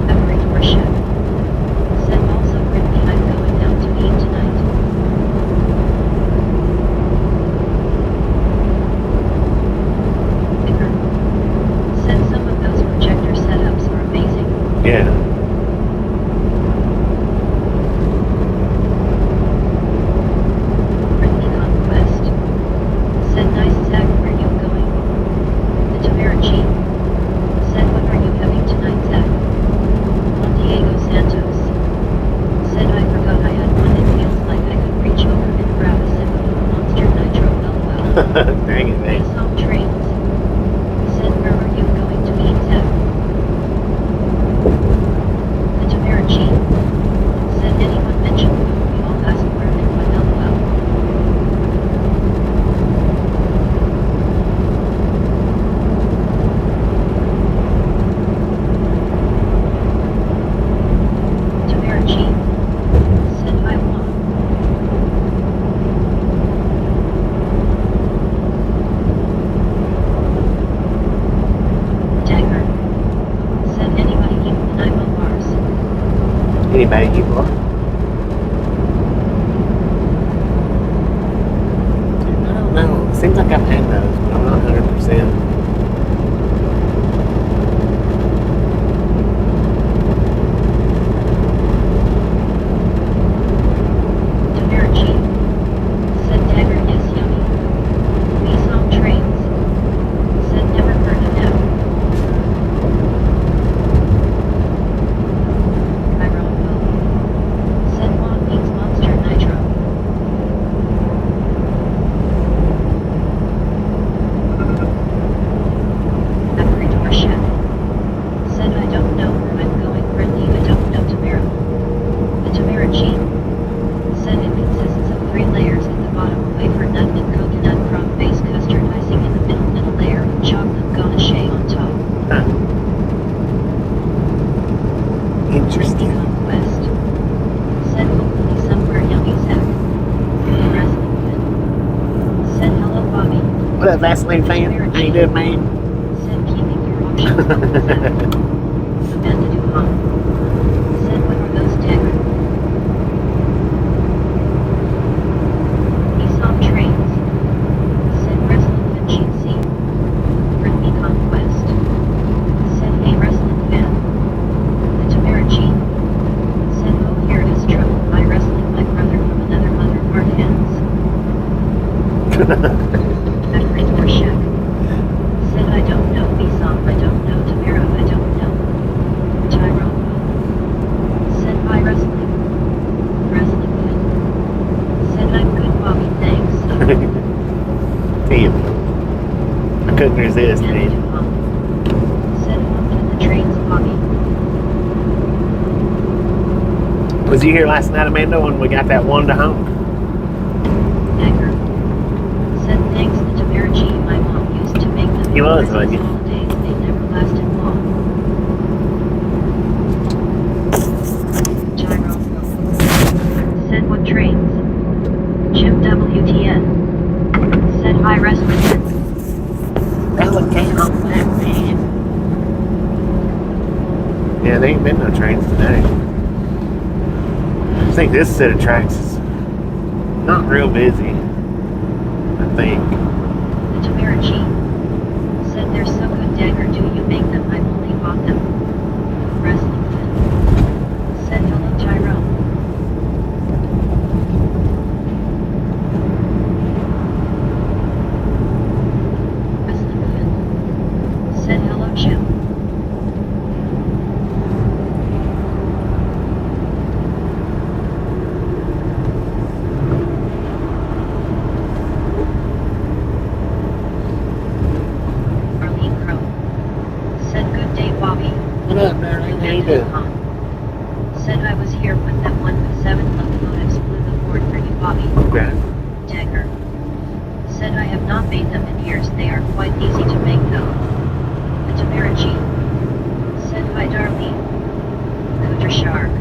Separate for chef. Said also Brittany I'm going out to eat tonight. Vicar. Said some of those projector setups are amazing. Yeah. Brittany Conquest. Said nice Zach where you going? The Tamarachi. Said what are you having tonight Zach? Juan Diego Santos. Said I forgot I had one. It feels like I could reach over and grab a sip of a Monster Nitro LOL. Dang it, man. Peace on trains. Said where are you going to eat Zach? The Tamarachi. Said anyone mention food we all asked where and what else valuable. I don't know. Seems like I've had those, but I'm not 100%. Vaseline fan, how you doing, man? Said keeping your options open. Amanda Dupont. Said what are those dagger? Aesop trains. Said wrestling fan sheet scene. Britney Conquest. Said hey wrestling fan. The Tamarachi. Said oh here is trouble. I wrestling my brother from another mother hard hands. Said I don't know Aesop, I don't know Tamara, I don't know Tyrone. Said hi wrestling. Wrestling fan. Said I'm good Bobby, thanks. Damn. I couldn't resist, man. Said honk in the trains Bobby. Was you here last night, Amanda, when we got that one to honk? Dagger. Said thanks the Tamarachi, my mom used to make them. He was, wasn't he? Holidays, they never lasted long. Tyrone. Said what trains? Jim WTN. Said hi wrestling. That can't honk that, man. Yeah, there ain't been no trains today. I think this set of tracks is not real busy. I think. The Tamarachi. Said they're so good dagger, do you make them? I've only bought them. Wrestling fan. Said hello Tyrone. Wrestling fan. Said hello Jim. What up, darling? How you doing? Said I was here when that one with 7 locomotives flew the board for you, Bobby. Okay. Dagger. Said I have not made them in years. They are quite easy to make though. The Tamarachi. Said hi, Darlene. Cooter Shark.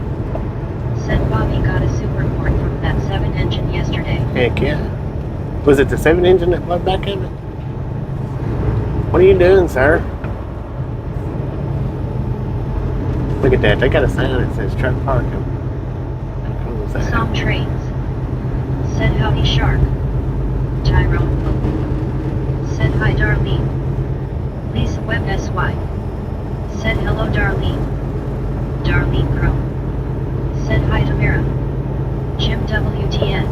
Said Bobby got a super board from that 7 engine yesterday. Heck yeah. Was it the 7 engine that blew back in it? What are you doing, sir? Look at that. They got a sign that says truck parking. How cool is that? Some trains. Said howdy Shark. Tyrone. Said hi Darlene. Lisa Webb SY. Said hello Darlene. Darlene Crow. Said hi Tamara. Jim WTN.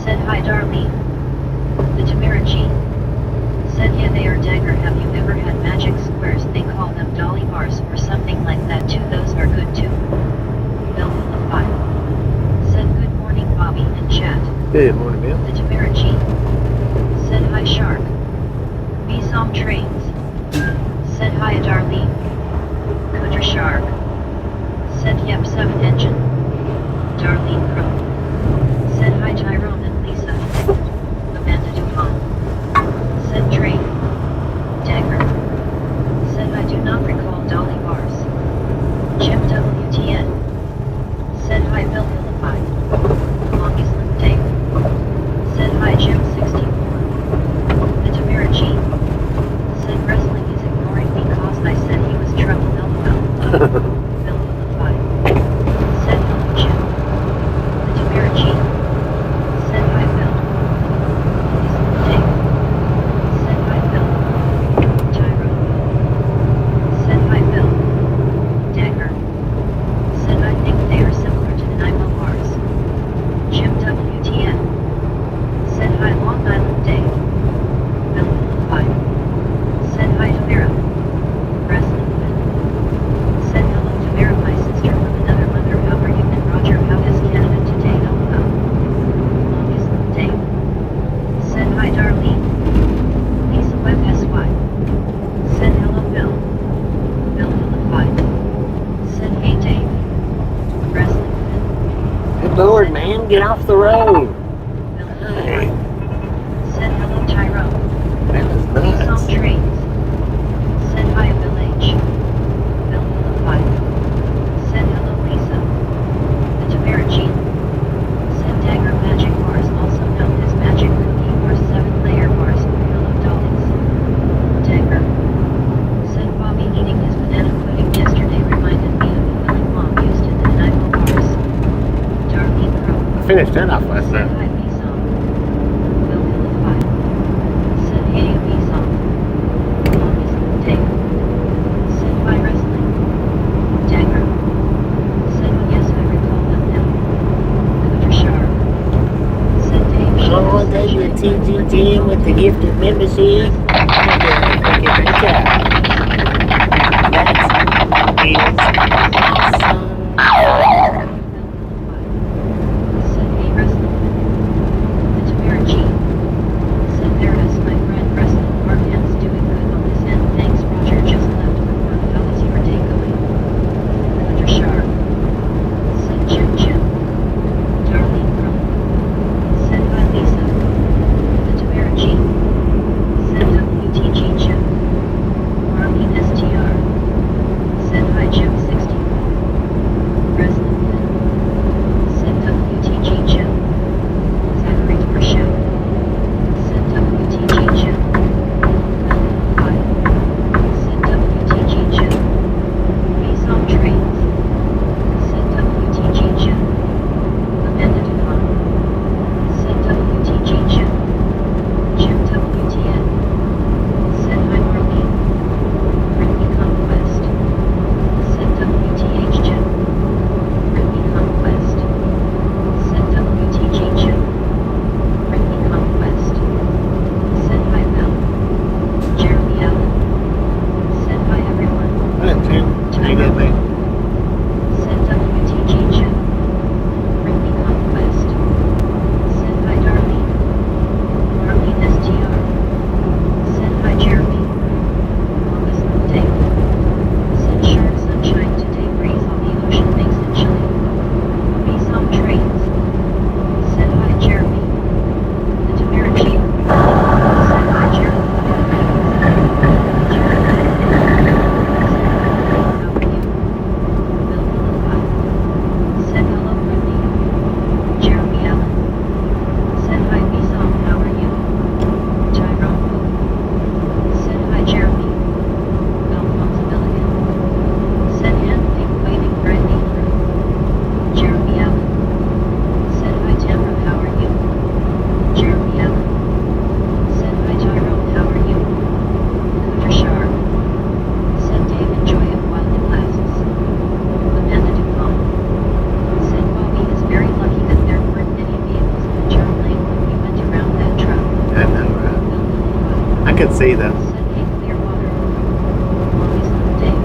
Said hi Darlene. The Tamarachi. Said yeah they are dagger. Have you ever had magic squares? They call them dolly bars or something like that too. Those are good too. Bill of 5. Said good morning Bobby and chat. Good morning, Bill. The Tamarachi. Said hi Shark. Be some trains. Said hi Darlene. Cooter Shark. Said yep 7 engine. Darlene Crow. Said hi Tyrone and Lisa. Amanda Dupont. Said train. Dagger. Said I do not recall dolly bars. Jim WTN. Said hi Bill Vilify. Longest Slim Dave. Said hi Jim 64. The Tamarachi. Said wrestling is ignoring me cause I said he was trouble LOL. Bill Vilify. Lord, man, get off the road. Hey, Said hello Tyrone. that was nuts. Some trains. Said hi village. Bill 5. Said hello Lisa. The Tamarachine. Said Dagger Magic Bars, also known as Magic Cookie or 7-layer bars. Hello Dollies. Dagger. Said Bobby eating his banana pudding yesterday reminded me of the filling Mom used in the Nigel bars. Darlene Crow. I finished that off last Said night. hi B-Song. Bill 5. Said hey B-Song. Mommy's Dave. Said hi wrestling. Dagger. Said yes I recall them now. Cooter Sharp. Said Dave Oh, thank you, TGT with the gifted membership. Thank you. That is awesome. Said hey wrestling. The Tamarachine. Said there is my friend wrestling. Our man's doing good on this end. Thanks Roger just left for work. How is your day going? Cooter Sharp. Said Jim Jim. Darlene Crump. Said hi Lisa. The Tamarachine. Said WTG Jim. Marlene STR. Said hi Jim 60. Wrestling Pin. Said WTG Jim. Zachary Show. Said WTG Jim. Bill 5. Said WTG Jim. Face on trains. Said WTG Jim. Amanda Dupont. Said WTG Jim. Jim WTN. Said hi Marlene. Britney Conquest. Said WTH Jim. Britney Conquest. Said WTG Jim. Britney Conquest. Said hi Mel. Jeremy Allen. Said hi everyone. What up, Tim? How you doing, mate? Said WTG Jim. Britney Conquest. Said hi Darlene. Marlene STR. Said hi Jeremy. August Day. Said sure sunshine today, breeze on the ocean makes it chilly. Be some trains. Said hi Jeremy. The Tamarachine. Said hi Jeremy. How are you? Bill 5. Said hello Brittany. Jeremy Allen. Said hi B-Song, how are you? Tyrone Pope. Said hi Jeremy. Alphonse Milligan. Said handling waiting Brandy through. Jeremy Allen. Said hi Tamara, how are you? Jeremy Allen. Said hi Tyrone, how are you? Cooter Sharp. Said Dave, enjoy it while it lasts. Amanda Dupont. Said Bobby is very lucky that there weren't any vehicles in the turn lane when we went around that truck. I know, right? Bill 5. I could see them. Said hey Clearwater. Mommy's little Dave.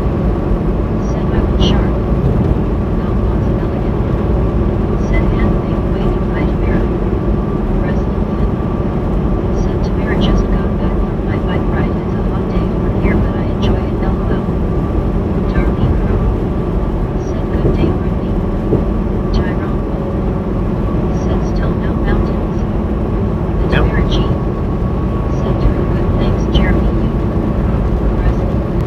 Said I will sharp. Alphonse Milligan. Said handling waiting hi Tamara. Wrestling Finn. Said Tamara just got back from my bike ride. It's a hot day from here but I enjoy it LOL. Darlene Crow. Said good day Brittany. Tyrone Pope. Said still no mountains. The Nope. Tamarachine. Said doing good thanks Jeremy you. Wrestling Finn.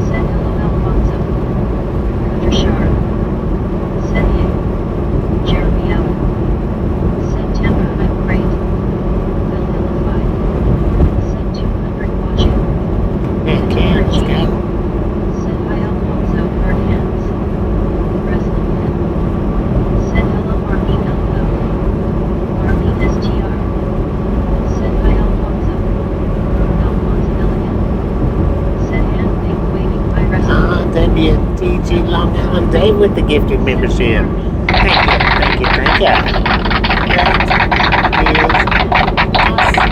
Said hello Alfonso. Cooter Sharp. Said hey. Jeremy Allen. Said Tamara I'm great. Bill 5. Said 200 watching. Yeah, Cam, let's go. Said hi Alfonso hard hands. Wrestling Finn. Said hello Marlene Elko. Marlene STR. Said hi Alfonso. Alphonse Milligan. Said handling waiting by wrestling. WTG Long Island Dave with the gifted membership. Thank you. That is awesome. Said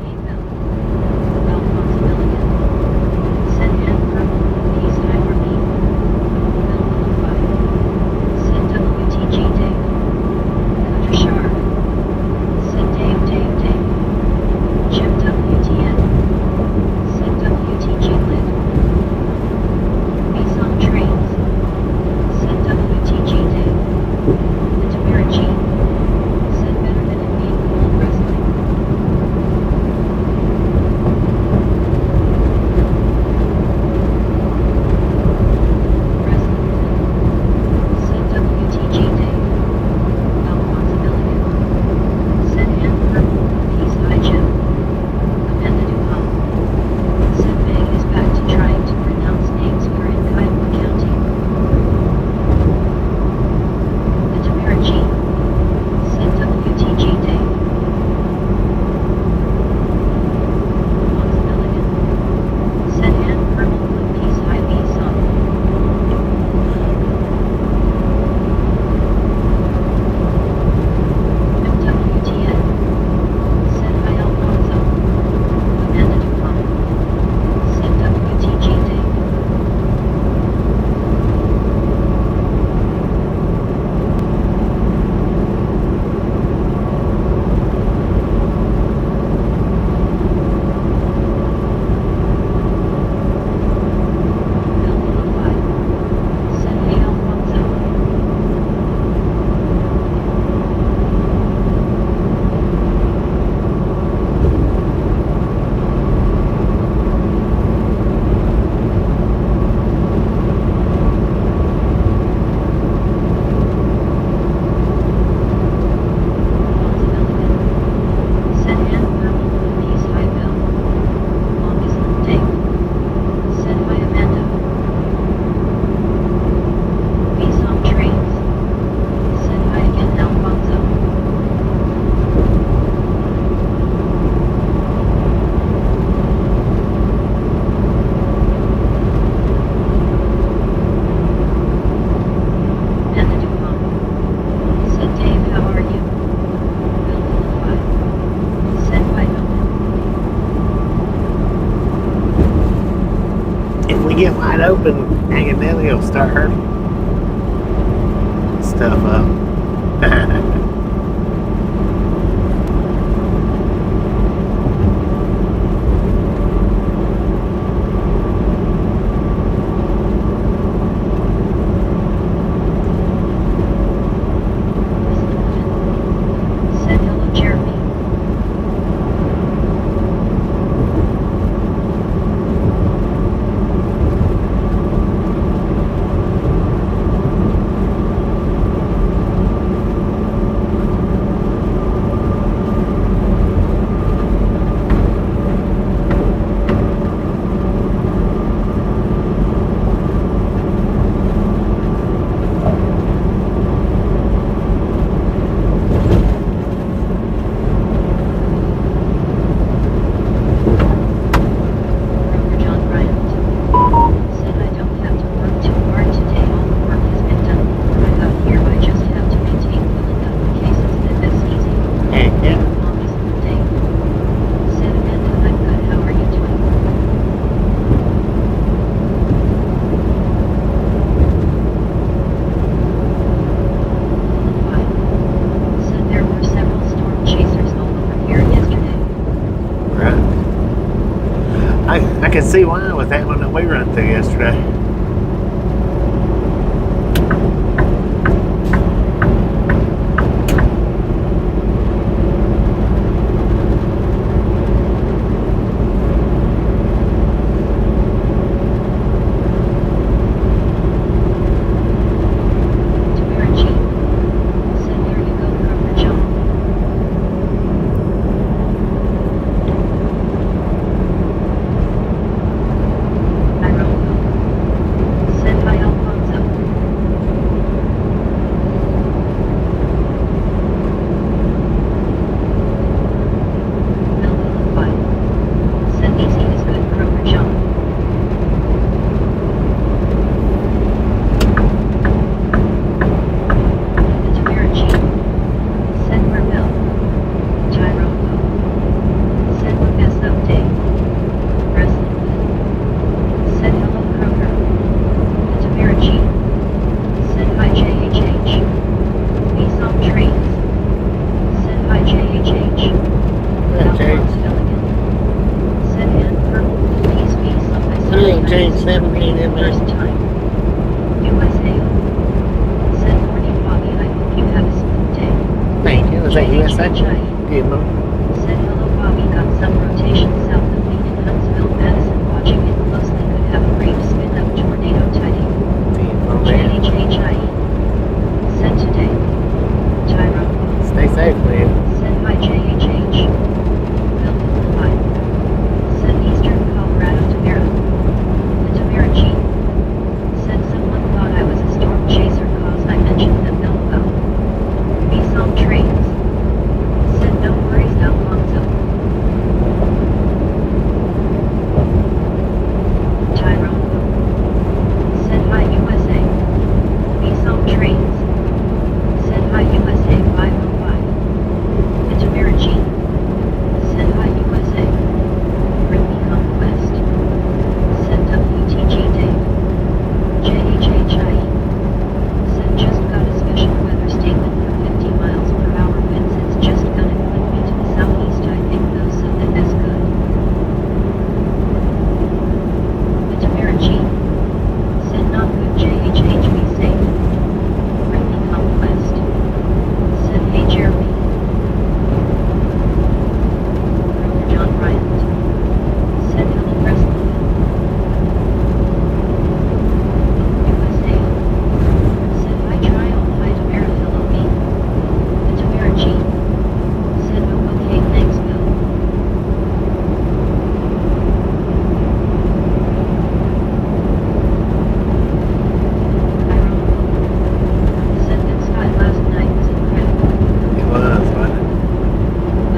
hey Mel. Alphonse Milligan. Said hand purple. Peace time for me. Bill 5. Said WTG Dave. Cooter Sharp. Said Dave. Jim WTN. Said WTG Lid. Be some trains. Said WTG open, hanging Nelly will start her stuff up. Said hello, Jeremy. Broker John Bryant. Said I don't have to work too hard today. All the work has been done before I got here. I just have to maintain filling up the cases, and that's easy. Heck yeah. Longest of the day. Said Amanda, I'm good. How are you doing? Fine. Said there were several storm chasers all over here yesterday. Right. I can see why with that one that we run through yesterday. Tamara G. Said there you go, Broker John. I wrote. Said hi, Alfonso. Melville White. Said easy is good, Broker John. Tamara G. Said Marvell. Tyrone Poe. Said what best update. Wrestling With. Said hello, Kroger. Tamara G. Said hi, JHH. Be some trains. Said hi, JHH. Alphonse Milligan. Said Ann Purple. Peace be some. I saw Hello, you James, for 17 the in first time. USA. Said morning, Bobby. I hope you have a smooth day. Thank you. Is that USA? JHHI. Good morning. Said hello, Bobby. Got some rotation south of me in Huntsville, Madison. Watching it closely. Could have a brief spin up tornado tiding. JHHI. Said today. Tyrone. Stay safe, man. Said hi, JHH. Bill. Hi. Said Eastern Colorado, Tamara. Tamara G. Said someone thought I was a storm chaser cause I mentioned them. No about. Be some trains. Said no worries, Alfonso. Tyrone. Said hi, USA. Be some trains. Said hi, USA 505. Tamara G. Said hi, USA. Bring me conquest. Said WTG Dave. JHHI. Said just got a special weather statement for 50 miles per hour winds. It's just gonna flip me to the southeast, I think though, so that's good. Tamara G. Said not good, JHH, be safe. Bring me conquest. Said hey, Jeremy. Broker John Bryant. Said hello, Wrestling. USA. Said hi, Trial. Hi, Tamara. Hello, me. Tamara G. Said oh, okay, thanks, Bill. Said that sky last night was incredible. It was, wasn't it?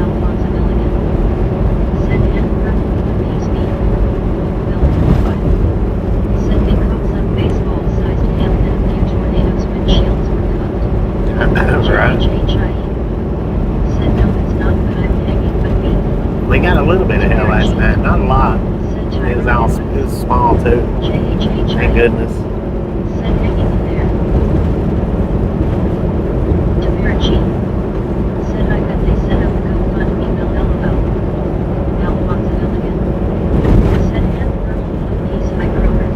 Alphonse Milligan. Said Ann Purple. Peace be. Bill. What? Said they caught some baseball-sized hail and a few tornadoes. Windshields were cut. That's right. JHHI. Said no, it's not, but I'm hanging with me. We got a little bit of hail last night, not a lot. Said It was all it was small too. Thank goodness. Said hanging in there. Tamarachi. Said I bet they set up a GoFundMe, LOL. Now wants it again. Said Hamburg, please, I Kroger.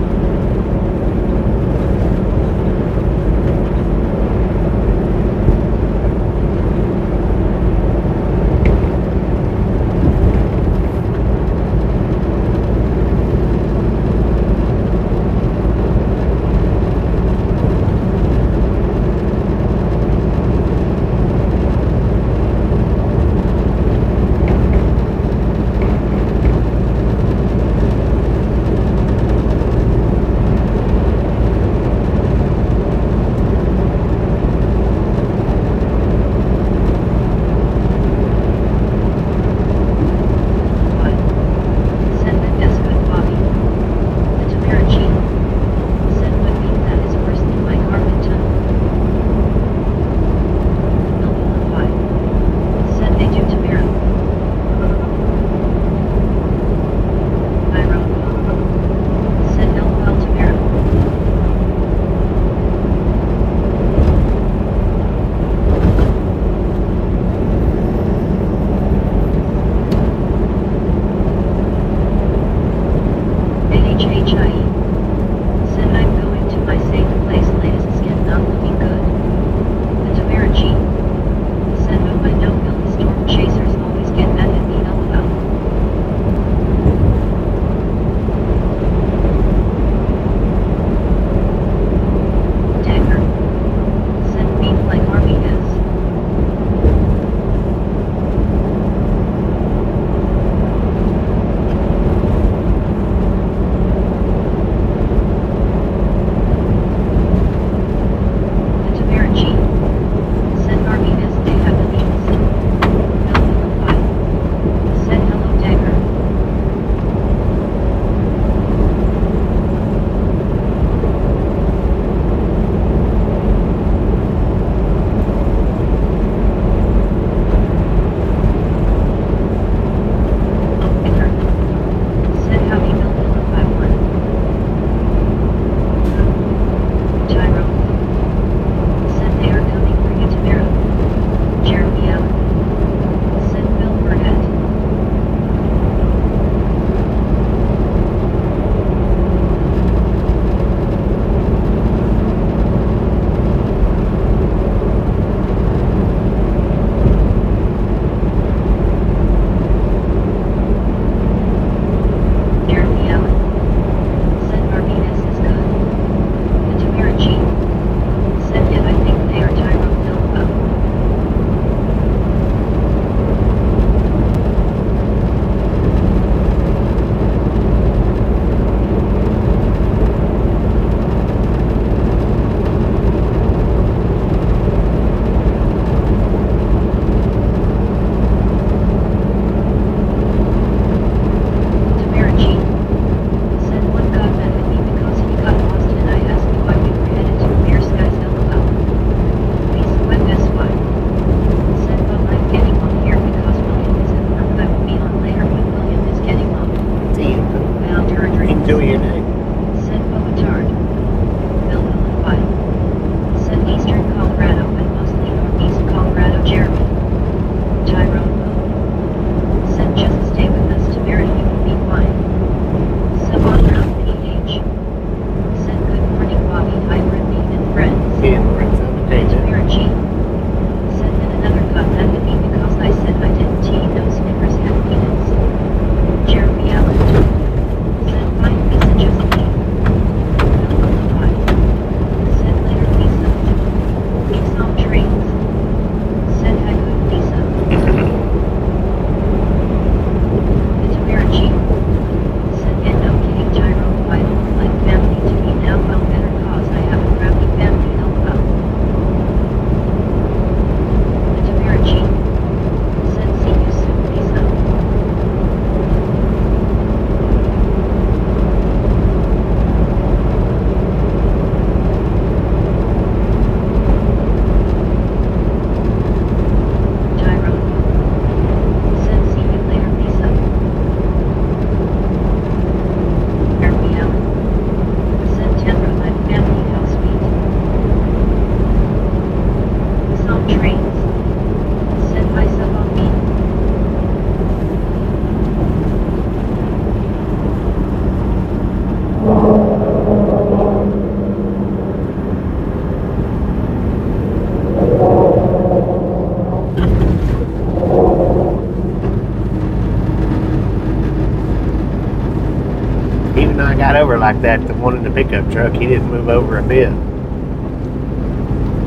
like that. The one in the pickup truck, he didn't move over a bit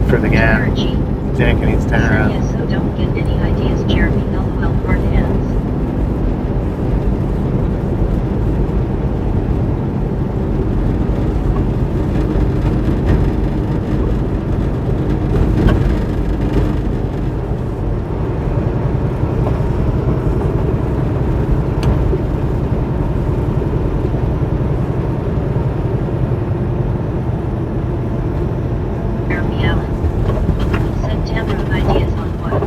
for the guy G. jacking his tire up. Yes, so don't get any ideas, Jeremy. LOL, hard hands. Jeremy Allen. Send Tamara ideas on what?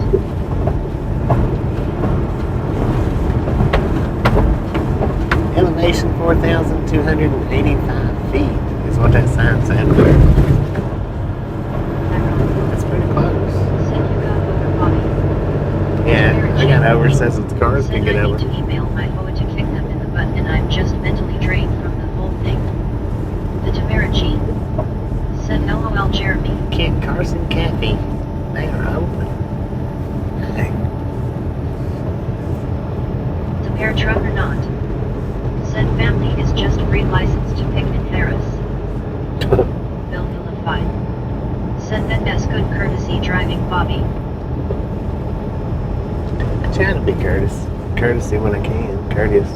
Elevation 4,285 feet is what that sign said. That's pretty close. Said you got over Bobby. Yeah, I got over says the cars can Said get I over. need to email my hoe to kick them in the butt, and I'm just mentally drained from the whole thing. The Tamara G. Said LOL, Jeremy. Kit Carson Cafe. They are open. Hey. Tamara truck or not? Said family is just free license to pick in Harris. Bill vilified. Said that that's good courtesy driving Bobby. I try to be courtesy when I can, courteous.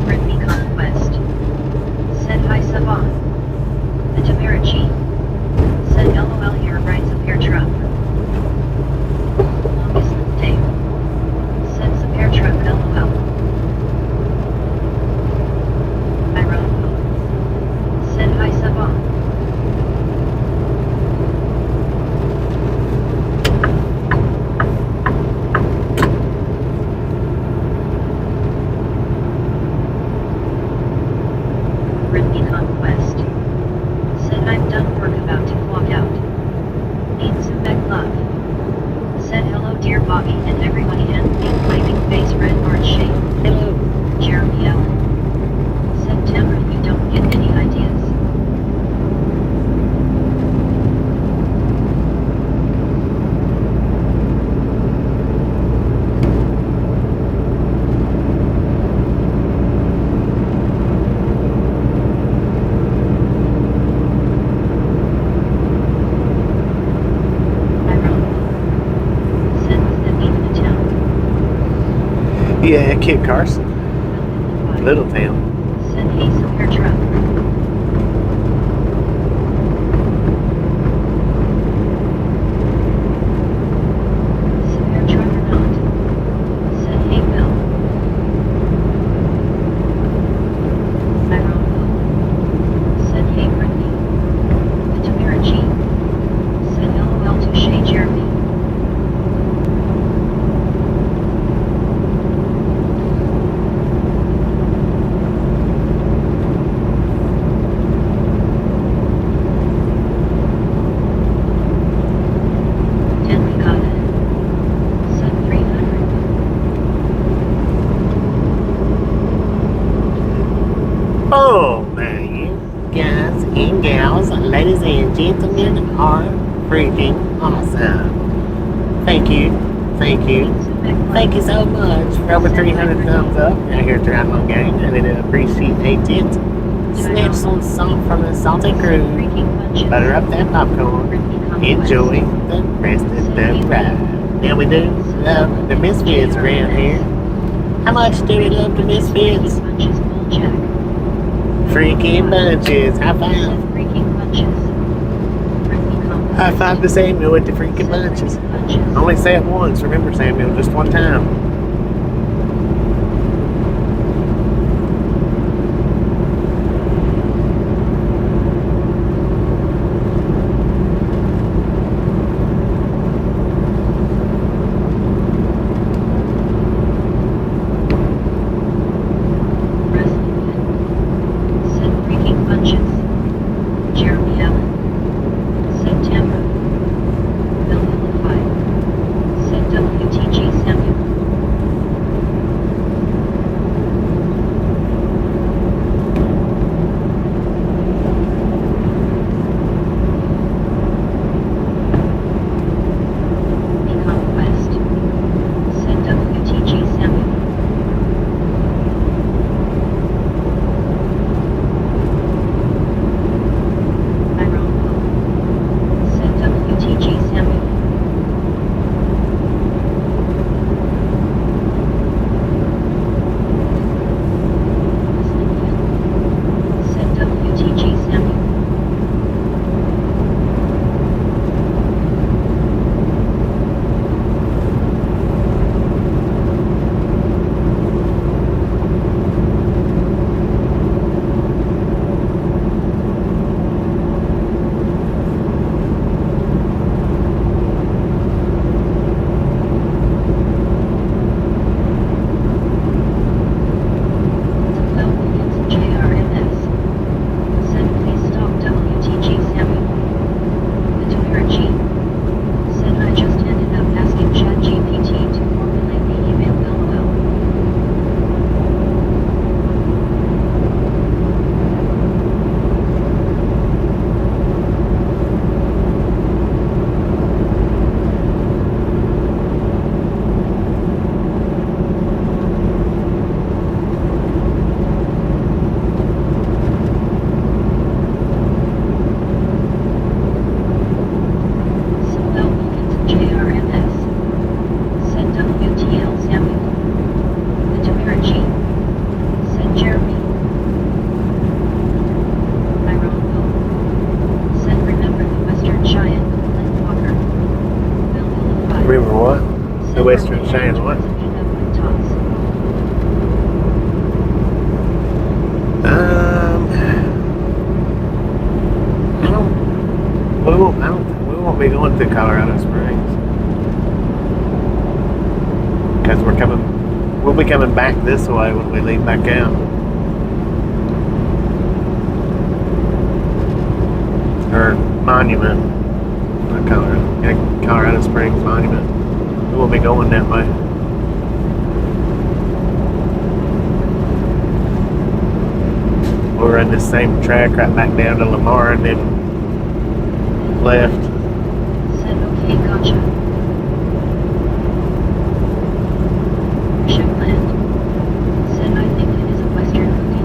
Brittany Conquest. Said hi Saban. The Tamara G. Said LOL here rides a pair truck. Longest day. Said some air truck LOL. I wrote. Said hi Saban. Brittany Conquest. Said I'm done work about to clock out. Need some back love. Said hello dear Bobby and everybody and big flaming face red heart shape. Hello. Jeremy Allen. Said Tamara you don't get any ideas. I wrote. Said was that even a town? Yeah, Kit Carson. Little town. Said hey some air truck. Some air truck or not? Said hey Bill. I wrote Bill. Said hey Brittany. The Tamara G. Said LOL touche Jeremy. Deadly got it. Said 300. Oh, man, you guys and gals, ladies and gentlemen, are freaking awesome. Thank you. Thank you. Some back love. Thank you so much for over 300 thumbs up out here at the Outlaw Gang. I really appreciate it. Snatch some salt from the salty crew. Freaking bunches. Butter up that popcorn. Brittany Conquest. Enjoy the rest of the ride. Now we do love the Misfits around here. How much do we love the Misfits? Bunches bull jack. Freaking bunches. High Said five. freaking bunches. Brittany Conquest. High five to Samuel with the freaking Said bunches. freaking bunches. Only say it once. Remember, Samuel, just one time. Send Western River Cheyenne what? manager to meet up with Toss. We won't be going to Colorado Springs because we'll be coming back this way when we leave back out. Or Monument, not Colorado, yeah, Colorado Springs Monument. We won't be going that way. We'll run the same track right back down to Lamar and then left. Said okay, gotcha. Ship land. Said I think it is a western cookie.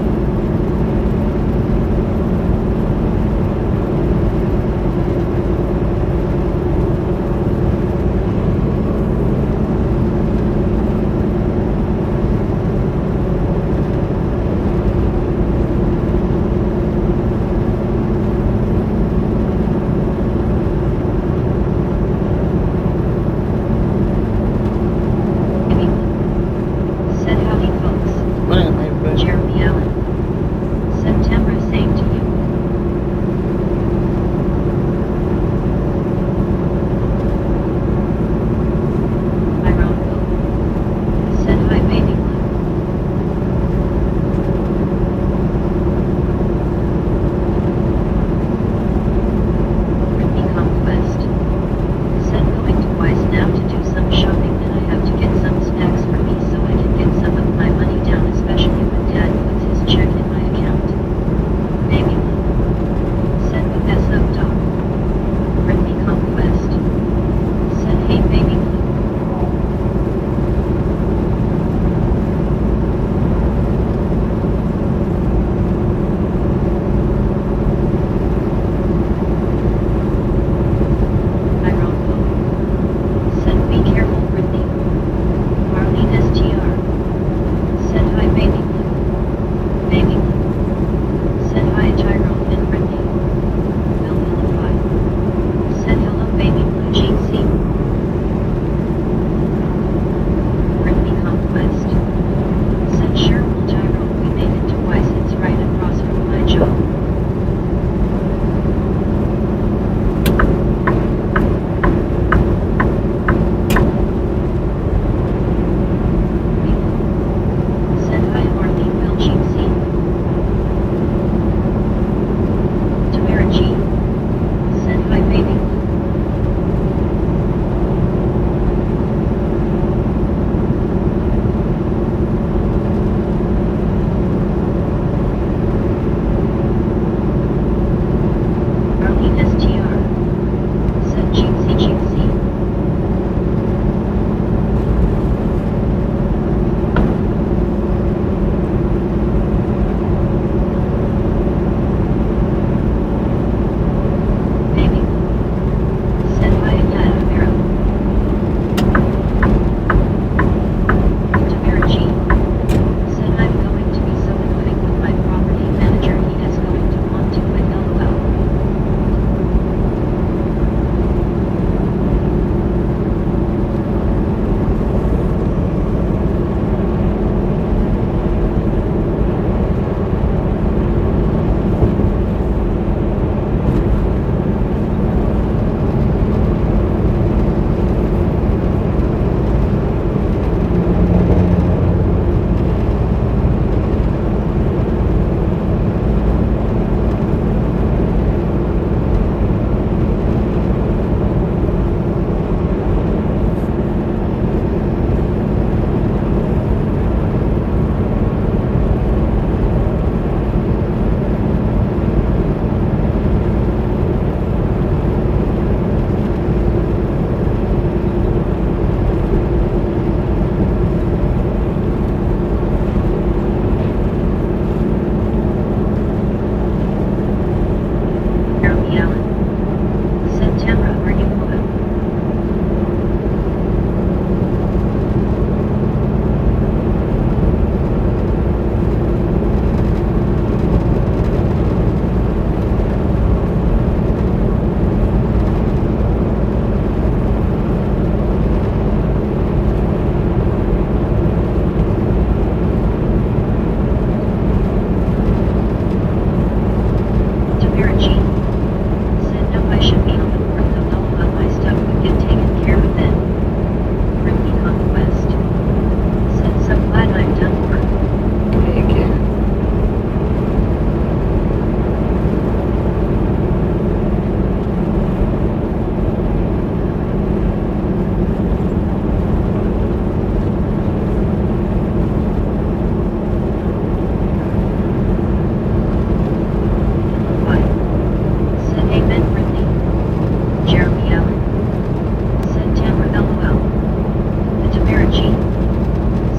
G.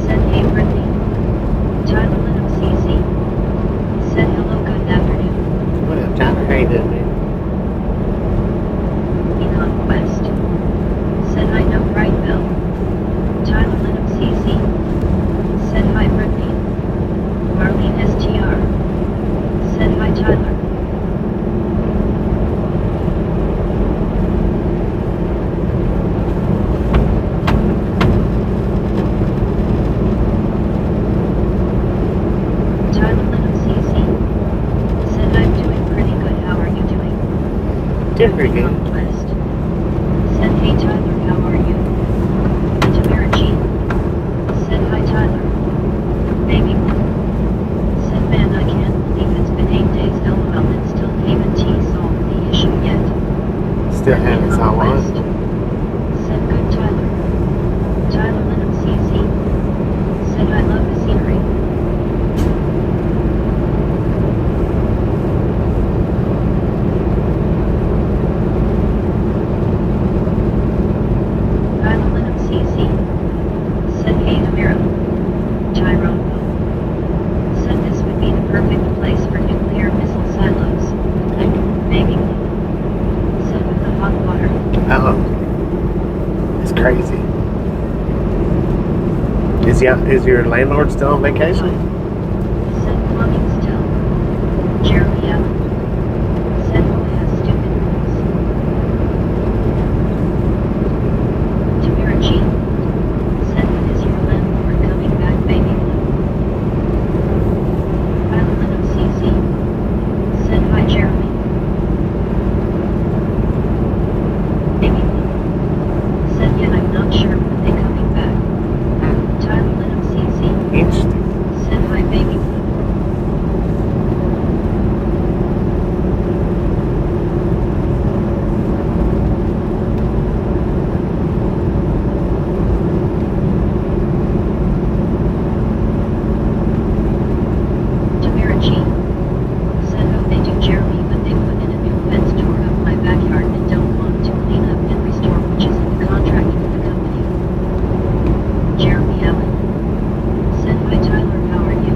Said hey Brittany. Tyler Linham CC. Said hello good afternoon. What up, Tyler? How you doing, man? Conquest. Said I know right Bill. Tyler Linham CC. Said hi Brittany. Marlene STR. Said hi Tyler. Tyler Linham CC. Said I'm doing pretty good. How are you doing? Doing pretty good. Conquest. Said hey Tyler, how are you? Tamara G. Said hi Tyler. Baby. Said man I can't believe it's been 8 days LOL and still haven't solved the issue yet. Still having some on. Conquest. Said good Tyler. Tyler Linham CC. Said I love the scenery. Tyler Linham CC. Said hey Tamara. Tyrone. Said this would be the perfect place for nuclear missile silos. Baby. Said with the hot water. Oh, it's crazy. Is your landlord still on vacation? Said plumbing still. Jeremy Allen. Said who has stupid rules. Tamara G. Said when is your landlord coming back, baby blue? Tyler Linham CC. Said hi Jeremy. Baby blue. Said yet I'm not sure when they coming back. Tyler Linham CC. Interesting. Said hi baby blue. Tamara G. Said oh they do Jeremy but they put in a new fence tore up my backyard and don't want to clean up and restore which is in the contract with the company. Jeremy Allen. Said hi Tyler how are you?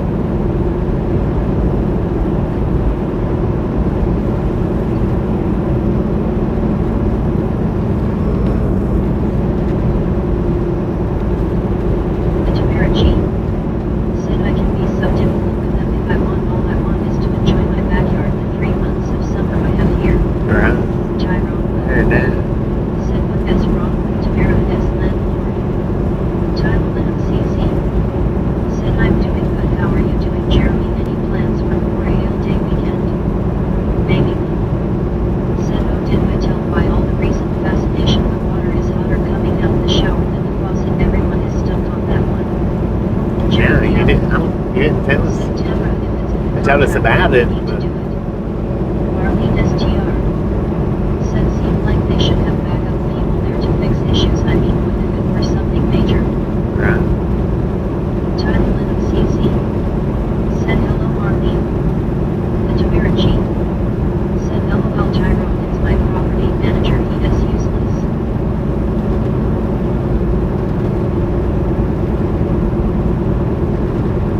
Tamara G. Said I can be so difficult with them if I want. All I want is to enjoy my backyard the 3 months of summer I have here. Right. Tyrone. Heard that. Said what is wrong with Tamara as landlord? Tyler Linham CC. Said I'm doing good. How are you doing Jeremy? Any plans for Memorial Day weekend? Baby. Said oh did I tell by all the recent fascination the water is hotter coming out the shower than the faucet. Everyone is stuck on that one. Yeah, Jeremy you Allen. didn't tell us. Said Tamara if it's in the You told us contract, about we it, need to but- do it. Marlene STR. Said seemed like they should have backup people there to fix issues. I mean what if it were something major? Right. Tyler Linham CC. Said hello Marlene. Tamara G. Said LOL Tyrone it's my property manager he is useless.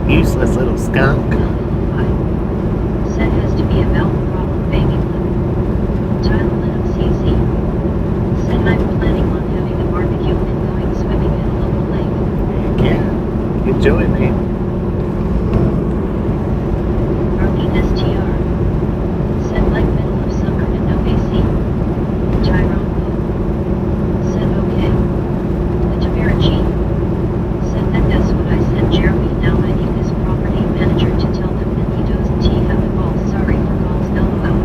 Useless little skunk. Why? Said has to be a valve problem baby blue. Tyler Linham CC. Said I'm planning on having a barbecue and going swimming in a local lake. Yeah. Enjoy it, man. Marlene STR. Said like middle of summer and no AC. Tyrone. Said okay. Tamara G. Said that's what I said Jeremy. Now I need this property manager to tell them and he doesn't he have the balls. Sorry for calls LOL.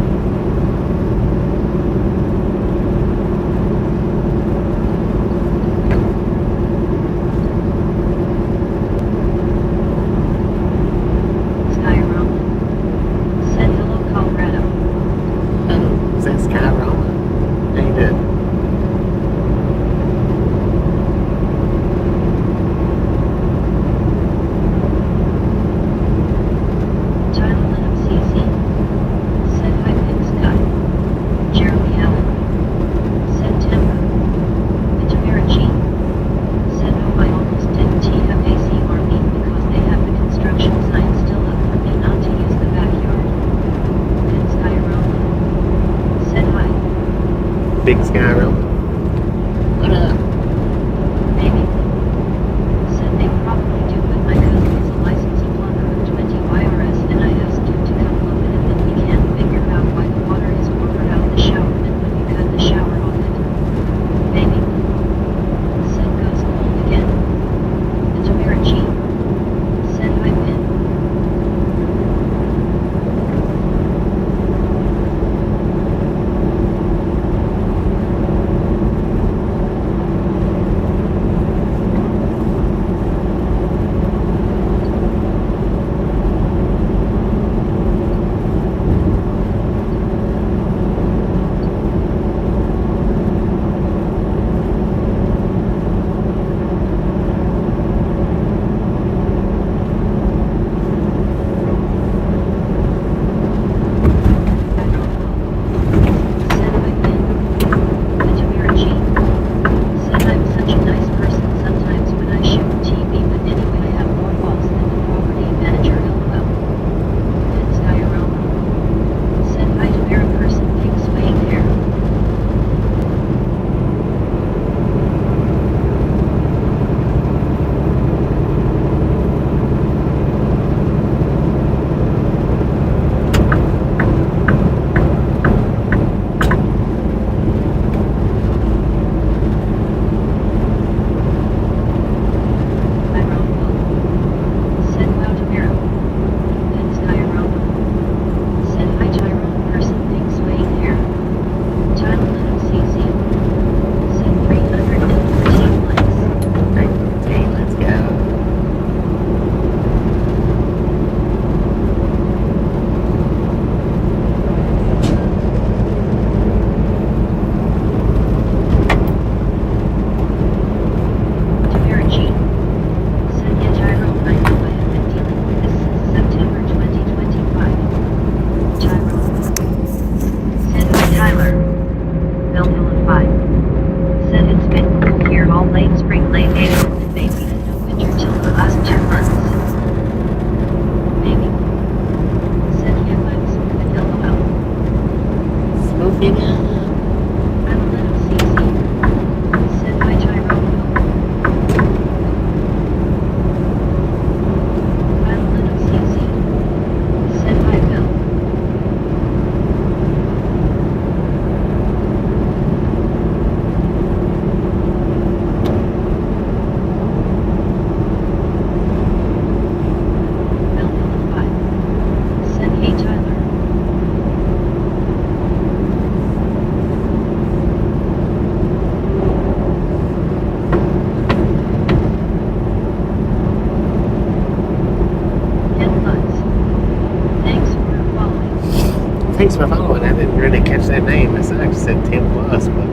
thanks for following. I didn't really catch that name. I actually said 10 plus, but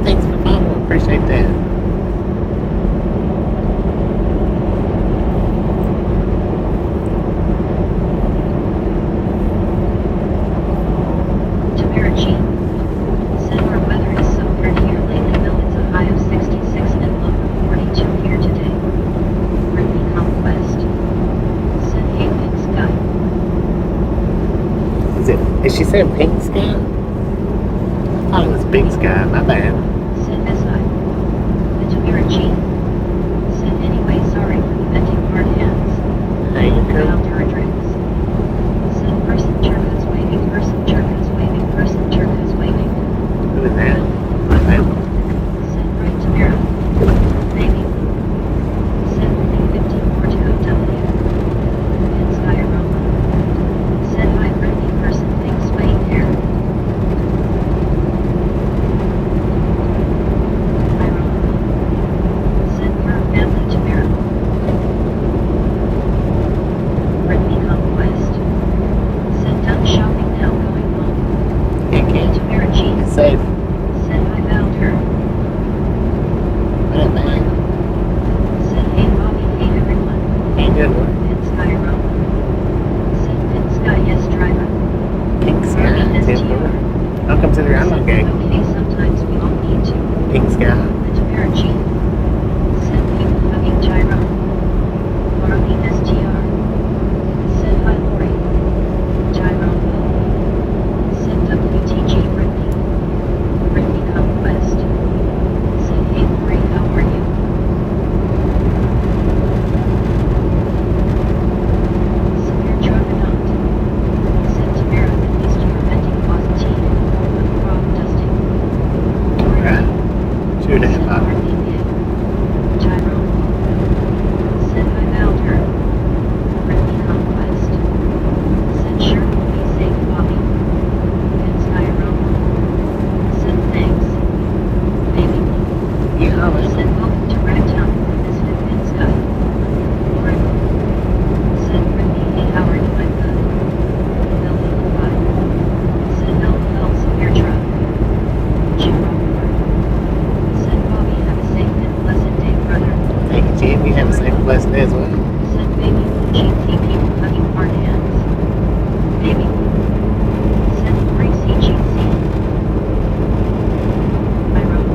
thanks for following. Appreciate that. Tamarachi. Similar weather is so pretty here lately though it's a high of 66 and low of 42 here today. Brittany Conquest. Said hey pink sky. Is she saying pink sky? I thought it was big sky. My bad. Said SI. The Tamarachi. Said anyway sorry for the venting hard hands. There you go. About her address. Said person turquoise waving person turquoise waving person turquoise waving. Who is that? My bad. Said right Tamara. Maybe. Said only 15 more to go W. And Sky Aroma. Said hi friendly person thanks wait here. Iroma. Said her family Tamara. Brittany Conquest. Said done shopping now going home. Heck yeah. Tamarachi. It's safe. Said I found her. What up, man? Said hey Bobby hey everyone. Ain't good one. Pin Sky Aroma. Said Pin Sky yes driver. Pink sky. 10 4. Welcome to the Island Gang. Okay sometimes we all need to. Pink sky. The Tamarachi. Said people hugging gyro. Lori STR. Said hi Lori. Gyro. Said WTG Brittany. Brittany Conquest. Said hey Lori how are you? Samir Truckanaut. Said Tamara at least you were venting positive. Frog dusting. Alright. Shoot that, Bob. Gyro. Said I found her. Brittany Conquest. Said sure will be safe, Bobby. And Skyro. Said thanks. Baby. Yeah, man. Said welcome to Ragtown. This is in Sky. Lauren. Said Brittany, hey how are you? I'm good. LL5. Said LL Samir Truck. Jim Rockford. Said Bobby have a safe and blessed day, brother. Thank you, Jim. You have a safe, blessed day as well. Said baby, GT people hugging hard hands. Baby. Said Gracie GC. I wrote.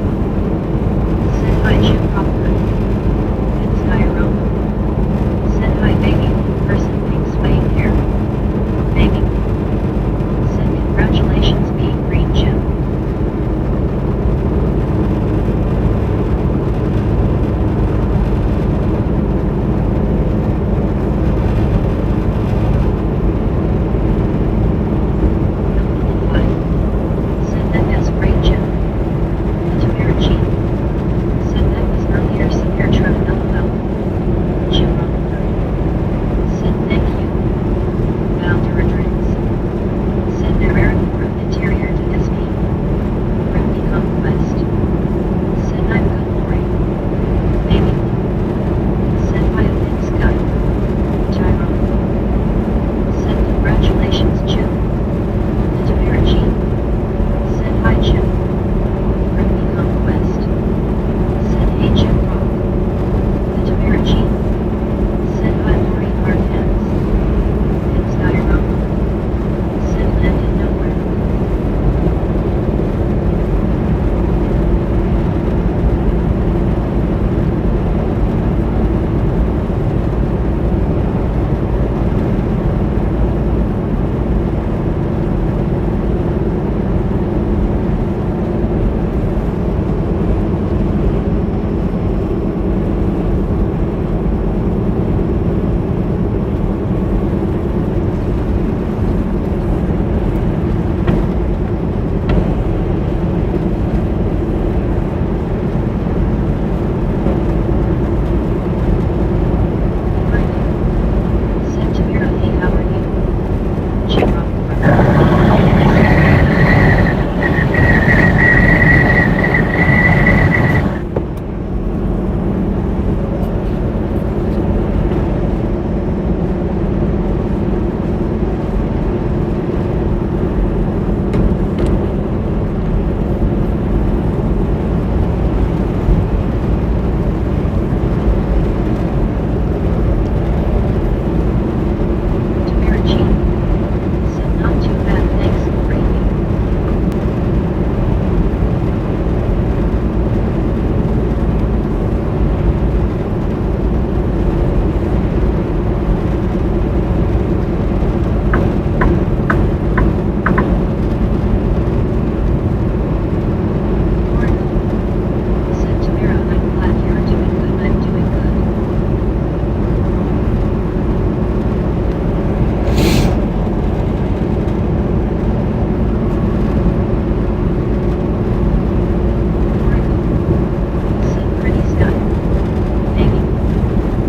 Said hi Jim Rockford. And Sky wrote. Said hi baby, person pink swaying hair. Baby. Said congratulations being green Jim.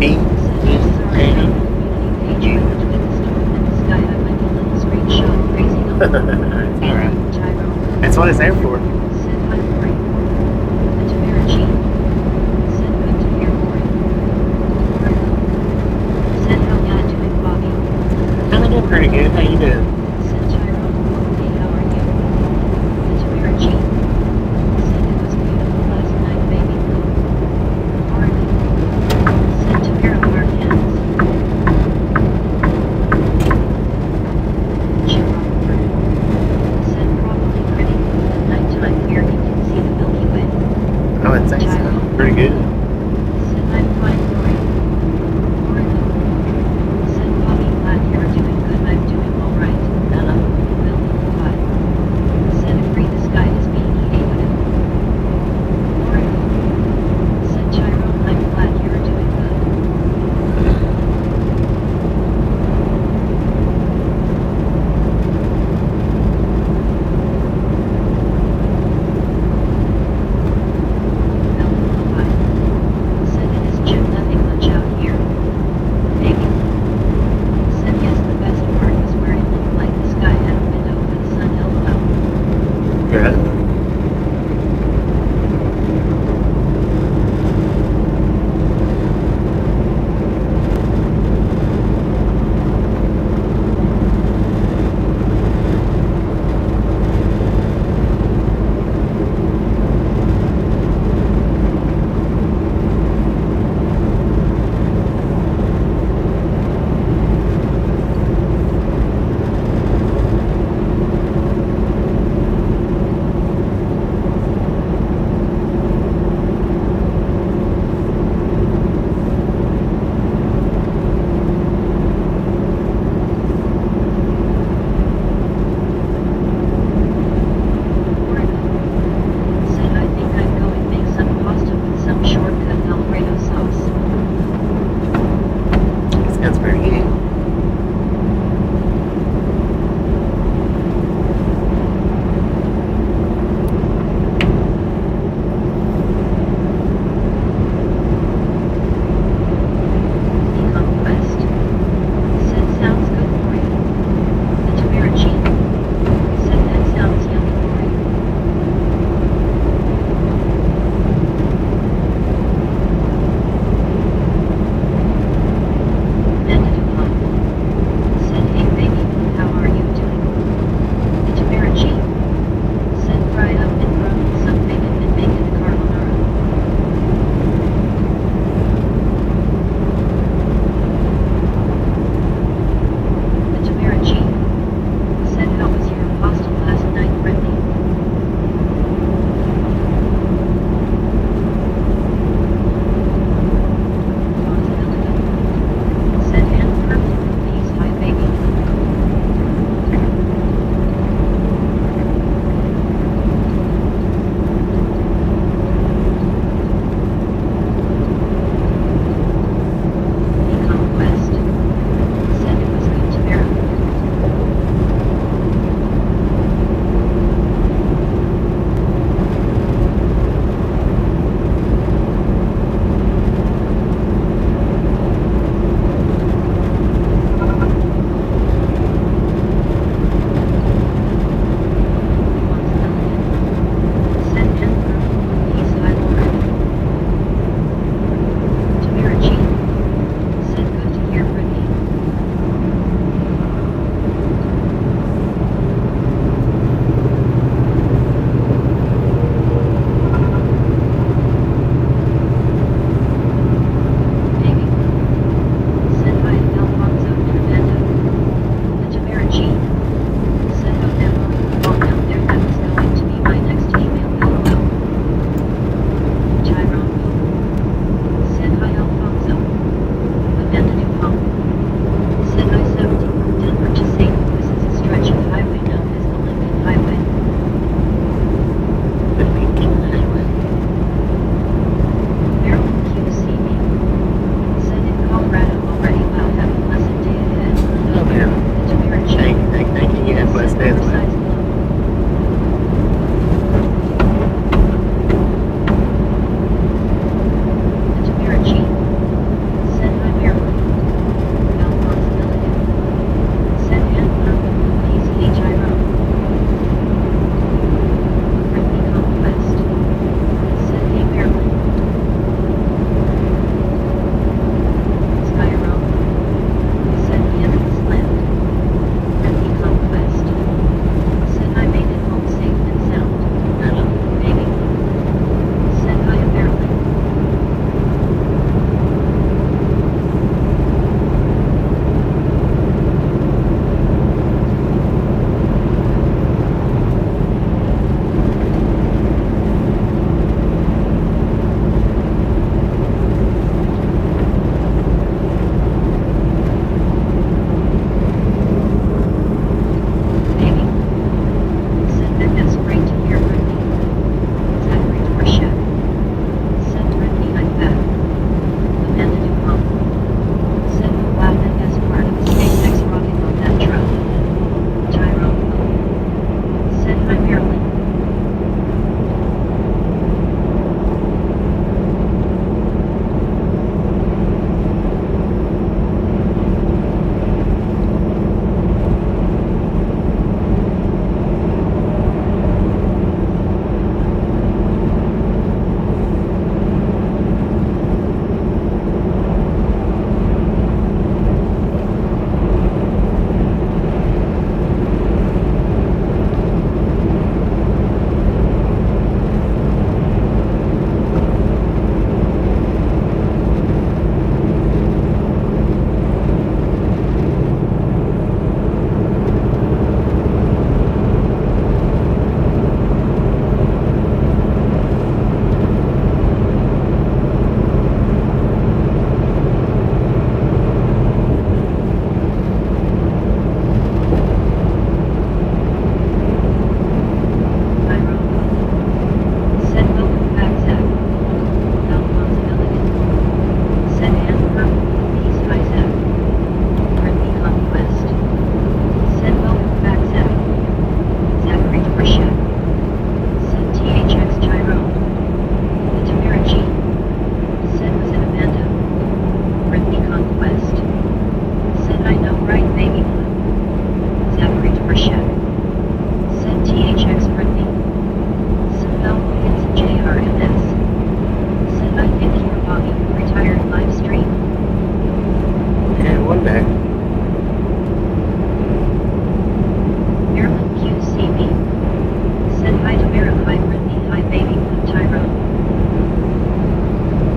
He Said is this is our ready. community page with the storm in the sky. I went a little screenshot crazy It's alright. Tyrone. That's what it's there for. Said hi Lori. And to Marichi. Said good to hear Lori. Said how ya doing Bobby. I'm doing pretty good. How you doing? Said Tyrone. Hey, how are you? And to Marichi. Said it was beautiful last night, baby blue. Harley. Said to Mara Marquez. Said probably pretty cool at nighttime here you can see the Milky Way. I would say so. Pretty good. Said I'm fine, Lori. Lori. Said Bobby, glad you're doing good. I'm doing alright. Hello. Well, bye. Said agree the sky is being intuitive. Lori. Said Tyrone, I'm glad you're doing good. Well, bye.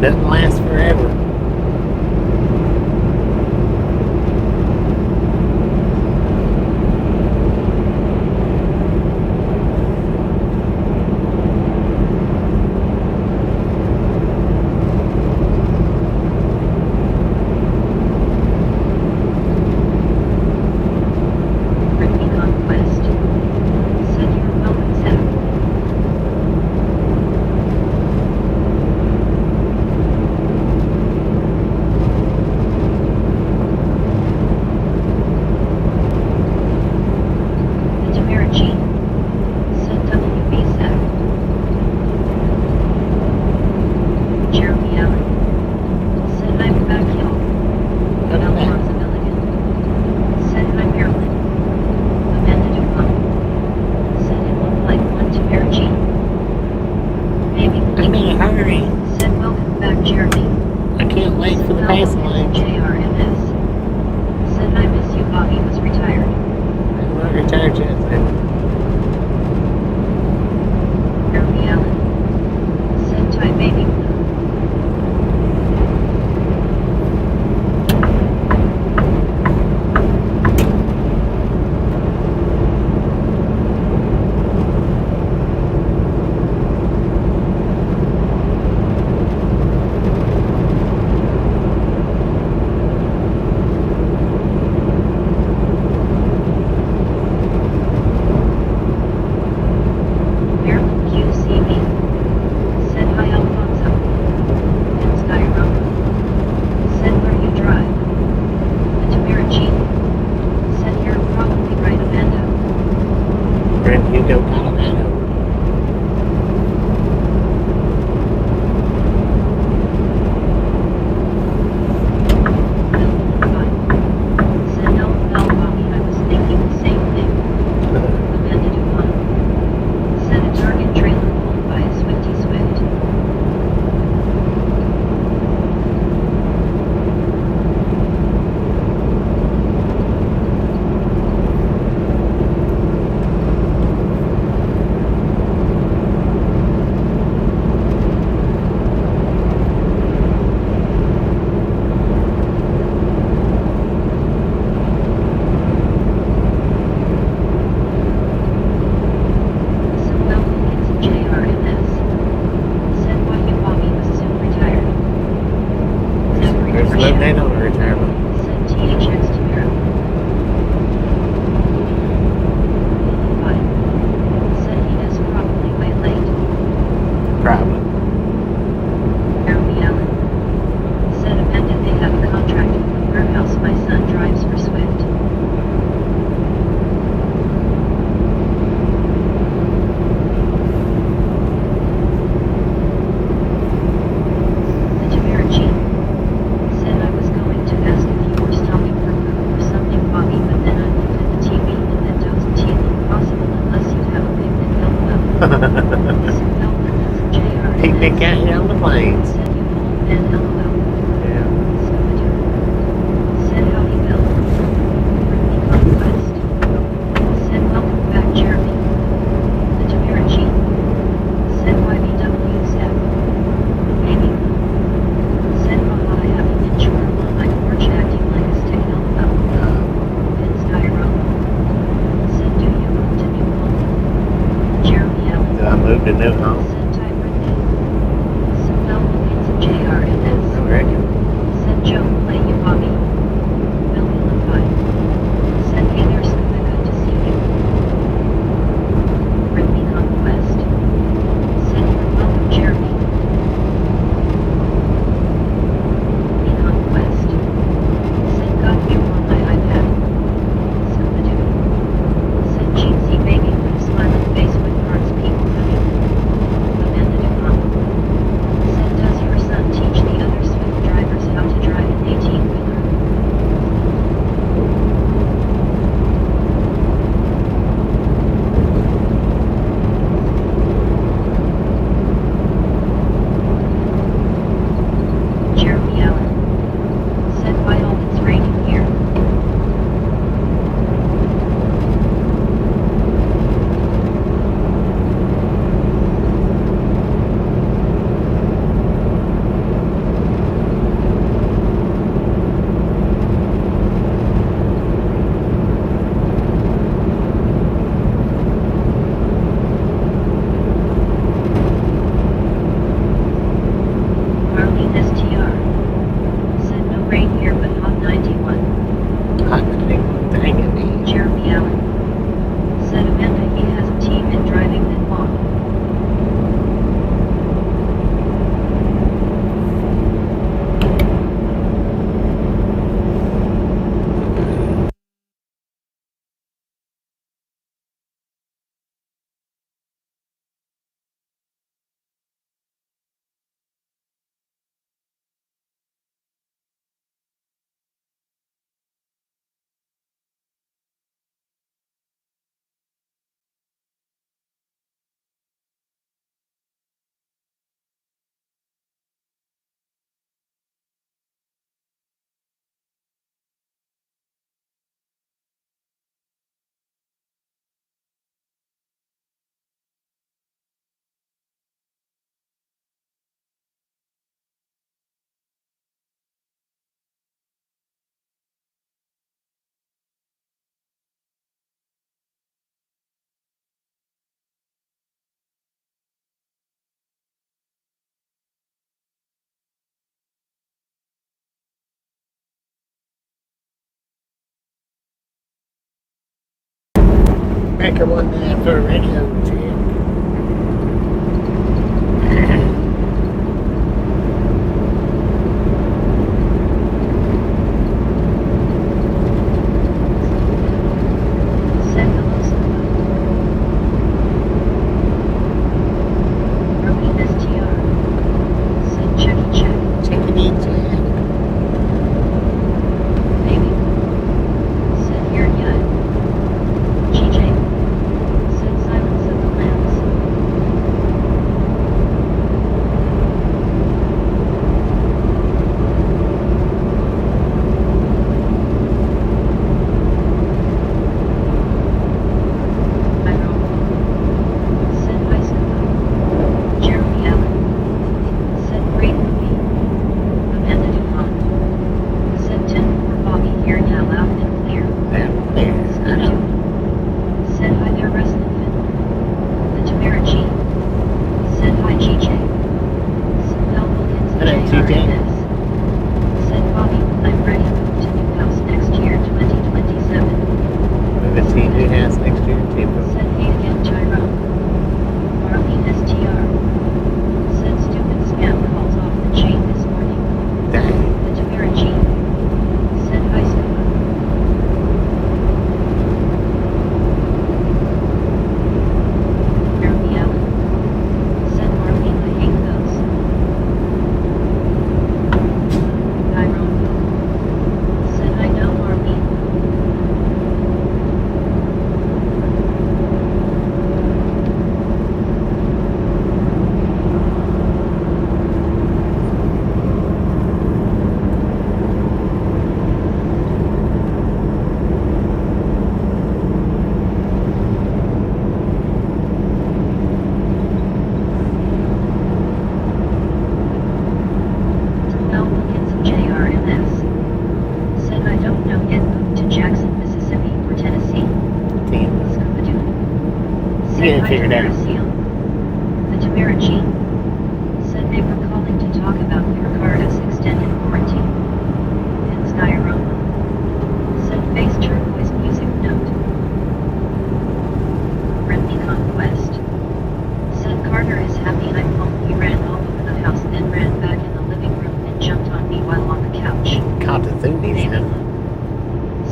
doesn't last forever. Brittany Conquest. Send your welcome Zach. The Tamarachi. Send WB Zach. Jeremy Allen. Send I'm back y'all. Alphonse Milligan. Send I'm Maryland. Amanda Dupont. Send it look like one Tamarachi. Maybe. I'm in a hurry. Send welcome back Jeremy. I can't wait for the pass line. JRMS. Said I miss you, Bobby was retired. I'm not retired yet. Jeremy Allen. Said time baby blue. Maryland QCB. Said hi Alfonso. And Skyro. Said where you drive. The Tamarachi. Said you're probably right Amanda. Grand Hugo, Colorado. Said no, Bobby, I was thinking the same thing. Amanda Dupont. Said a target trailer pulled by a Swifty Swift. Some welcome gets a JRMS. Said why you Bobby was soon retired. There's no date on the retirement. Said THX Tamara. Fine. Said he is probably way late. Probably. Jeremy Allen. Said Amanda they have a contract with the warehouse my son drives for Swift. The Tamarachi. Said I was going to ask if you were stopping for food or something Bobby but then I looked at the TV and that doesn't seem impossible unless you have a picnic LOL. Some welcome gets a JRMS. Picnic out here on the plains. Said you old man LOL. Yeah. Said howdy Bill. Brittany Conquest. Said welcome back Jeremy. The Tamarachi. Said YBW Zach. Amy. Said haha I haven't been sure on my porch acting like a stick LOL. And Skyro. Said do you move to New Home? Jeremy Allen. Do I move to New Home? Said Ty Brittany. Some welcome gets a JRMS. I reckon. Said Joe, play you Bobby. Billy Lefine. Said hey there Scuba, good to see you. Brittany Conquest. Said you're welcome Jeremy. Brittany Conquest. Said got you on my iPad. Scuba Doo. Said cheesy baby with a smiling face with hearts people coming. Amanda Dupont. Said does your son teach the other Swift drivers how to drive an 18-wheeler? Jeremy Allen. Said why all it's raining here. Make her one there for a radio check. Send hello Scuba. Romy STR. Send checky check. Check it in, check. Baby. Send here yet. GJ. Send silence of the lambs. I roll. Send high Scuba. Jeremy Allen. Send great movie. Amanda DuPont. Send 10 for Bobby here now loud and clear. There, there. I know. Said hi there wrestling fan. The Tamara G. Said hi GJ. Said Mel Wilkins and Hello, GJ. JRNS. Said Bobby, I'm ready to move to new house next year 2027. Move it to your new house next year, Timbo. Said hey again Tyrone. Marlene STR. Said stupid scam calls off the chain this morning. Dang. The Tamara G. Said hi Scuba. Jeremy Allen. Said Marlene, I hate those. Tyrone. Said I know Marlene. Mel Wilkins of JRNS. Said I don't know yet moved to Jackson, Mississippi or Tennessee. Timbo. Scuba Doo. You Said gotta hi figure it Tamara out. Seal. The Tamara G. Said they were calling to talk about their Cardus extended warranty. And Skyrim. Said face turquoise music note. Britney Conquest. Said Carter is happy I'm home. He ran all over the house, then ran back in the living room and jumped on me while on the couch. Caught the Thunies, huh?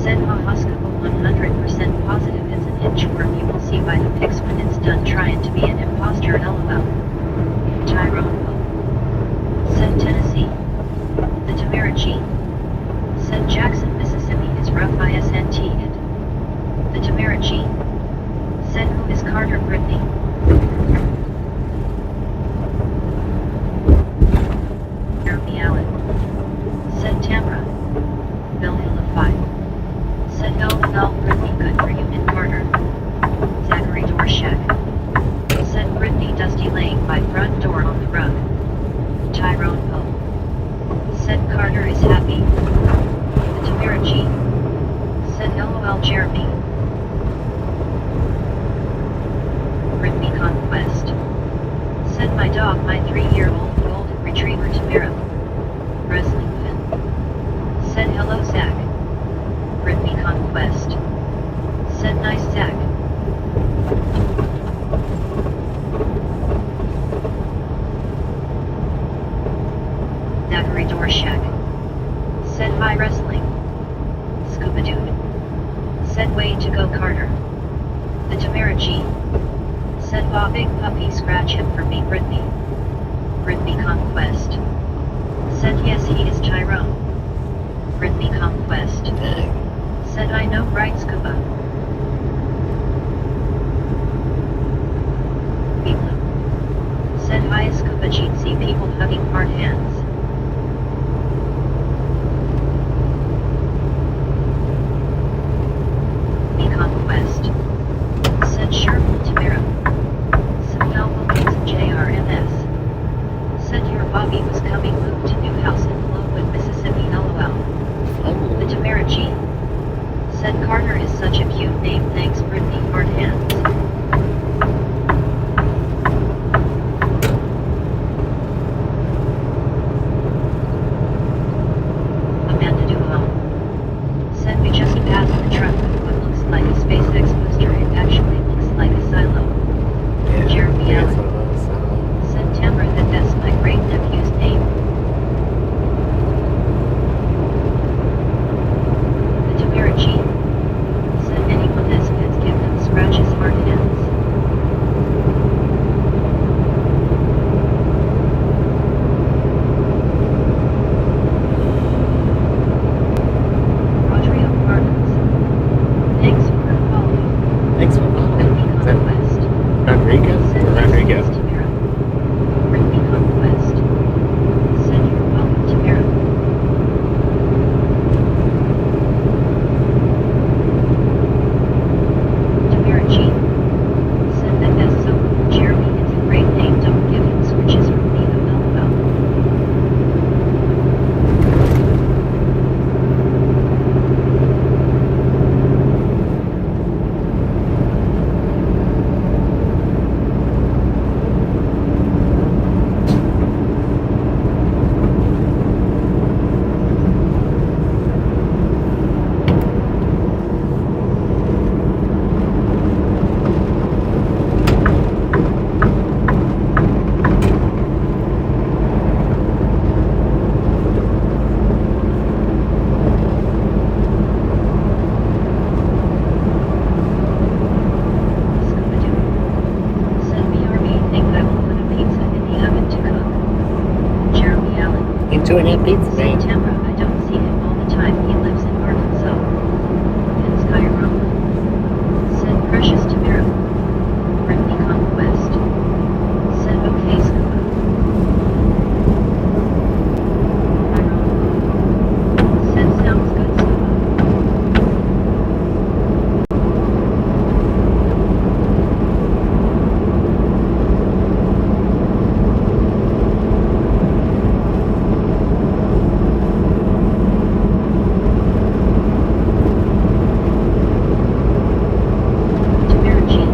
Said Hahaskapa 100% positive it's an inchworm. You will see by the pics when it's done trying to be an imposter. LOL. Tyrone Poe. Said Tennessee. The Tamara G. Said Jackson, Mississippi is rough ISNT it. The Tamara G. Said who is Carter Brittany? Jeremy Allen. Said Tamara. Bill Hill of 5. Said LOL Brittany good for you and Carter. Zachary Dorshak. Said Brittany Dusty laying by front door on the rug. Tyrone Poe. Said Carter is happy. The Tamara G. Said LOL Jeremy. Brittany Conquest. Said my dog, my 3-year-old golden retriever Tamara. Wrestling fan. Said hello Zach. Brittany Conquest. Said nice Zach. Zachary Dorshak. Said hi wrestling. Scuba Dude. Said way to go Carter. The Tamara G. Said Bob big puppy scratch him for me Brittany. Brittany Conquest. Said yes he is Tyrone. Brittany Conquest. Dang. Said I know right Scuba. People. Said hi Scuba Jean see people hugging hard hands. Me Conquest. Said Sherwood Tamara. Said Mel Wilkins and JRNS. Said your Bobby was coming moved to new house in Flowood, Mississippi LOL. The Tamara G. Said Carter is such a cute name thanks Brittany hard hands. doing that pizza Said man? Tamara, I don't see him all the time. He lives in Arkansas. And Skyrim. Said Precious Tamara. Friendly conquest. Said okay, Scuba. Said sounds good, Scuba. Tamara Jean.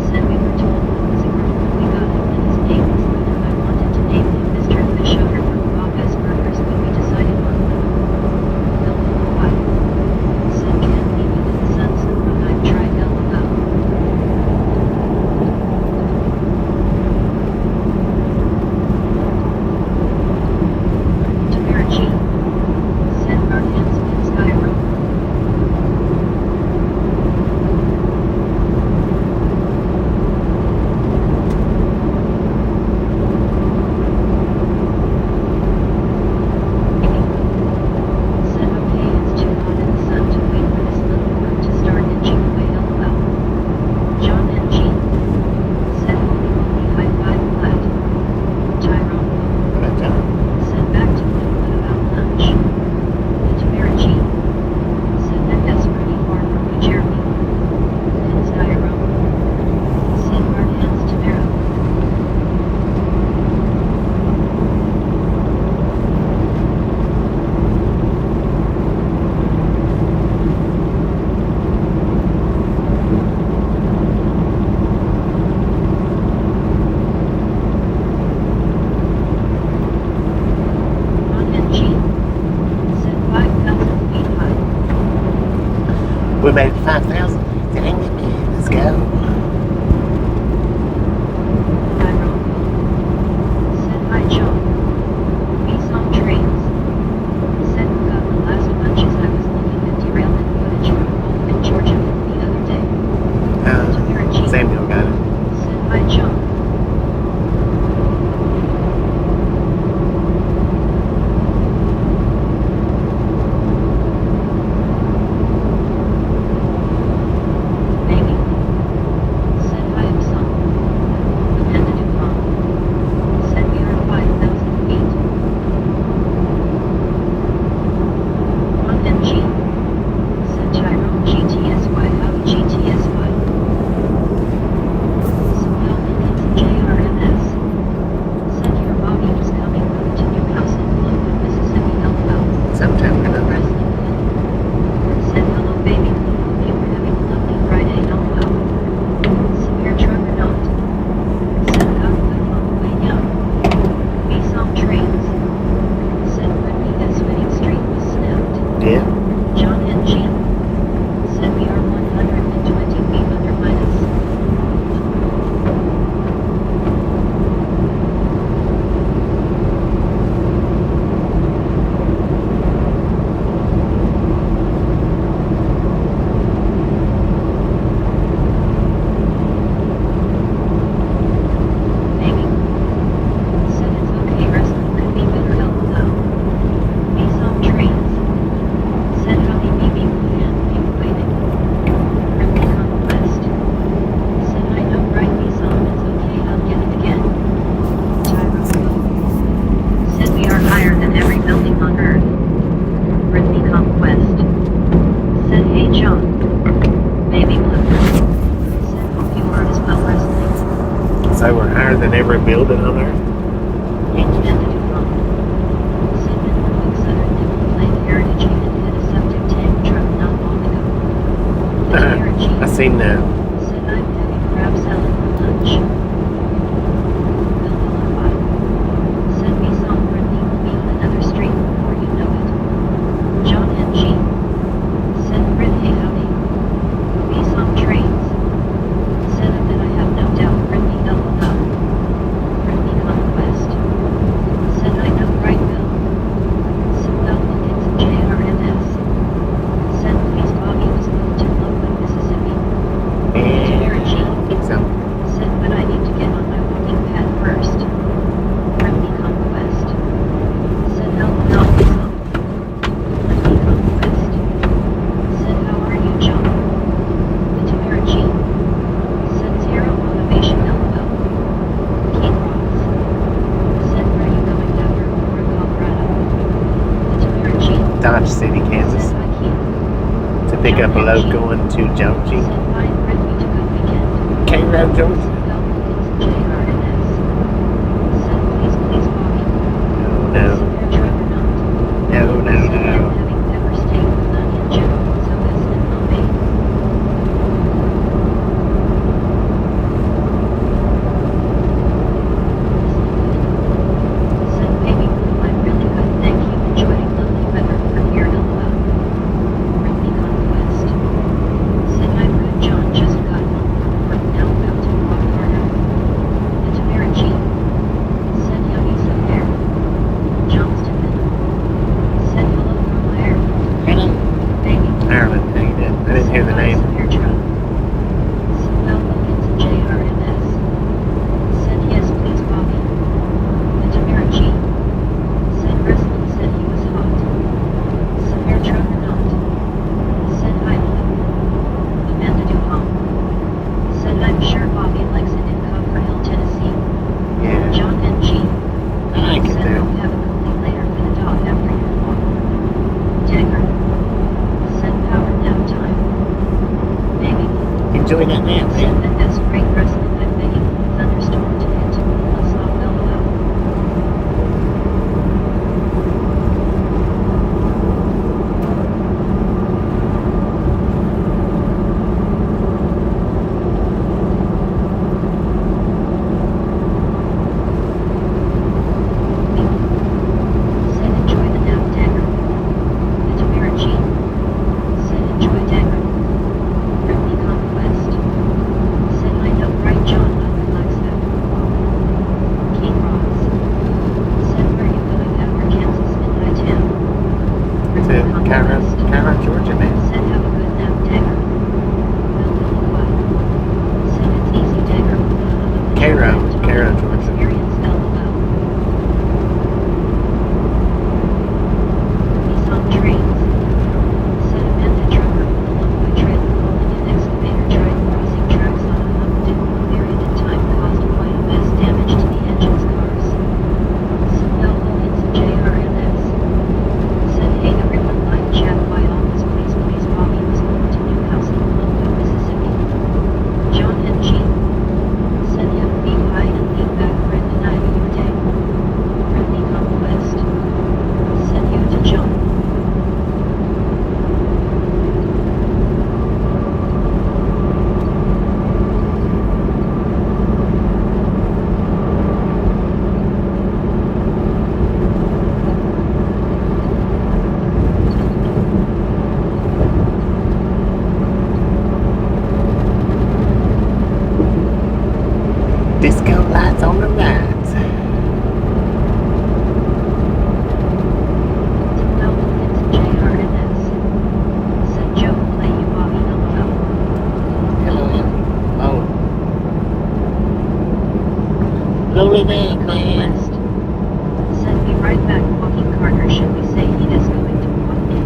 Said we were told what was a girl when we got him and his name was Luna. I wanted to name him Mr. Fishover from Bob's Burgers, but we decided on Luna. LOL. Said can't leave it in the sun, Scuba. I've tried LOL. Tamara Jean. Said our hands in Skyrim. Said okay, it's too hot in the sun to wait for this little worm to start inching away. LOL. John and Jean. Said holy moly, high five flat. Tyrone. What about John? Said back to Blue, what about lunch? Tamara Jean. Said that that's pretty far from you, Jeremy. And Skyrim. Said hard hands Tamara. Ron and Jean. Said 5,000 feet high. We made it 5,000. Dang it, man. Let's go. Tyrone. Said hi, John. Peace on trains. Said who got the last punches. I was looking at derailment footage from home in Georgia the other day. Tamara Jean. Samuel got it. Said hi, John. Maybe. Said hi, Upson. Amanda Dupont. Said we are 5,000 feet. Ron and Jean. Said Tyrone GTSY. Howdy GTSY. Some Lincolns and JRMS. Said your Bobby was coming over to Newhouse in Flowood, Mississippi. LOL. Sometime or another. Wrestling pin. Said hello baby. Hope you were having a lovely Friday. LOL. Severe truck or not. Said got good on the way down. Peace on trains. Said Whitney that spinning street was snapped. Yeah. John and Jean. Said we are 120 feet under minus. Maybe. Said it's okay, wrestling could be better. LOL. Peace on trains. Said howdy BB and keep waiting. Friendly conquest. Said I know right peace on, it's okay, I'll get it again. Tyrone. Said we are higher than every building on earth. Friendly conquest. Said hey John. Baby blue. Said hope you are as well wrestling. So we're higher than every building on earth. Amanda Dupont. Said in the quick southern nickel plate heritage and hit a septic tank truck not long ago. Tamara Jean. I seen that. Said I'm having crab salad for lunch. LOL. Said me some Brittany will be on another street before you know it. John and Jean. Said Brit hey howdy. Peace on trains. Said I bet I have no doubt Brittany LOL. Brittany conquest. Said I know right Bill. Said well Lincolns and JRMS. Said please Bobby was moved to Flowood, Mississippi. Dodge City, Kansas, Said hi Keith. to pick up a load going to Georgia, Said hi Brittany to good weekend. Cairo, Georgia. Said Bell Wilkins JRNS. Said please Bobby. No, Said Trevor not. no, no, Said no. I'm having pepper steak with onion general, so that's an homemade. Said baby, I'm really good, thank you, enjoying lovely weather for here, LOL. Brittany Conquest. Said I'm good, John just got home from work, now about to walk harder. Into Marichi. Said yummy some air. Johnston. Said hello from Ireland. Hello. Baby. Ireland, how you doing? I didn't hear the name. Air truck. Said Bell Wilkins and JRMS. Said yes please Bobby. Into Marichi. Said wrestling said he was hot. Said air truck or not. Said hi Amanda Dupont. Said I'm sure Bobby likes it in Copperhill, Tennessee. Yeah, John and G. I like it Said there. hope you have a complete later for the dog after your walk. Tanker. Said power nap time. Baby. Enjoy that nap, Said man. that that's great wrestling. I'm begging for a thunderstorm to hit. Let's not LOL. Said enjoy the nap Tanker. Into Marichi. Said enjoy Tanker. Brittany Conquest. Said I know right John, I'll relax after the walk. Keith Ross. Said where you going after Kansas Midnight Town? Brittany To Cairo, Conquest. Cairo, Georgia, man. Said have a good nap Tanker. Bill Illinois. Said it's easy Tanker. Cairo, Cairo, Georgia. Experience LOL. Nissan trains. Said Amanda trucker with a Lumboy trailer pulling an excavator tried crossing tracks on a hump didn't move period in time caused quite a mess damage to the engine's cars. Said Bell Wilkins and JRMS. Said hey everyone live chat by always please Bobby was moved to new house in Lumboy, Mississippi. John and G. Said yeah feet high and lean back Brenda night of your day. Brittany Conquest. Said you to John. Disco lights on the right. Said Bell Wilkins and JRMS. Said Joe play you Bobby LOL. Hello, oh. Lonely man, man. Conquest. Said be right back walking Carter, should we say he is going to walk in?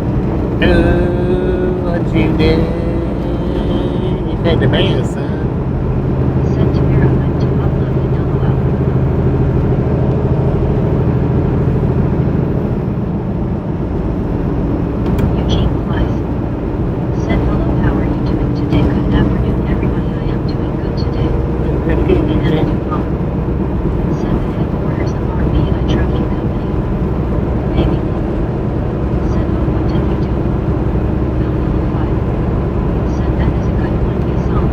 Oh, what you do? You fed the man, son. Said Tamara I'm to upload the LOL. Eugene Flies. Said hello how are you doing today? Good afternoon everybody, I am doing good today. Pretty good, Anna man. Dupont. Said the headquarters of RB&I Trucking Company. Baby. Said oh what did you do? Bill Illinois. Said that is a good one we song.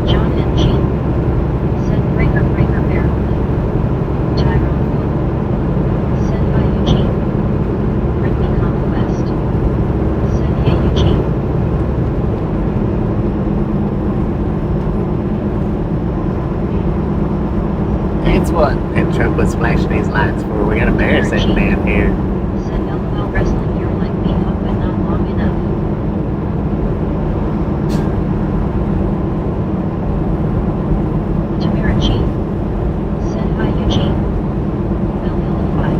John and G. Said breaker barrel. Tyrone Wood. Said hi Eugene. Brittany Conquest. Said hey Eugene. That's what that truck was flashing these lights for. We got a bear sitting down here. Said LOL wrestling you're like me up but not long enough. Tamara G. Said hi Eugene. Bill Illinois.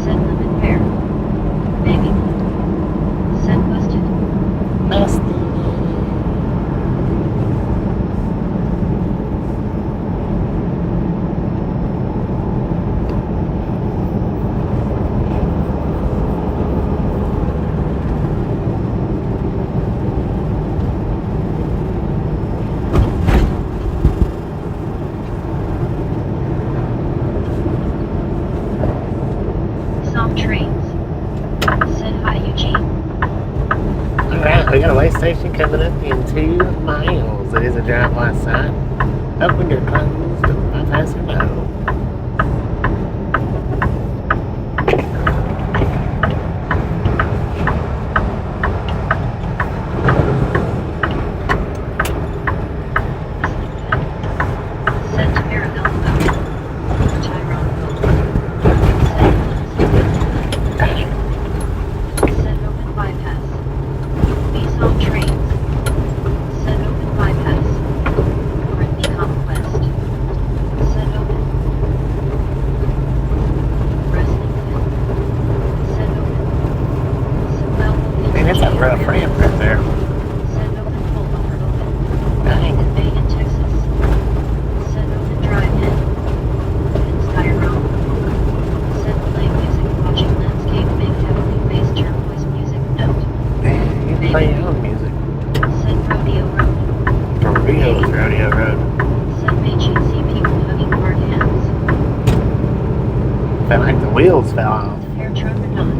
Said lemon pear. Baby. Said busted. Busted. on trains. Said hi, Eugene. Alright, we got a way station coming up in 2 miles. It is a drive-by sign. Open your closed, bypass or no. Said to Maribel. Tyrone. Said open bypass. These on trains. Said open bypass. Brittany Conquest. Said open. Wrestling pin. Said open. Well, Man, that's a rough ramp right there. Said open full bumper open. Dang. Megan, Texas. Said open drive-in. And Skyrock. Said play music watching landscape make heavily based turquoise music note. Man, you play your own music. Said rodeo road. From Rio's Rodeo Road. Said made you see people hugging hard hands. Felt like the wheels fell off. The fair truck or not.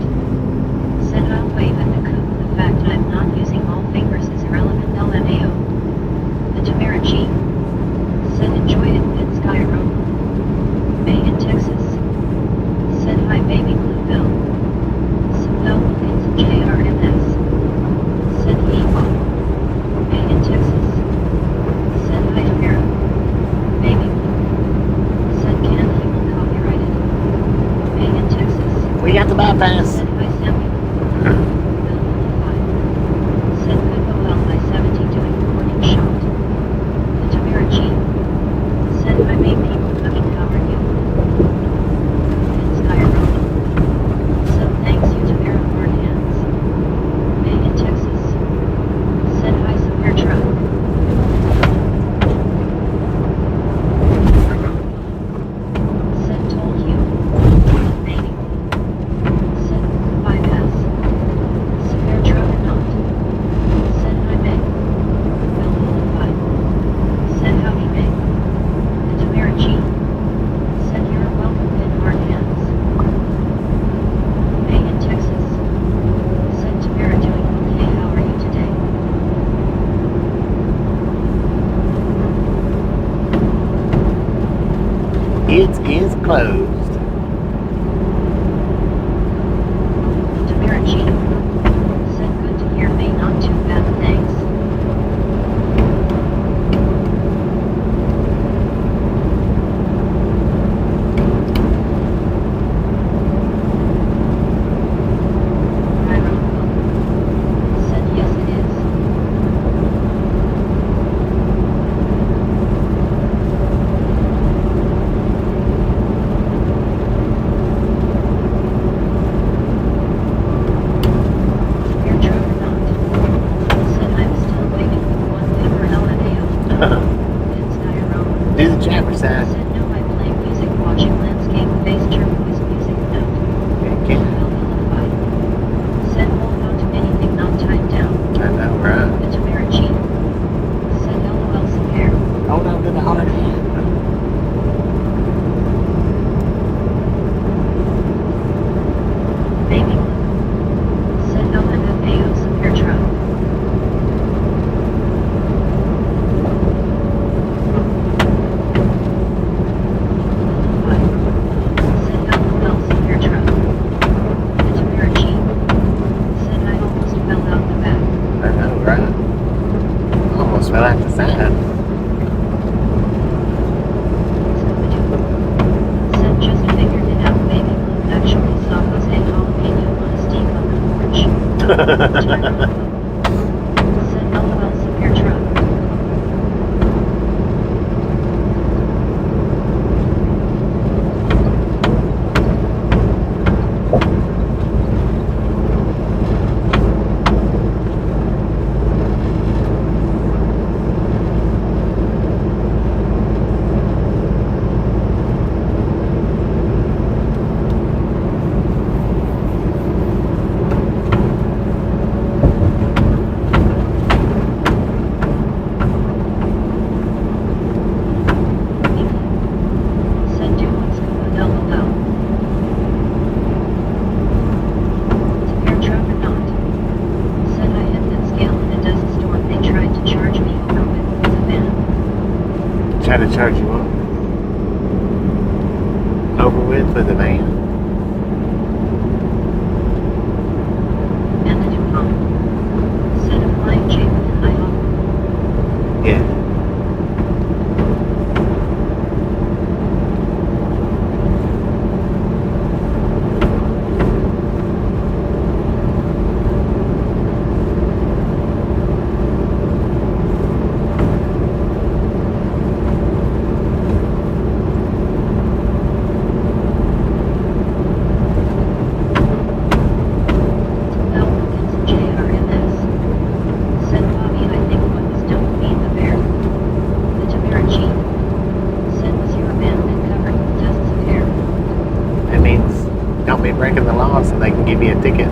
Said I'll wave at the coop. The fact I'm not using all fingers is irrelevant. LMAO. The Tamarachi. Said enjoyed it in Sky Road. Megan, Texas. Said hi, baby Bluebell. Some Wilkins and JRMS. Said he. Megan, Texas. Said hi, Tamara. Baby Blue. Said can't he will copyright it. Megan, Texas. We got the bypass. Said hi, Samuel. Bill 5. Said could go well by 70 doing morning shot. The Tamarachi. Said I made people fucking cover you. And Sky Road. Said thanks you to Aaron hard hands. Megan, Texas. Said hi, Super Truck. Said told you. Maybe. Said bypass. Super Truck or not. Said hi, Meg. Bill 5. Said howdy, Meg. The Tamarachi. Said you're welcome in hard hands. Megan, Texas. Said Tamara doing okay, how are you today? It is closed. The Tamarachi. Said good to hear me, not too bad, thanks. Said yes it is. Your truck or not. Said I'm still waiting with one finger LMAO. And Skyrock. Do the driver's side. Said no, I play music watching landscape based turquoise music note. Okay. Said hold on to anything not tied down. I know, right? The Tamarachi. Said LOL some hair. Hold on to the hard hand. Baby. Said LMFAO some hair truck. Said LOL some hair truck. The Tamarachi. Said I almost fell out the back. I know, right? Almost fell out the side. Said just figured it out, baby. Actually saw Jose Jalapeno on a steak on the porch. Said LOL some hair truck. try to charge you up. Over with the van. And the new home. Set a flying J with an eye on. Yeah. That means don't be breaking the law so they can give you a ticket.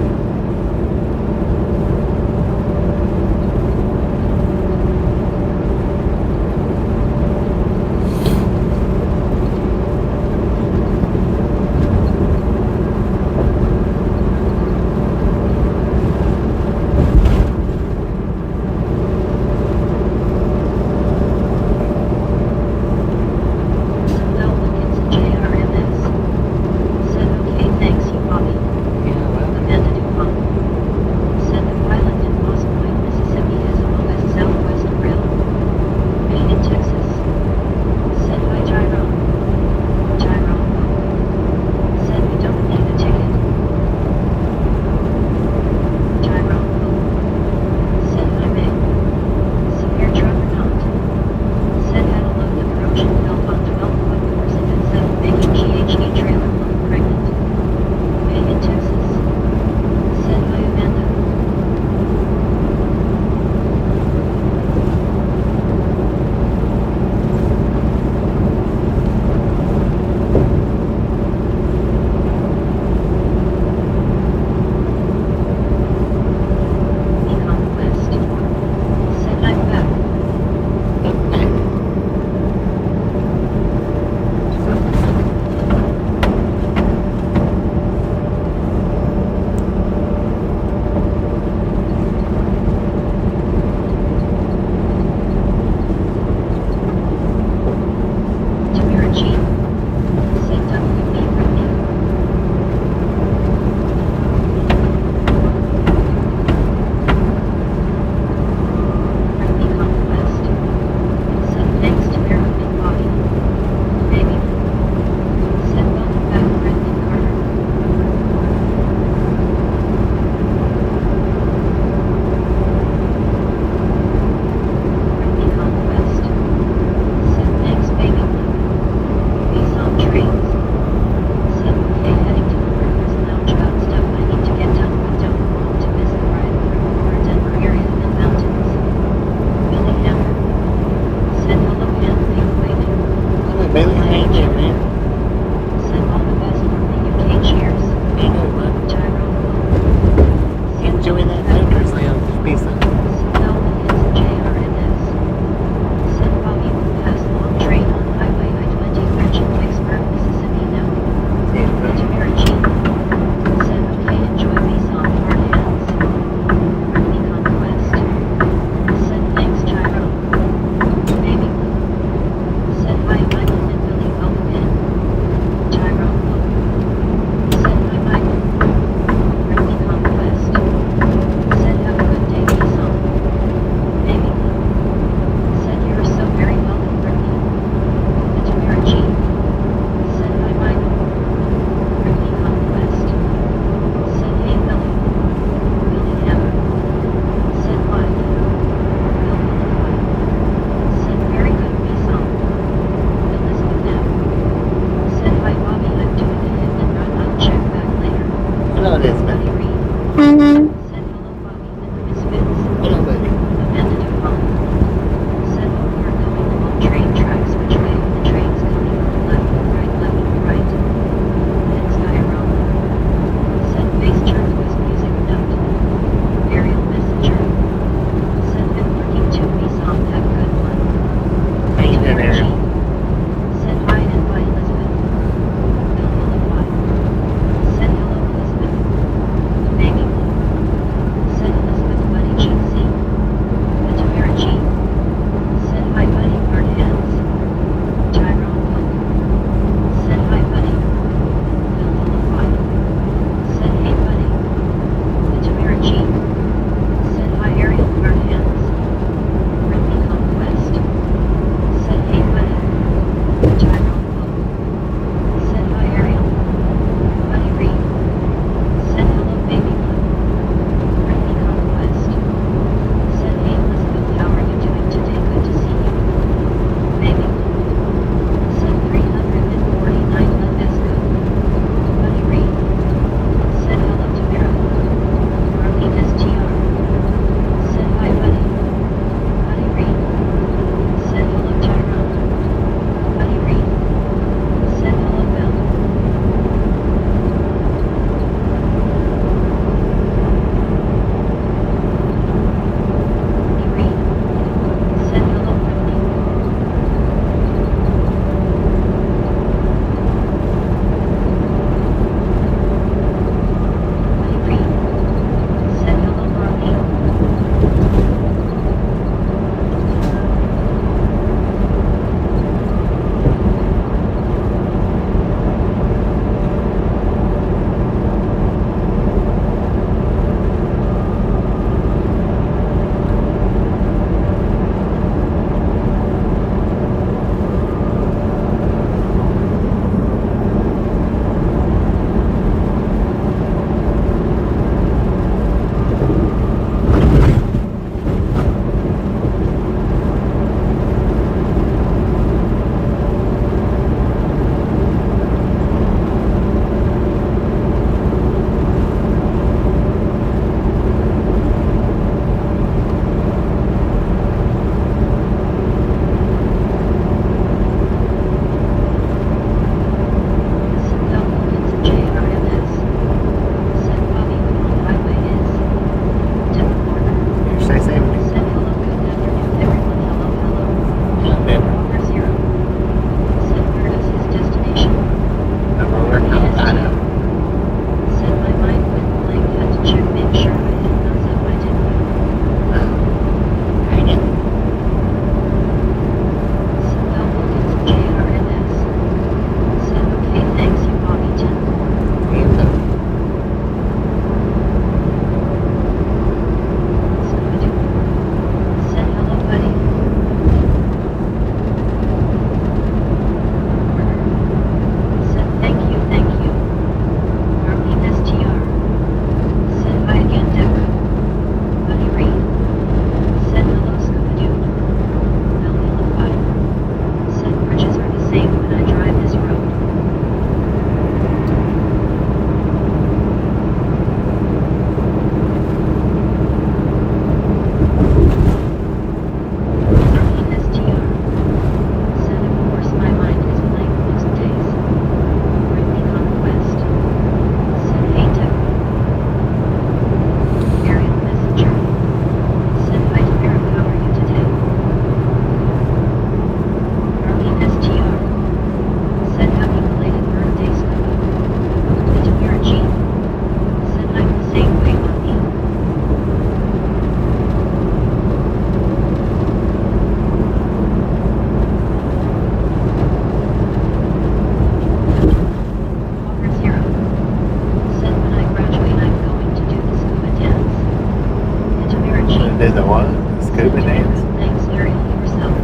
Do the what? The scuba dance? Thanks, Ariel, yourself.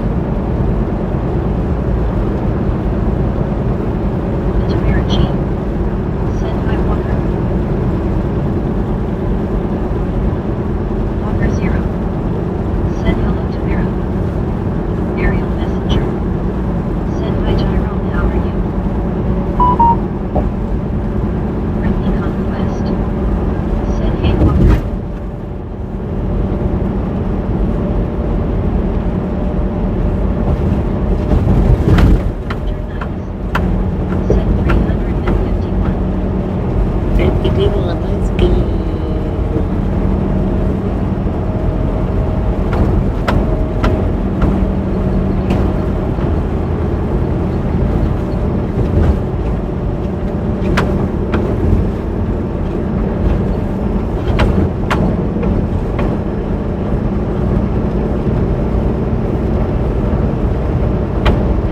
Tamarachi. Send hi Walker. Walker 0. Send hello Tamara. Ariel messenger. Send hi Tyrone, how are you? Friendly conquest. Send hey Walker. Turn nice. Send 351. 51, let's go.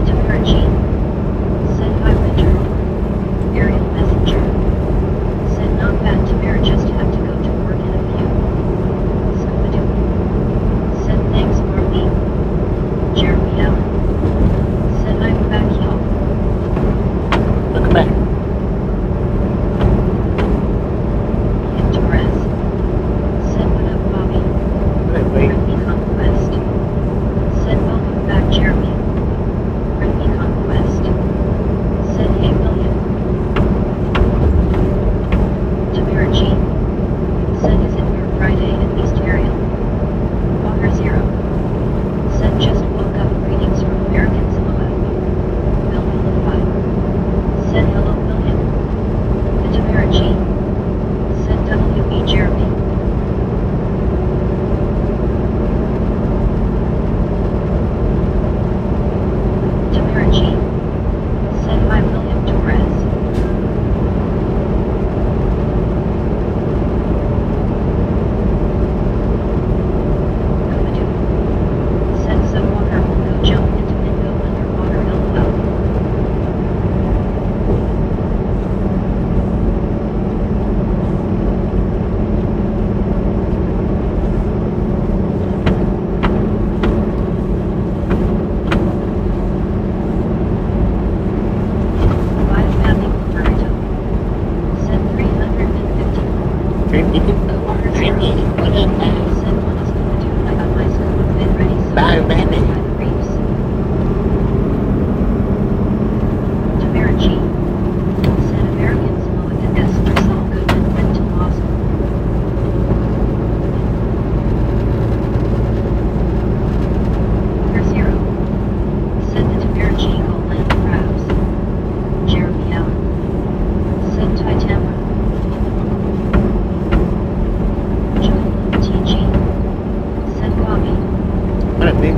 Tamarachi. Send hi Winter. Ariel messenger. Send not bad Tamara, just have to go to work in a few. Scooby-Doo. Send thanks Marley. Jeremy Allen. Send I'm back y'all. Look back. Ian Torres. Send what up Bobby. Wait. Friendly conquest. Send welcome back Jeremy. Friendly conquest. Send hey William. Tamarachi. Send is it your Friday at least Ariel. Walker 0. Send just woke up greetings from American Samoa. Melville 5. Send hello William. Tamarachi. Send WB Jeremy. Tamarachi. Send hi William Torres. Commute. Send some Walker will go jump into Mingo underwater LOL. Five mapping burrito. Send 350. Turn you can go. Turn you can put it back. Send one is Scooby-Doo. I got my scuba fin ready. So Bye, baby. by the reefs. Tamarachi. Send American Samoa to S for Saul Goodman went to law school. Walker 0. Send the Tamarachi go land crabs. Jeremy Allen. Send Ty Tamara. TG. Send Bobby. What up, big?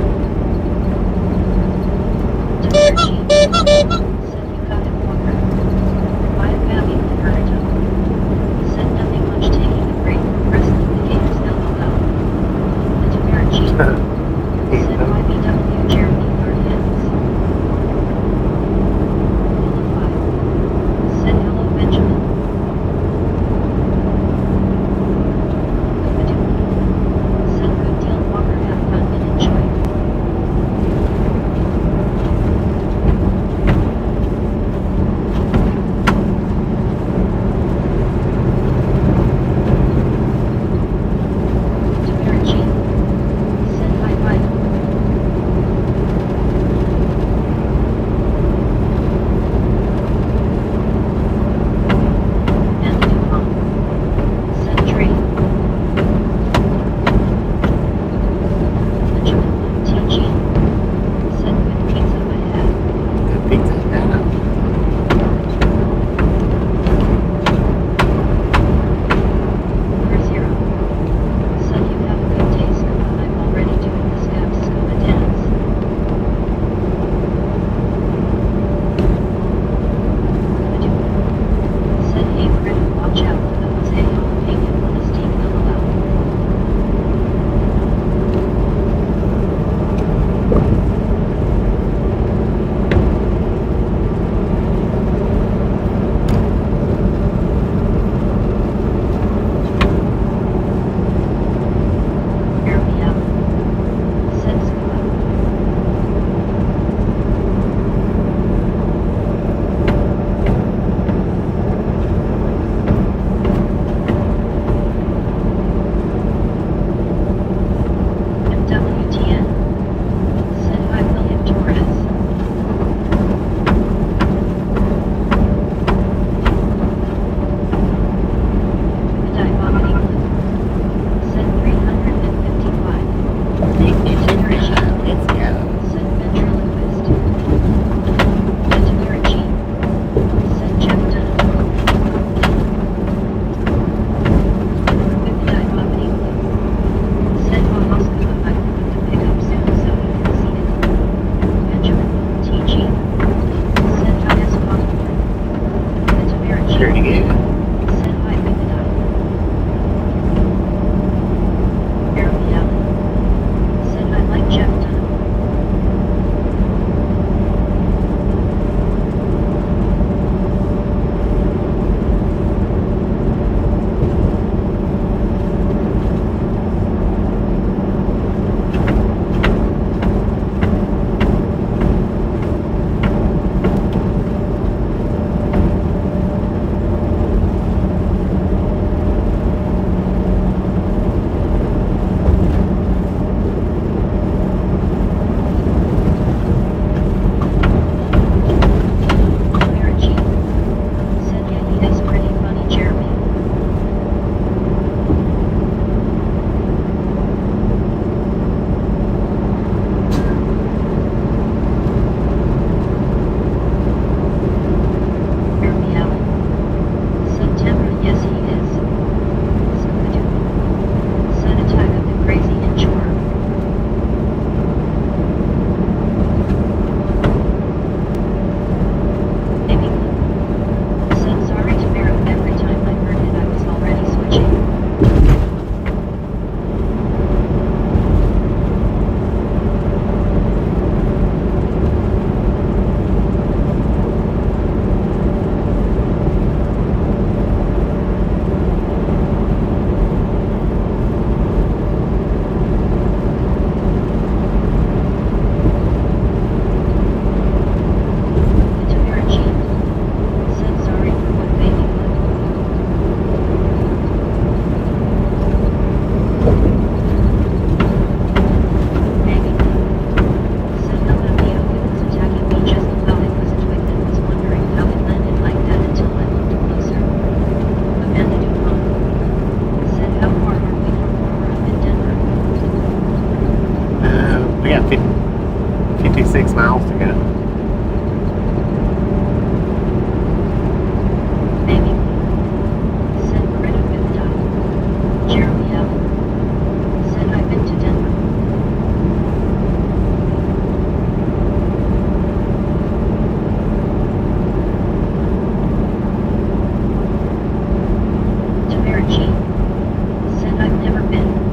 I've never been.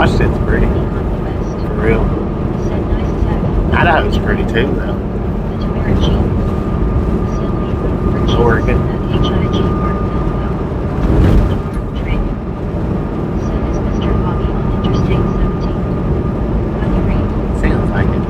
Washington's pretty. For real. Idaho's pretty too, though. Oregon. Sounds like it.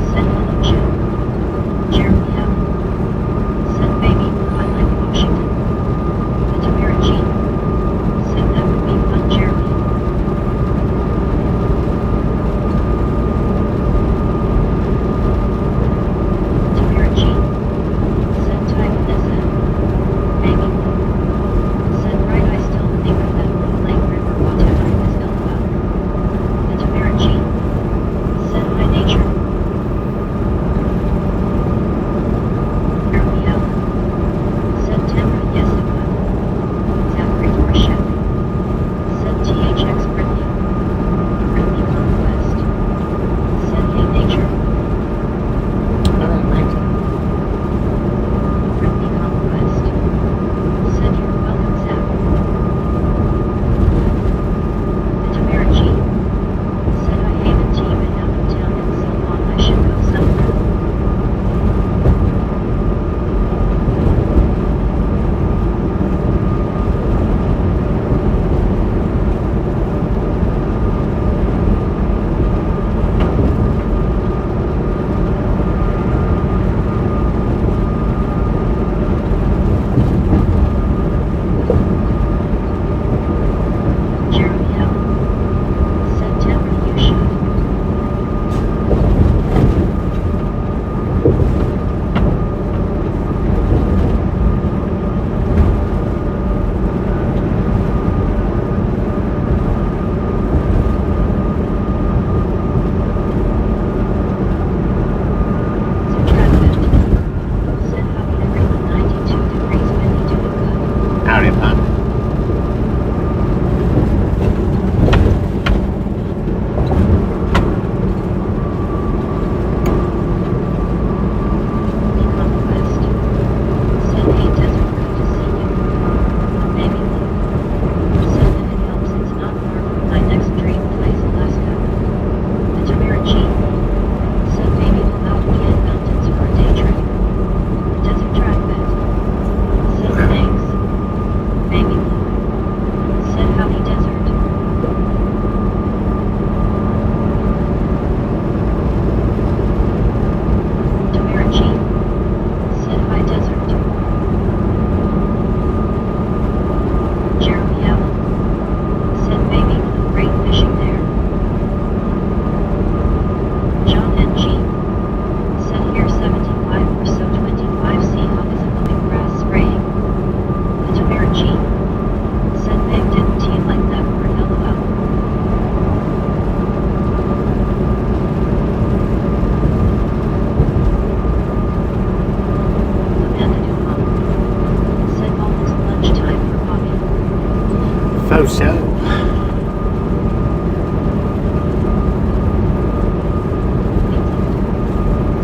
suppose so.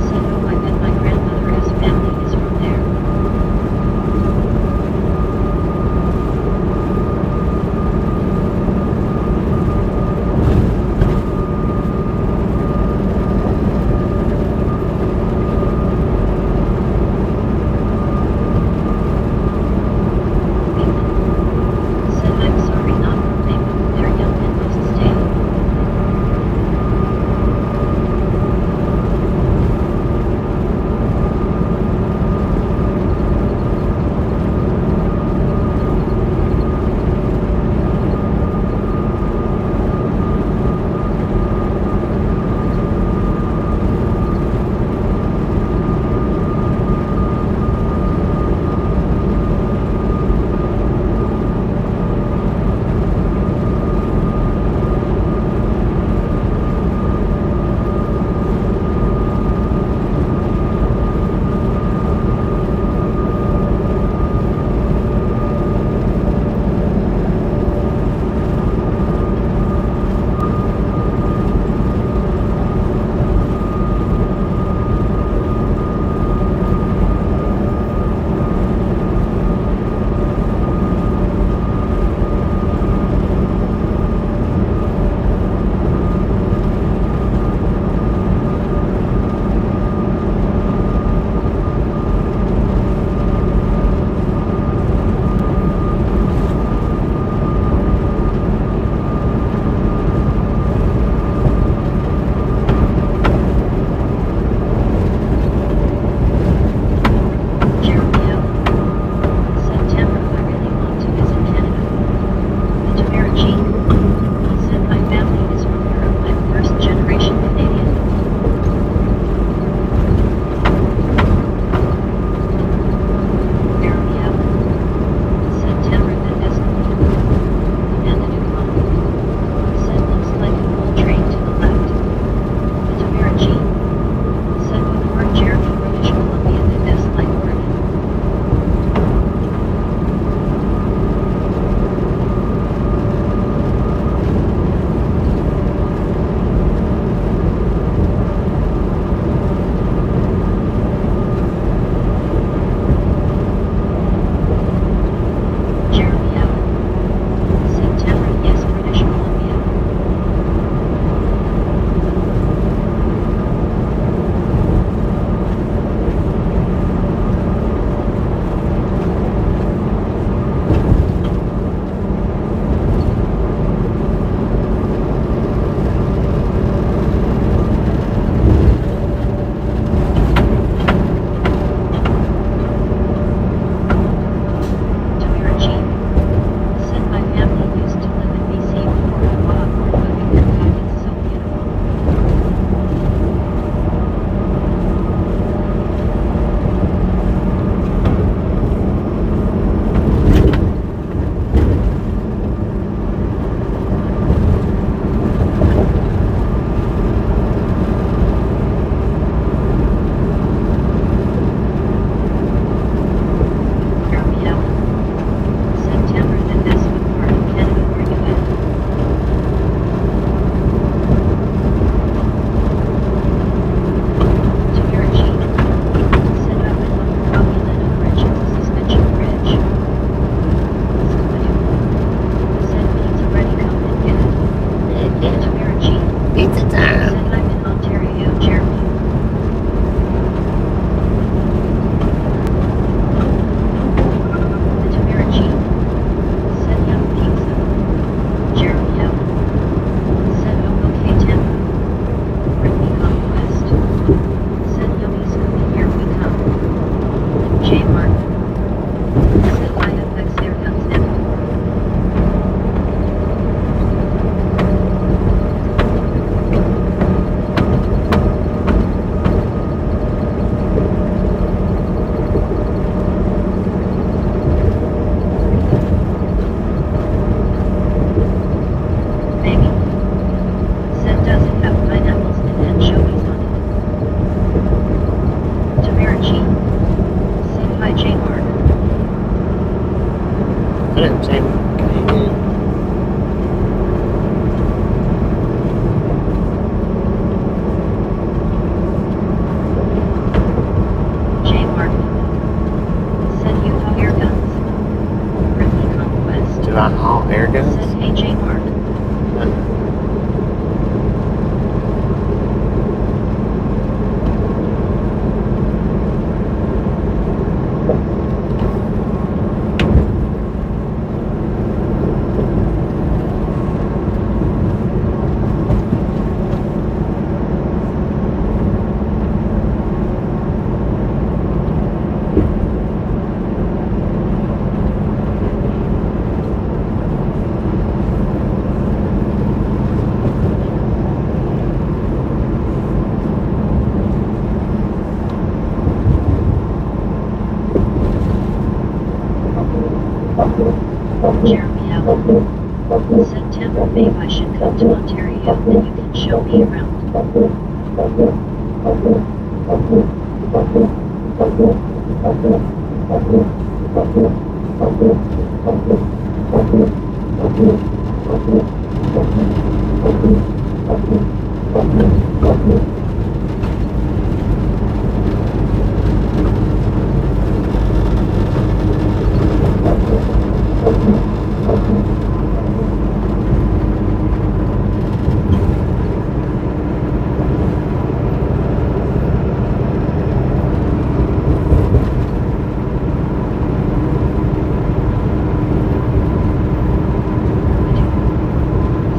Said, oh, I bet my grandmother's family is from there. Said, I'm sorry, not from Lincoln. September, maybe I should come to Ontario, then you can show me around.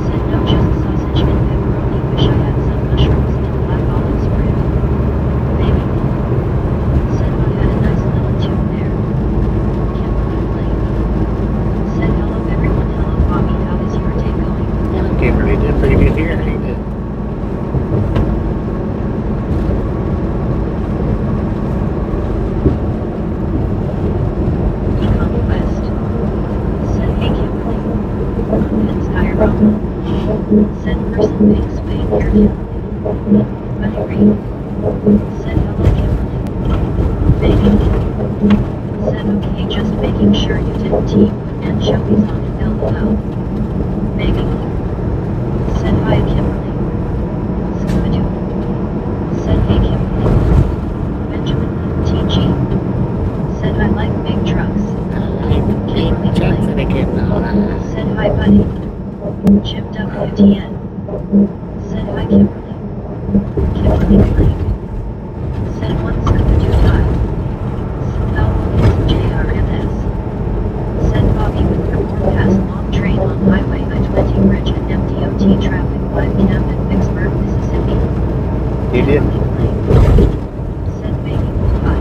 Said no, just sausage and pepperoni. Wish I had some mushrooms and black olive spread. Maybe. Said I had a nice little tune there. Kimberly played. Said hello everyone, hello Bobby, how is your day going? Yeah, Kimberly did pretty good here, ain't it? Econ Quest. Said hey Kimberly. It's Aurora. Said person big Spain here Kimberly. Buddy Reed. Said hello Kimberly. Baby. Said okay, just making sure you didn't put anchovies on it, LOL. Baby. Said hi Kimberly. Scooby-Doo. Said hey Kimberly. Benjamin TG. Said I like big trucks. Kimberly Jackson again, Said hi buddy. Jim WTN. Said hi Kimberly. Kimberly played. Said one Scooby-Doo time. Said how is JRMS. Said Bobby with report past long train on highway I-20 bridge and MDOT traffic 5 camp in Vicksburg, Mississippi. You did? Said baby hi.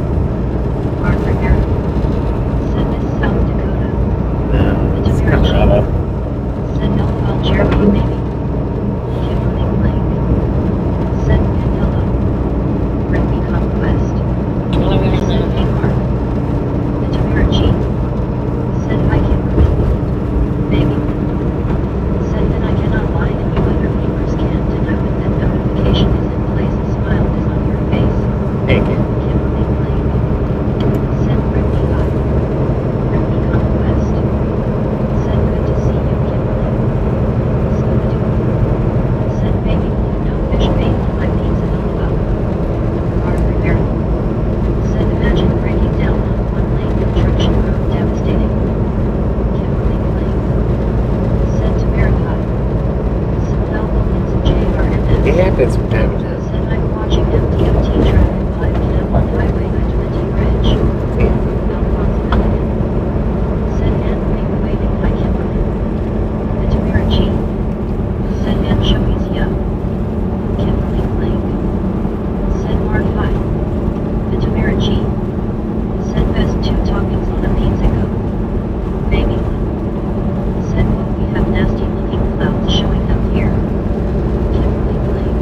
Margaret Aaron. Said Miss South Dakota. No, it's coming right up. Said hello Jeremy maybe. Kimberly Blake. Said and hello. Rugby Conquest. Said hey Mark. The Tamarachi. Said hi Kimberly. Baby. Said that I cannot lie and you other viewers can't, and I would that notification is in place, a smile is on your face. Take it. Kimberly Blake. Said Rugby hi. Rugby Conquest. Said good to see you Kimberly. Scooby-Doo. Said baby blue no fish bait on my pizza LOL. Margaret Aaron. Said imagine breaking down on one lane construction road devastating. Kimberly Blake. Said Tamara. Said Melville into JRMS. It happens from time to time. Said I'm watching MDOT traffic 5 camp on highway I-20 bridge. Alphonse Milligan. Said Anne Wave waving hi Kimberly. The Tamarachi. Said anchovies yup. Kimberly Blake. Said Mark hi. The Tamarachi. Said best 2 toppings on a pizza go. Baby. Said well we have nasty looking clouds showing up here. Kimberly Blake.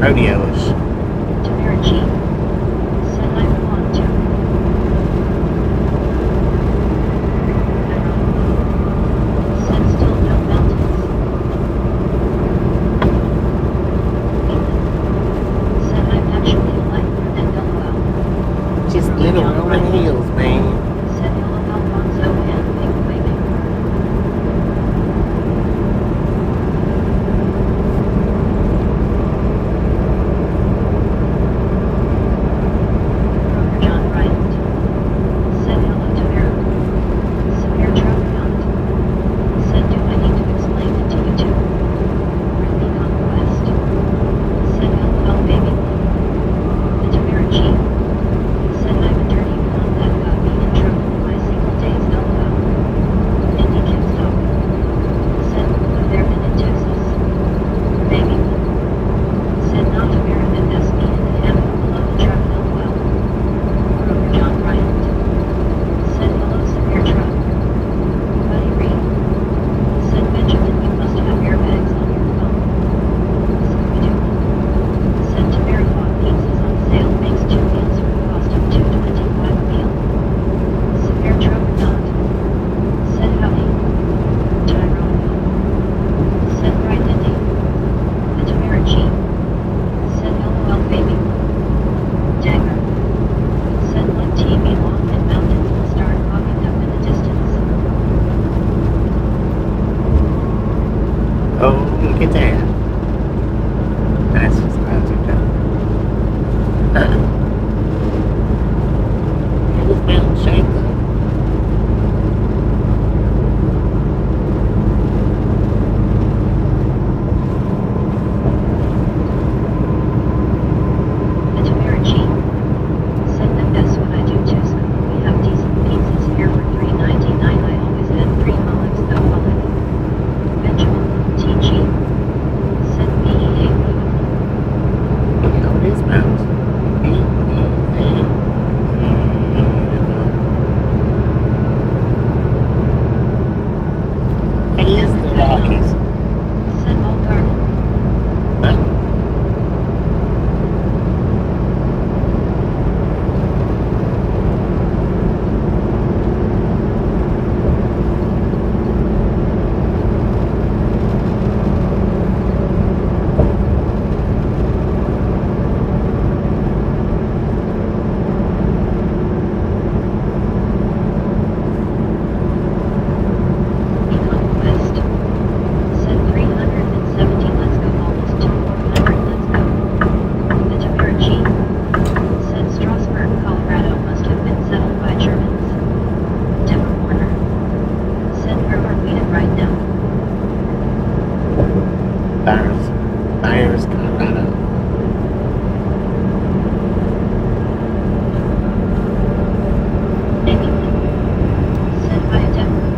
rodeo-ish. Tamarachi. Said I belong to. Aurora. Said still no mountains. England. Said I'm actually lighter than LOL. Just little rolling hills, man. Said hello Alfonso and big waving. Broker John Bryant. Said hello to Eric. Severe Traficant. Said do I need to explain it to you too? Friendly conquest. Said LOL baby. The Tamarachi. Said I'm a dirty con that got me in trouble in my single days LOL. Indy Kim Stop. Said have there been in Texas? Baby. Said not American S me in the handle below the truck LOL. Broker John Bryant. Said hello severe truck. Buddy Reed. Said Benjamin you must have airbags on your phone. Scooby-Doo. Said Tamarachi pizzas on sale makes 2 meals for the cost of $2.25 a meal. Severe truck not. Said howdy. Tyrone. Said right Indy. The Tamarachi. Said LOL baby. Dagger. Said let TV long and mountains will start popping up in the distance. Oh, look at that. That's just about to go. It was mountain shaped though. The Tamarachi. Said the best what I do too so we have decent pizzas here for $3.99 I always add 3 olives though olive. Benjamin TG. Said BEA. Oh, it is mountains. It is the Rockies. Said all garden. Huh? Conquest. Said 370 let's go almost 200 let's go. The Tamarachi. Said Strasbourg, Colorado must have been settled by Germans. Timber Warner. Said where are we at right now? Byers, Colorado. Maybe. Said by Denver.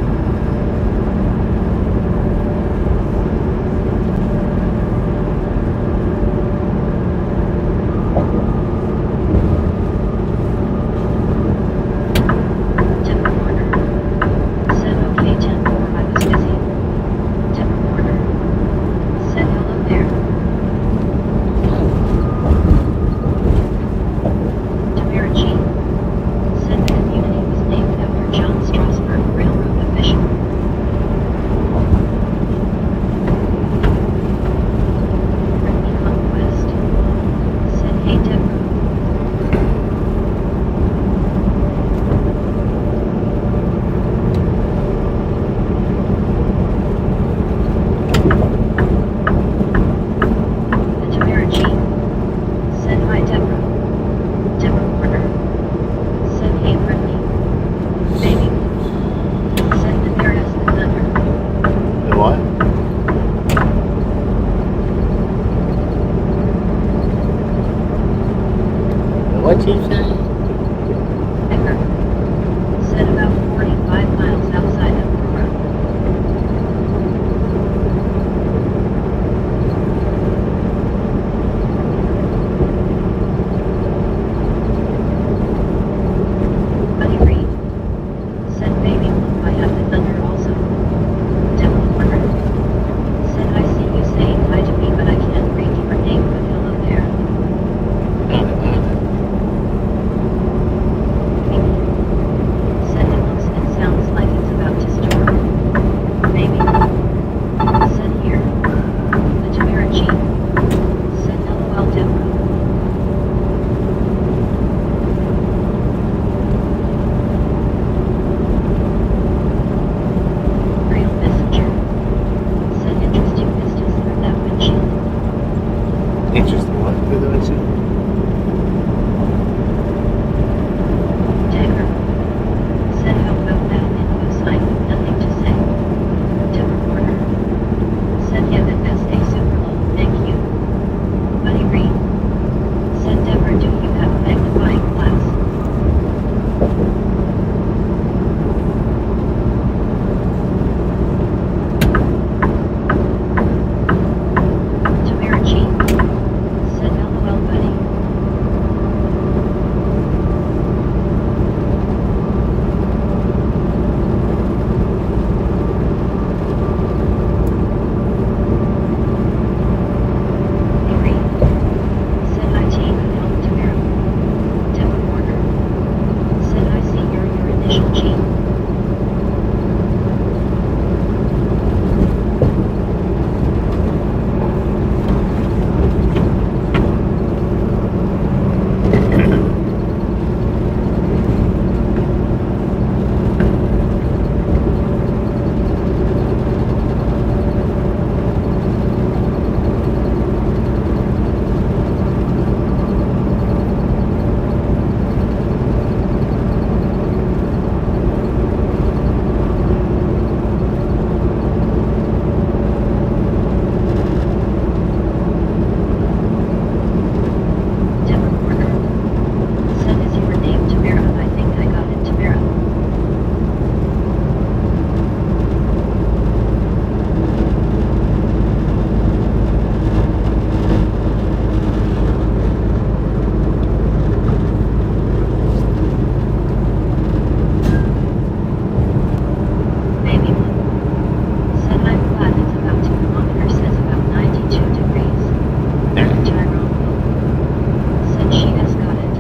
Timber Warner. Said okay 10-4 I was busy. Timber Warner. Said hello there. Tamarachi. Said the community was named after John Strasburg, railroad official. Friendly conquest. Said hey Deborah. The Tamarachi. Said hi Deborah. Deborah Warner. Said hey friendly. Baby. Said that there is the thunder. The what? The what you say? Becker. Said about 45 miles outside of Aurora. Buddy Reed. Said baby I have the thunder also. Devil Warner. Said I see you saying hi to me but I can't read your name but hello there. Interesting. What? Who the was she? Dagger. Said how about that info sign with nothing to say. Tip reporter. Said yeah that that's a super low, thank you. Buddy Reed. Said Deborah do you have a magnifying glass? Tamara G. Said LOL buddy. Reed. Said hi team and help Tamara. Tip reporter. Said I see your initial G. Tip reporter. Said is your name Tamara? I think I got it Tamara. Baby blue. Said I'm glad it's about 2 kilometers, says about 92 degrees. Tyrone Blue. Said she has got it.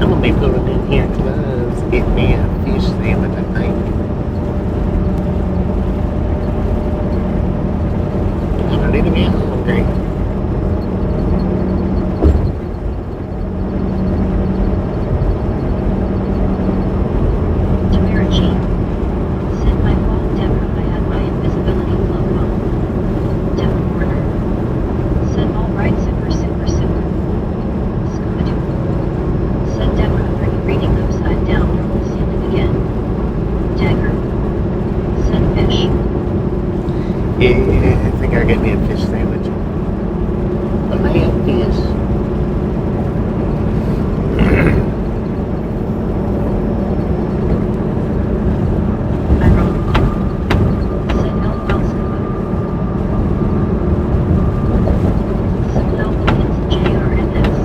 I'm gonna be pulling in here close. Get me a fish sandwich, I think. I'm a little bit hungry. Tamara G. Said my fault Deborah, I had my invisibility cloak on. Tip reporter. Said alright super super super. Scooby-Doo. Said Deborah, are you reading upside down from the ceiling again? Dagger. Said fish. Yeah, I think I'll get me a fish sandwich. A lamb fish. I wrote. Said LOL Scuba. Said LOL Beckons JRNS.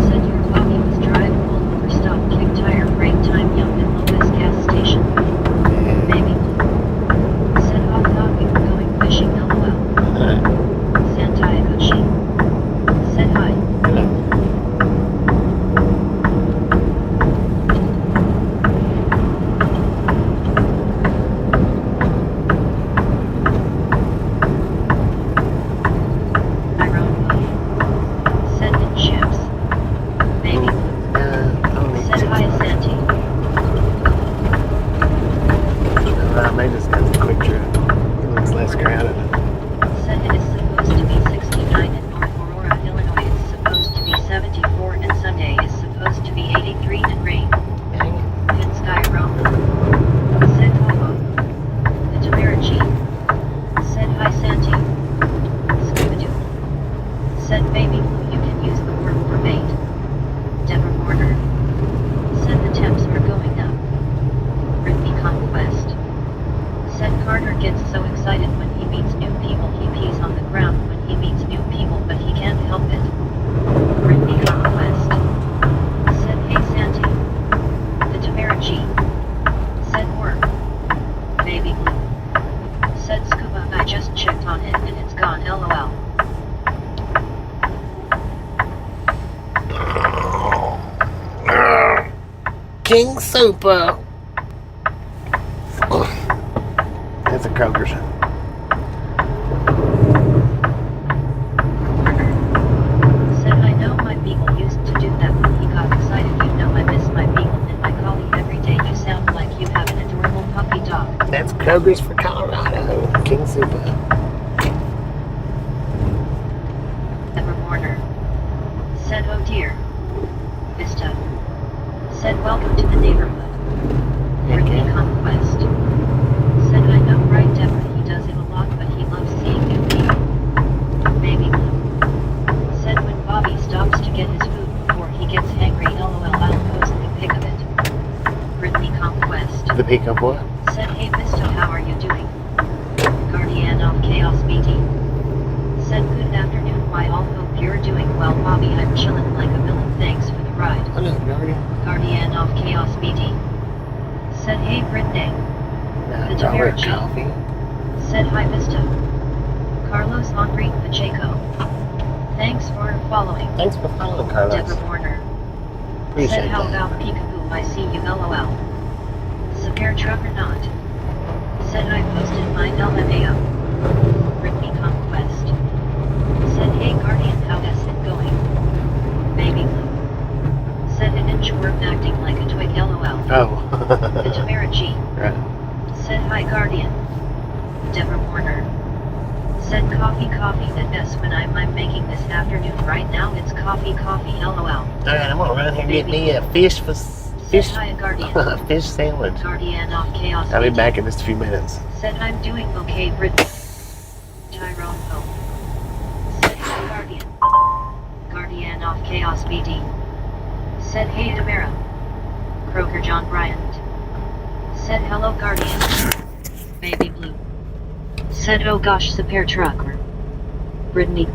Said your body was drive full over stop kick tire break time young at Lopez gas station. Baby blue. Said oh thought we were going fishing LOL. Santiago Chi. Said hi. Hello. I wrote. Said in ships. Baby blue. Only Said hi Santi. I may just have a quick trip. It looks less crowded. Said it is supposed to be 69 in North Aurora, Illinois. It's supposed to be 74 and Sunday is supposed to be 83 and rain. Dang it. Good sky Rome. Said Hobo. The Tamara G. Said hi Santi. Scooby-Doo. Said baby blue you can use the word for bait. Deborah Porter. Said the temps are going up. Rhythmic conquest. Said Carter gets so excited when he meets new people he pees on the ground when he meets new people but he can't help it. Rhythmic conquest. Said hey Santi. The Tamara G. Said work. Baby blue. Said scuba I just checked on it and it's gone LOL. King Super. That's a Kroger's. Said I know my beagle used to do that when he got excited. You know I miss my beagle and my collie every day. Progress for Colorado. King Super. Ever Warner. Said, oh dear. Vista. Said, welcome to the neighborhood. Brittany Conquest. Said, I know right Deborah, he does it a lot, but he loves seeing new people. Baby Blue. Said, when Bobby stops to get his food before he gets hangry, lol, I'll post the pic of it. Brittany Conquest. The peak of what? Said, hey Vista, how are you doing? Guardian of Chaos BD. Said, good afternoon, why all hope you're doing well, Bobby, I'm chillin' like a villain, thanks for the ride. Hello, Guardian. Guardian of Chaos BD. Said, hey Brittany. The Dollar Taverici. coffee. Said, hi Vista. Carlos Henri Pacheco. Thanks for following. Thanks for following, Carlos. Deborah Warner. Appreciate Said, how that. about peekaboo, I see you, lol. Severe truck or not? Said, I posted my LMAO. Brittany Conquest. Said, hey Guardian, how is it going? Baby Blue. Said, an inch worth acting like a twig, lol. Oh. The Taverici. Right. Said, hi Guardian. Deborah Warner. Said, coffee, that best when I'm making this afternoon. Right now it's coffee, lol. Alright, I'm gonna run here and get me a fish for Said, hi Guardian. fish sandwich. Guardian of Chaos. I'll be BD. back in just a few minutes. Said, I'm doing okay, Brittany. Tyrone Hope. Said, hi Guardian. Guardian of Chaos BD. Said, hey Tamara. Croker John Bryant. Said, hello Guardian. Baby Blue. Said, oh gosh, super trucker. Brittany.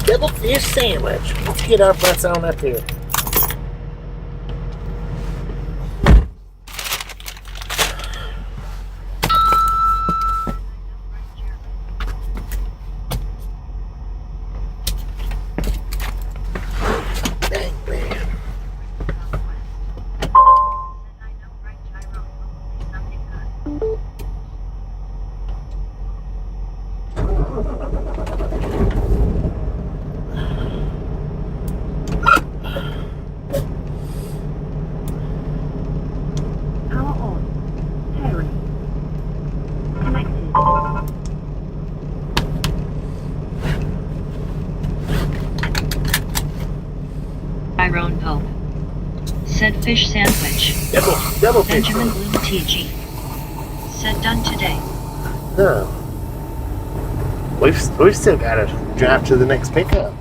Double fish sandwich. Let's get our butts on up here. Dang, man. Power on. Pairing. Connected. Tyrone Pope. Said fish sandwich. Double fish. Benjamin Bloom TG. Said done today. No. We've still got to drive to the next pickup.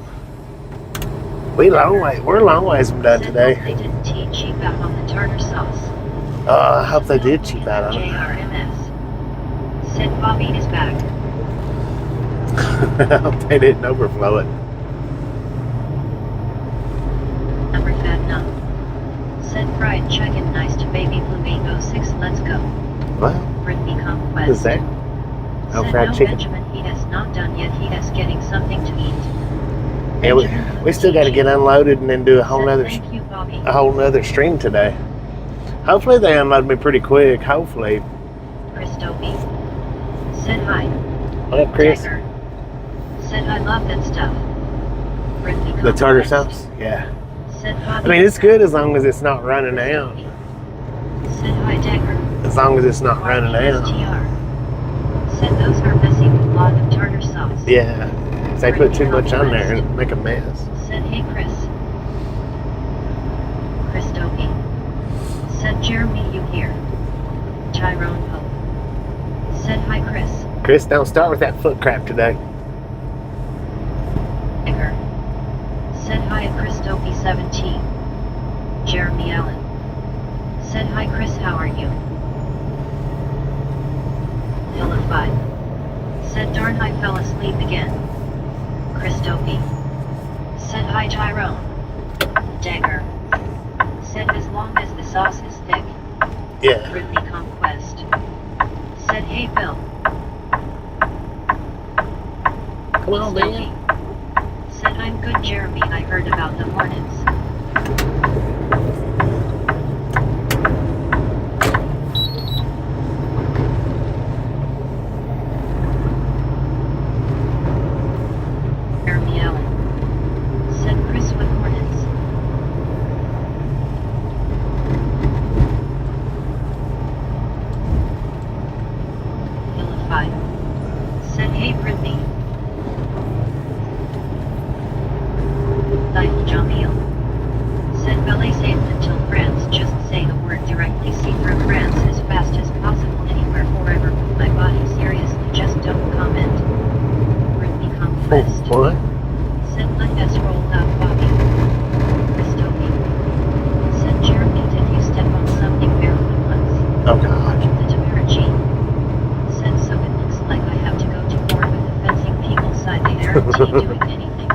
We're a long ways from done Said today. hope they didn't cheap out on the tartar sauce. I hope they did cheap out on it. JRMS. Said Bobby is back. I hope they didn't overflow it. Number fat none. Said fried chicken nice to baby blue 806 let's go. Well, Brittany what Conquest. is that? Oh, Said fried no chicken. Benjamin he has not done yet he has getting something to eat. Yeah, we still got to get unloaded and then do a whole Said nother thank you Bobby. stream today. Hopefully they unload me pretty quick. Hopefully. Chris Dopey. Said hi. What up, Chris? Dagger. Said I love that stuff. Brittany The tartar Conquest. sauce? Yeah. Said I Bobby. mean, it's good as long as it's not running out. Said hi Dagger. As long as it's not running out. RPSTR. Said those are messy with a lot of tartar sauce. Yeah. If they put too much on there, it'll make a mess. Said hey Chris. Chris Dopey. Said Jeremy you here. Tyrone Pope. Said hi Chris. Chris, don't start with that foot crap today. Edgar. Said hi Chris Dopey 17. Jeremy Allen. Said hi Chris how are you? Hillify. Said darn I fell asleep again. Chris Dopey. Said hi Tyrone. Dagger. Said as long as the sauce is thick. Yeah. Brittany Conquest. Said hey Phil. Come on, man. Dopey. Said I'm good Jeremy I heard about the Hornets. Jeremy Allen. Said Chris with Hornets. Hillify. Said hey Brittany. Like Jamil. Said ballet safe until France just say the word directly see through France as fast as possible anywhere forever with my body seriously just don't comment. Brittany Conquest. What? Said let us roll out Bobby. Christophe. Said Jeremy did you step on something barefoot once? Oh, God. The Tamarachi. Said so it looks like I have to go to war with the fencing people side they aren't doing anything.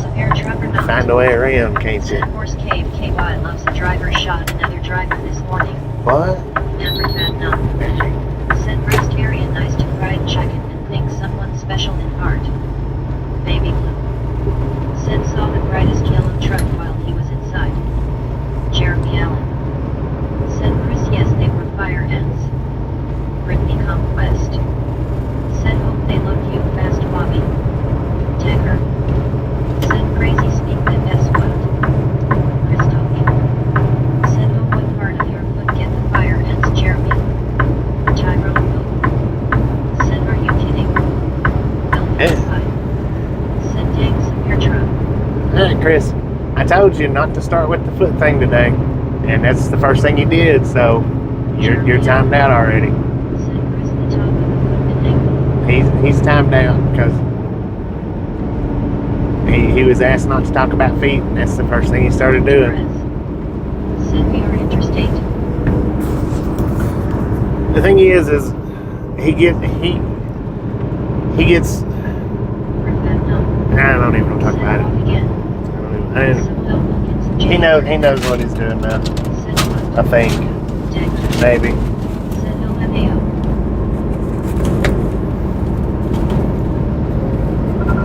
Severe trucker not. Find a way around, can't you? Said Horse Cave KY loves the driver shot another driver this morning. What? Never had none. Said vegetarian nice to fried chicken and think someone special in heart. Baby blue. Said saw the brightest yellow truck while he was inside. Jeremy Allen. Said Chris yes they were fire ants. Brittany Conquest. Said hope they look you fast Bobby. Dagger. Said crazy speak that S what? Christophe. Said oh what part of your foot get the fire ants Jeremy? Tyrone Pope. Said are you kidding? Yeah. Said dang severe truck. Alright, Chris. I told you not to start with the foot thing today. And that's the first thing you did, so you're timed out already. Said Chris the top of the foot and He's timed out because he was asked not to talk about feet, and that's the first thing he started doing. Said we are interstate. The thing is he He gets. Prevent no. I don't even want to talk Set about off it. again. I don't Some help against he knows what he's doing now. Set what? I think. Detective. Maybe. Set LMAO.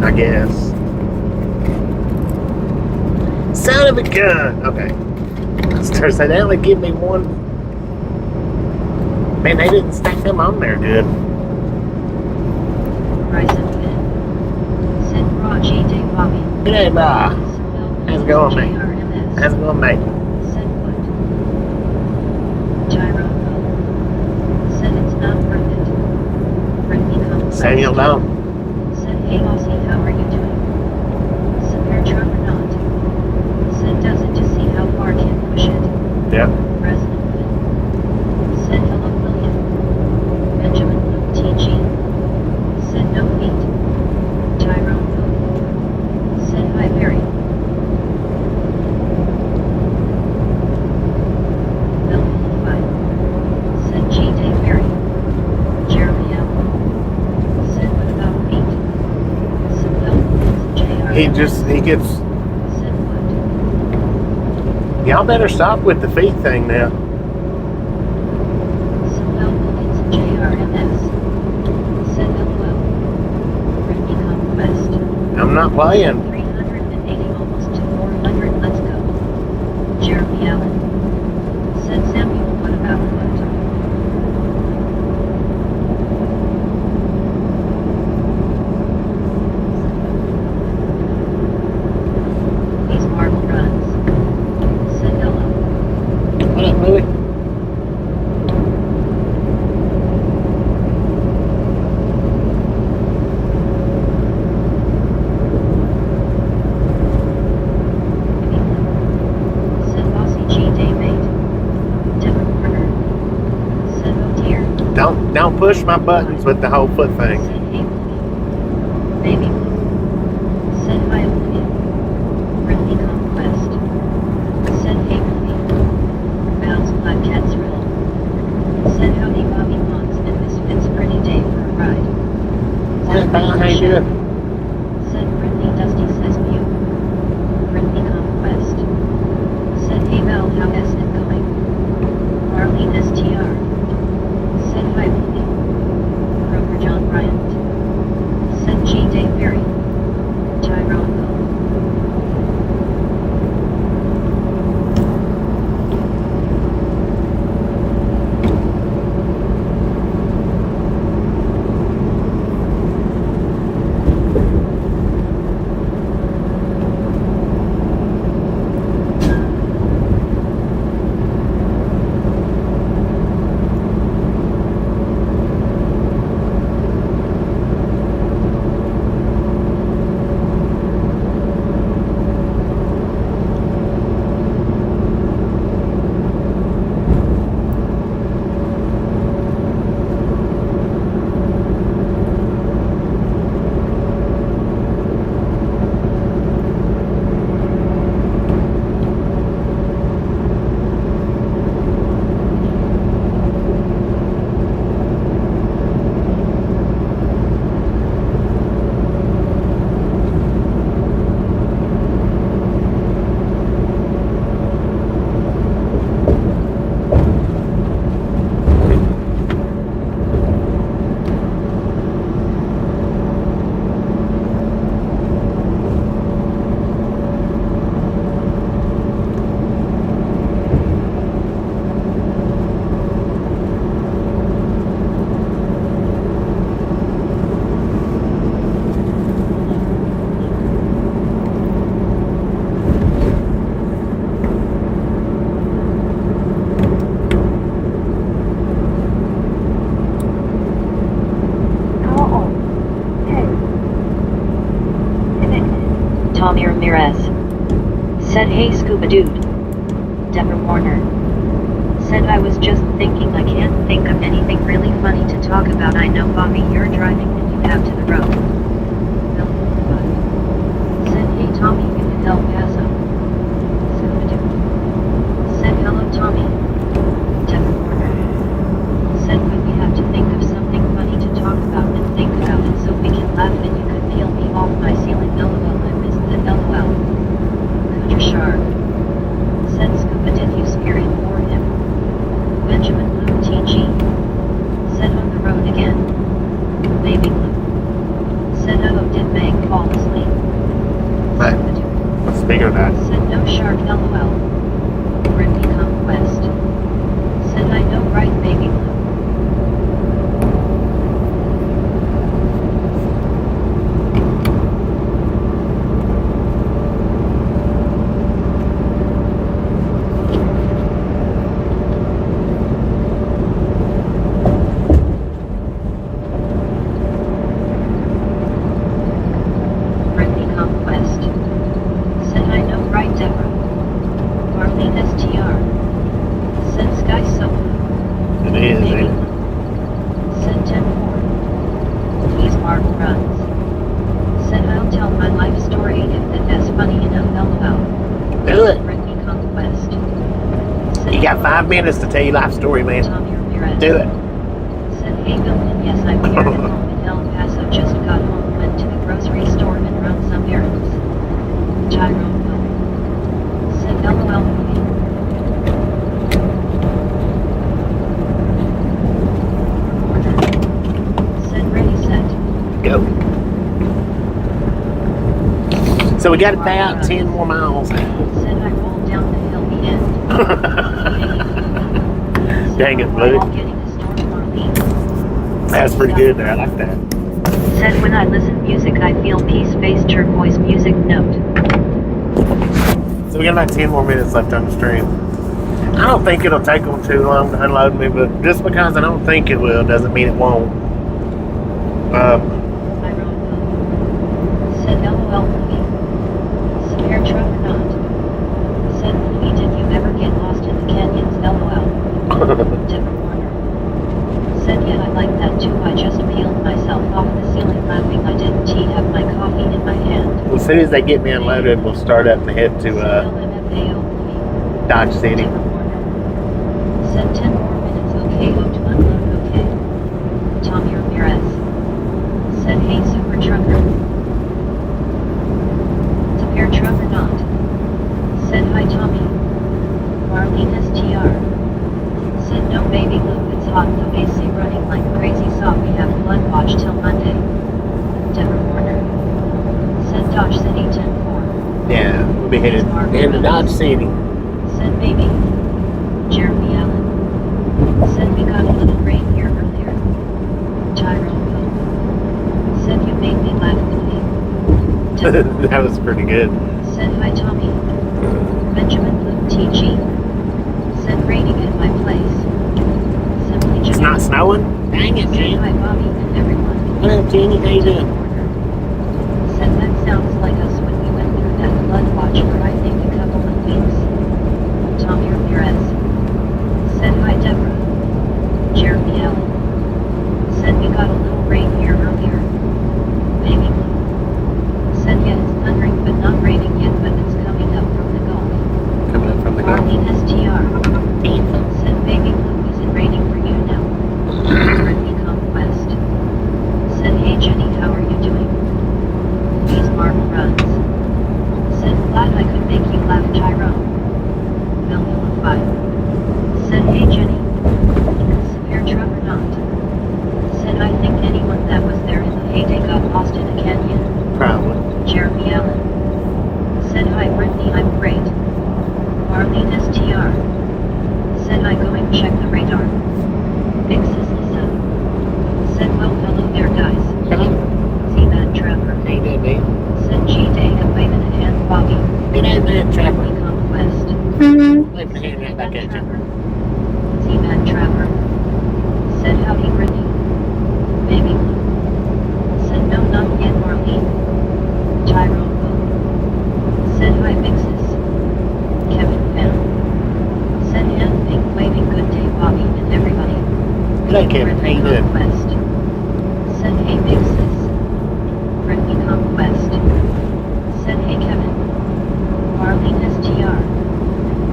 I guess. Son of a gun! Okay. So they only give me one. Man, they didn't stack them on there good. Rise up again. Set raw G day Bobby. Hey, brah. Some help How's it going, mate? JRMS. How's it going, mate? Set what? Gyro mode. Set it's not worth it. Bring me complex. Samuel, don't. Said, hey Aussie, how are you doing? Severe truck or not? Said, does it to see how far can push it? Yep. President Wynn. Said, hello William. Benjamin Luke TG. Said, no feet. Tyrone Pope. Said, hi Barry. Bill 5. Said, G Day Barry. Jeremy Allen. Said, what about feet? Said, Bill, JR. He gets. Said, what? Y'all better stop with the feet thing now. Said, Wilkins JRMS. Said, LOL. Bring me conquest. I'm not playing. 380 almost to 400, let's go. Jeremy Allen. Said Samuel, what about what? These marble runs. Said hello. What up, Louie? Said Bossy G Day mate. Devon Warner. Said oh dear. Don't push my buttons with the whole foot thing. Said hey William. Baby William. Said hi William. Friendly conquest. Said hey William. Bounce Black Cat's Riddle. Said howdy Bobby Mons and Misfits pretty day for a ride. Hey, pal, how you doing? Said friendly Dusty says mew. Friendly conquest. Said hey Val, how is it going? Marlene STR. Said hi William. Kroger John Bryant. Said G Day Ferry. Tyrone Pope. Tommy Ramirez. Said hey scuba dude. Deborah Warner. Said I was just thinking I can't think of anything really funny to talk about. I know Bobby you're driving and you have to the road. Bill 5. Said hey Tommy you can El Paso. Scuba dude. Said hello Tommy. Deborah Warner. Said when we have to think of something funny to talk about and think about it so we can fall asleep. But speaking of that, Said no shark LOL. Britney Conquest. Said I know right baby blue. Britney Conquest. Said I know right Deborah. Marlene STR. Said sky so blue. it is, Baby ain't it? blue. Said 10-4. Please Mark runs. Said I'll tell my life story if that's funny enough LOL. Do it. Britney Conquest. Said You got hello, 5 minutes to tell your life story, man. Tommy Ramirez. Do it. Said hey Bill and yes I'm here at home in El Paso, just got home, went to the grocery store and run some errands. Tyrone Bill. Said LOL movie. Said ready set. Go. So we got about 10 more miles. Said I rolled down the hill the end. Dang it, Said Blue. we're all getting a storm Marlene. That's pretty good there. I like that. Said when I listen music I feel peace, face turquoise music note. So we got about 10 more minutes left on the stream. I don't think it'll take them too long to unload me, but just because I don't think it will doesn't mean it won't. I wrote said LOL movie. Severe truck or not? Said movie, did you ever get lost in the canyons? LOL. Different Warner. Said yeah I like that too, I just peeled myself off the ceiling laughing, I didn't have my coffee in my hand. As soon as they get me unloaded, we'll start up and head to LMFAO movie. Dodge City. Different Warner. Said 10 more minutes okay to unload okay. Tommy Ramirez. Said hey super trucker. Severe truck or not? Said hi Tommy. Marlene STR. Said no baby Luke, it's hot, the AC running like crazy, saw we have flood watch till Monday. Deborah Warner. Said Dodge City 10-4. Yeah, we'll be headed into Dodge City. Said baby. Jeremy Allen. Said we got a little rain here earlier. Tyrone Pope. Said you made me laugh Louie. That was pretty good. Said hi Tommy. Benjamin Luke TG. Said raining at my place. Simply It's Jeanette. not snowing? Dang it, Said Jen. hi Bobby and everyone. What up, Jenny? How you doing? Said that sounds like us when we went through that flood watch for I think a couple of weeks. Tommy Ramirez. Said hi Deborah. Jeremy Allen. Said we got a little rain here earlier. Baby Blue. Said yeah it's thundering but not raining yet, but it's coming up from the Gulf. Coming up from the Gulf. Marlene STR. Said baby Blue, is it raining for you now? Britney Conquest. Said hey Jenny, how are you doing? Please Mark runs. Said glad I could make you laugh Tyrone. Millville 5. Said hey Jenny. Severe truck or not? Said I think anyone that was there in the heyday got lost in a canyon. Probably. Jeremy Allen. Said hi Brittany, I'm great. Marlene STR. Said I going check the radar. Big sis Lisa. Said well hello there guys. Hello. See that Trevor. How you doing, man? Said G-Day and waving a hand Bobby. Good day, man, Trevor. Britney Conquest. Waving a hand right back at you. See that Trevor. Said howdy Brittany. Baby Blue. Said no not yet Marlene. Tyrone Boone. Said hi Big sis. Kevin Fan. Said hand pink waving good day Bobby and everybody. Good day, Kevin. How you doing? Conquest. Said hey Big sis. Britney Conquest. Said hey Kevin. Marlene STR.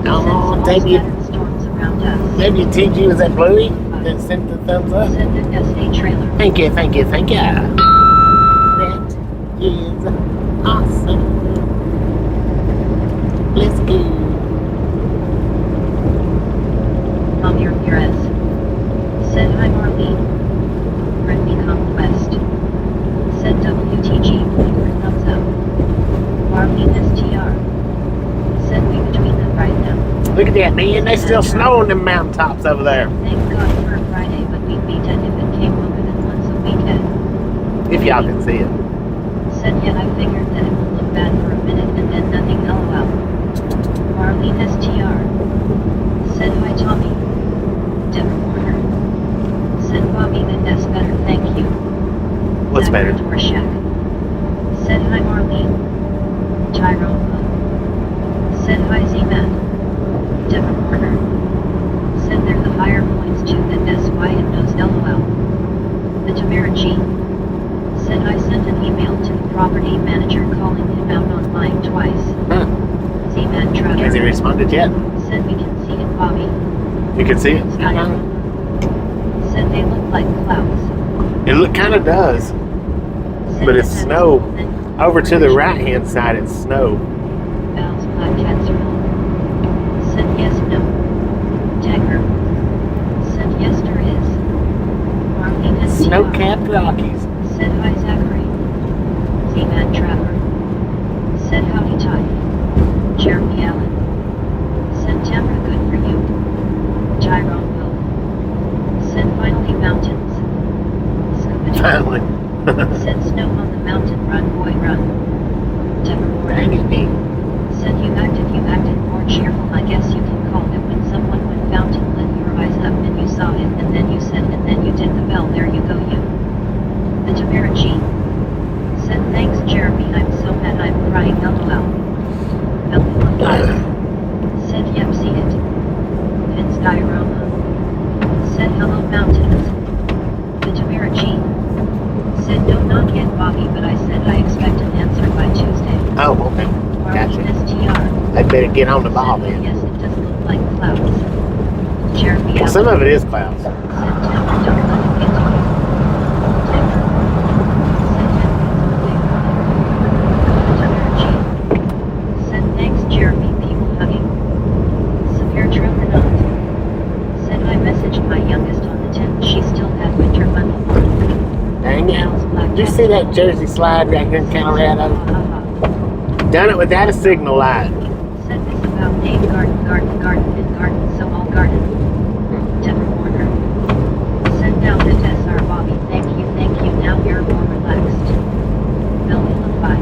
Oh, Said David. scattered storms around us. WTG, was that Bluey that sent the thumbs up? Said the SA trailer. Thank you, thank you, thank you. That is awesome. Let's go. Tommy Ramirez. Said hi Marlene. Britney Conquest. Said WTG, thumbs Look at that, man. They still snow on them mountaintops over there. Thank God for a Friday, but we'd be dead if it came longer than once a weekend. If y'all can see it. Said yet I figured that it would look bad for a minute and then nothing LOL. Marlene STR. Said hi Tommy. Devin Warner. Said Bobby that's better, thank you. What's better? Shack. Said hi Marlene. Tyrone. Said hi Z-Man. Devin Warner. Said they're the higher points too than SY and knows LOL. The Tamara G. Said I sent an email to the property manager calling him out on mine twice. Z-Man Trevor. Has he responded yet? Said we can see it, Bobby. You can see it? Said they look like clouds. It kind of does. Said But it's that snow. then Over to the right-hand side, it's snow. Val's Black Cats are home. Said yes, no. Dagger. Said yes, there is. Marlene STR. Snow-capped Rockies. Said hi, Zachary. Z-Man Trevor. Said howdy, Ty. Jeremy Allen. Said Tamara, good for you. Tyrone Will. Said finally mountains. Scuba Finally. Said snow on the mountain, run boy run. Devin Dang Warner. it, me. Said you acted more cheerful, I guess you can call it when someone went fountain lit your eyes up and you saw it and then you said and then you did the bell, there you go you. The Tamara G. Said thanks Jeremy, I'm so mad I'm crying LOL. Said yep, see it. Pin Skyroma. Said hello mountains. The Tamara G. Said no, not yet Bobby, but I said I expect an answer by Tuesday. Oh, okay. Gotcha. Marlene STR. I'd better get on the ball Said, then. yes, it does look like clouds. Jeremy Well, some of it is clouds. Said Tamara, don't let it get to you. Tamara. Said that means what they wanted. Tamara G. Said thanks Jeremy, people hugging. Severe Trevor not. Said I messaged my youngest on the 10th, she still had winter money on. Dang Val's Black it. Did you Cats see are that home. Jersey slide right here in Colorado? Done it without a signal light. Said this about name garden, so all garden. Devin Warner. Said now that SR Bobby, thank you, now you're more relaxed. Melville 5.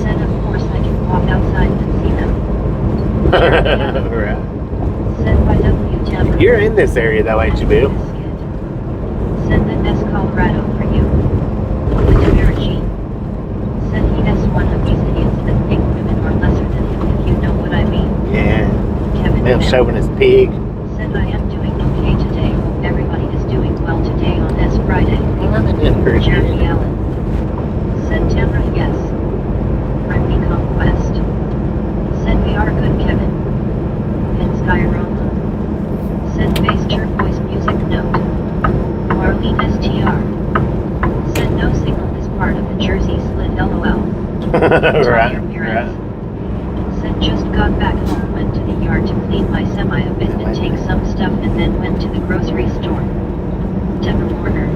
Said of course I can walk outside and see them. Right. Said by W Tamara. You're in this area though, ain't you, Bill? Said that S Colorado for you. The Tamara G. Said he S one of these idiots that think women are lesser than him, if you know what I mean. Yeah. Kevin Bill Bell. showing his pig. Said I am doing okay today. Hope everybody is doing well today on S Friday. Jeremy Allen. Said Tamara, yes. Friendly conquest. Said we are good, Kevin. And Skyroma. Said bass turquoise music note. Marlene STR. Said no signal is part of the Jersey slit LOL. Right. Said just got back home, went to the yard to clean my semi a bit and take some stuff and then went to the grocery store. Devin Warner.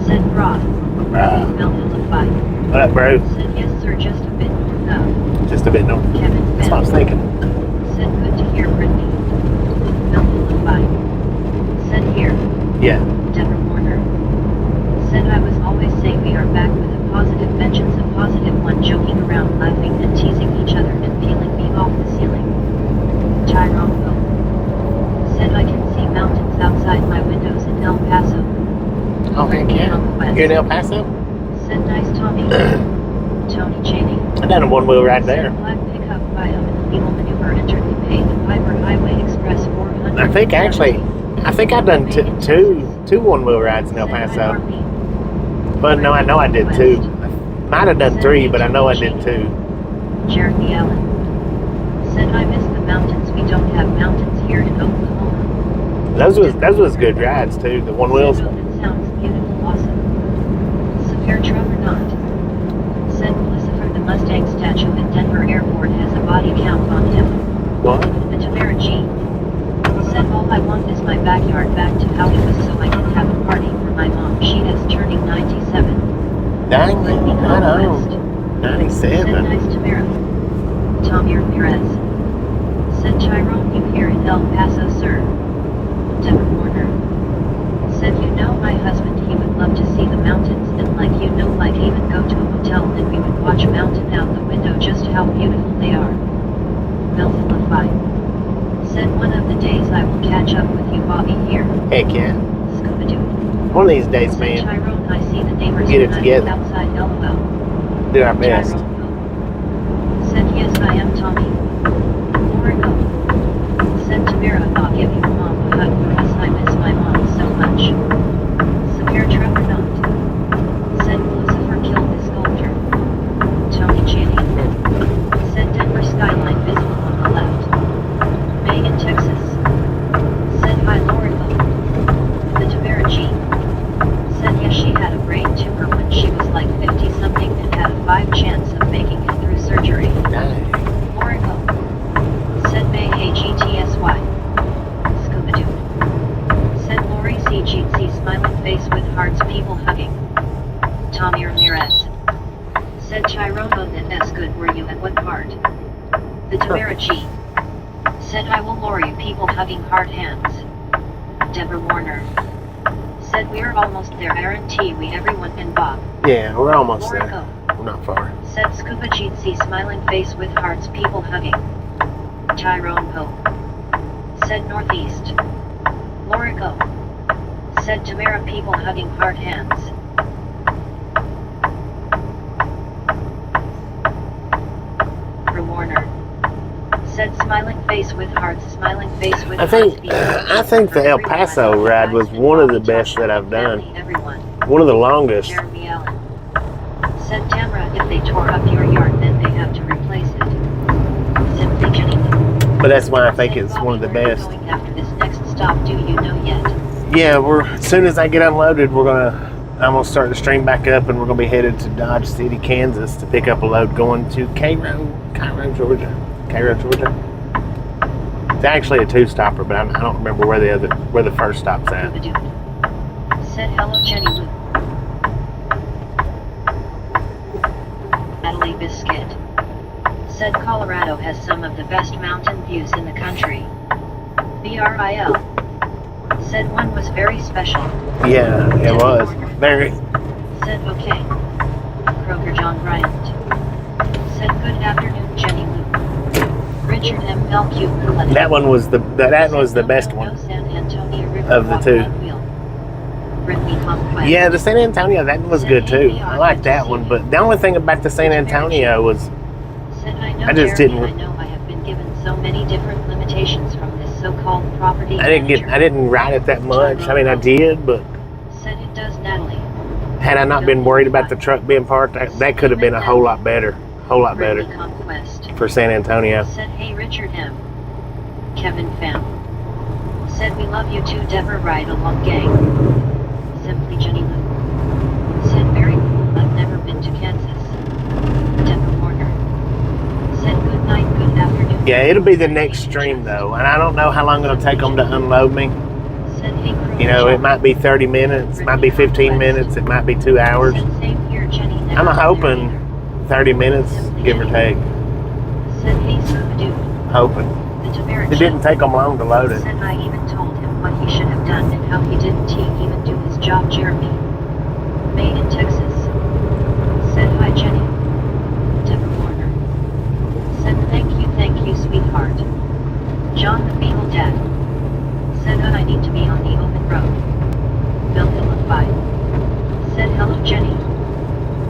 Said broth. Melville 5. What up, bro? Said yes sir, just a bit. Just a bit no. Kevin That's what I was Bell. thinking. Said good to hear Brittany. Melville 5. Said here. Yeah. Devin Warner. Said I was always saying we are back with a positive vengeance, a positive one, joking around, laughing and teasing each other and peeling me off the ceiling. Tyrone Will. Said I can see mountains outside my windows in El Paso. Oh, heck yeah. You're in El Paso? Said nice Tommy. Tony Cheney. I done a one-wheel ride there. Said black pickup bio and illegal maneuver entered the pay the Piper Highway Express 400. I think I've done two one-wheel rides in El Paso. But no, I know I did two. Might have done three, but I know I did two. Jeremy Allen. Said I miss the mountains. We don't have mountains here in Oklahoma. Those was good rides too. The one wheels. Said, "Oh, that sounds beautiful, awesome. Severe Trevor not. Said Lucifer, the Mustang statue at Denver Airport has a body count on him. What? The Tamara G. Said all I want is my backyard back to how it was so I can have a party for my mom. She is turning 97. Dang, I know. Said 97. nice Tamara. Tommy Ramirez. Said Tyrone, you here in El Paso, sir? Deborah Warner. Said, you know my husband, he would love to see the mountains, and like you know, might even go to a hotel and we would watch mountain out the window, just how beautiful they are. Melphilify. Said, one of the days I will catch up with you, Bobby, here. Heck yeah. Scooby-Doo. One of these days, Said man, Tyrone, I see the neighbors Get it when I together. look outside, LOL. do our best. Tyrone. Said, yes, I am Tommy. Oracle. Said Tamara, I'll give your mom a hug because I miss my mom so much. Severe Trevor not. Said Lucifer killed the sculptor. Tony Channing. Said Denver skyline visible on the left. Megan, Texas. Said hi, Lorival. The Tamara G. Said yes, she had a brain tumor when she was like 50 something and had a 5 chance of making it through surgery. Dang. Oracle. Said May HETSY. Scooby-Doo. Said Lori CGC smiling face with hearts, people hugging. Tommy Ramirez. Said Tyrone, oh that's good, were you at what part? The Tamara G. Said I will Lori, people hugging hard hands. Deborah Warner. Said we're almost there, Aaron T. We everyone and Bob. Yeah, we're almost Laura there. Go. We're not far. Said Scuba Jeetsy smiling face with hearts, people hugging. Tyrone Ho. Said Northeast. Laura Go. Said Tamara, people hugging hard hands. For Warner. Said smiling face with hearts, smiling face with I hearts. think the El Paso ride was one of the best that I've done. Everyone. One of the longest. Jeremy Allen. Said Tamara, if they tore up your yard, then they have to replace it. Simply Jenny. But that's why I think Said it's Bobby, one of the where are you best. going after this next stop, do you know yet? Yeah, as soon as I get unloaded, I'm gonna start the stream back up, and we're gonna be headed to Dodge City, Kansas, to pick up a load going to Cairo, Georgia. It's actually a 2-stopper, but I don't remember where the first stop's at. Scooby-Doo. Said hello, Jenny Lou. Natalie Biscuit. Said Colorado has some of the best mountain views in the country. BRIL. Said one was very special. Yeah, it was very. Said okay. Kroger John Bryant. Said good afternoon, Jenny Lou. Richard M. Belcu. That one was the best one San Antonio River of the two. Yeah, the San Antonio, that was good too. I like that one, but the only thing about the San Antonio was I just didn't. I know I have been given so many different limitations from this so-called property. I didn't ride it that much. I mean, I did, but Said it does, Natalie. had I not been worried about the truck being parked, that could have been a whole lot better. Conquest. For San Antonio. Said hey, Richard M. Kevin Pham. Said we love you too, Deborah, ride along gang. Simply Jenny Lou. Said very cool, I've never been to Kansas. Deborah Warner. Said good night, good afternoon. Yeah, it'll be the next stream though, and I don't know how long it'll take them to unload me. Said hey, You know, it might be 30 minutes, it might be 15 minutes, it might be 2 hours. Said same here, Jenny. I'm hoping 30 minutes, give or take. Said hey, Scooby-Doo. Hoping. The Tamara It didn't take them long to load it. Said I even told him what he should have done and how he didn't even do his job, Jeremy. May in Texas. Said hi, Jenny. Deborah Warner. Said thank you, sweetheart. John the Beagle Dad. Said I need to be on the open road. Bill Philippi. Said hello, Jenny.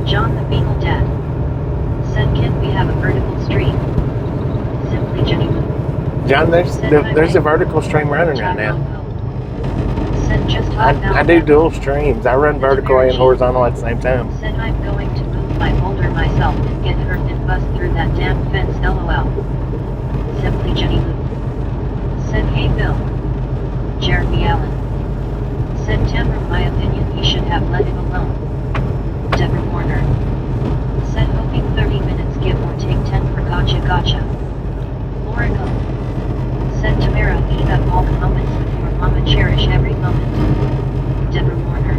John the Beagle Dad. Said can we have a vertical stream? Simply Jenny. John, there's a vertical stream running right now. Said just I do dual streams. I run vertical and horizontal at the same time. Said I'm going to move my boulder myself and get hurt and bust through that damn fence, LOL. Simply Jenny Lou. Said hey Bill. Jeremy Allen. Said Tamara, my opinion he should have let it alone. Deborah Warner. Said hoping 30 minutes give or take 10 for gotcha. Laura Go. Said Tamara, eat up all the moments with your mama, cherish every moment. Deborah Warner.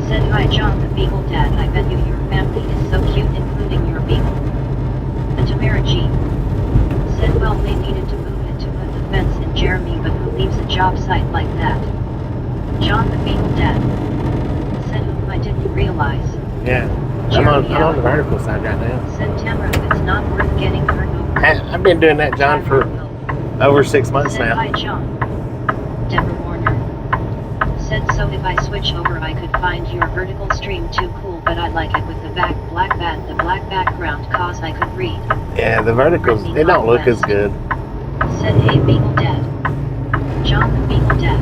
Said hi, John the Beagle Dad, I bet you your family is so cute, including your beagle. The Tamara G. Said well, they needed to job site like that. John the Beagle Dad. Said whom I didn't realize. Yeah. I'm on the vertical side right now. Said Tamara, it's not worth getting hurt over. I've been doing that, John, for over 6 months Said now. hi, John. Deborah Warner. Said so if I switch over I could find your vertical stream too cool, but I like it with the black background cause I could read. Yeah, the verticals, they don't look as good. Said hey Beagle Dad. John the Beagle Dad.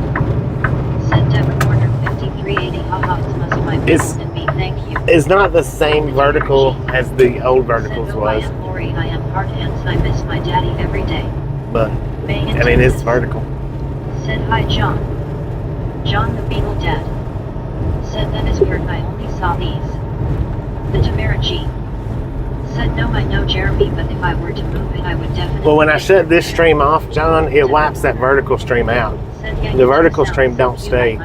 Said Deborah Warner 5380 haha it's must my It's- Beagle and me thank you. It's not the same vertical as the old verticals Said, oh, I was, am Lori, I am hard hands, I miss my daddy every day. but May I mean, it's vertical. Said hi John. John the Beagle Dad. Said that is weird, I only saw these. The Tamara G. Said no I know Jeremy, but if I were to move it I would definitely. Well, when I shut this stream off, John, it wipes that vertical stream out. Said, yeah, The vertical stream don't stay.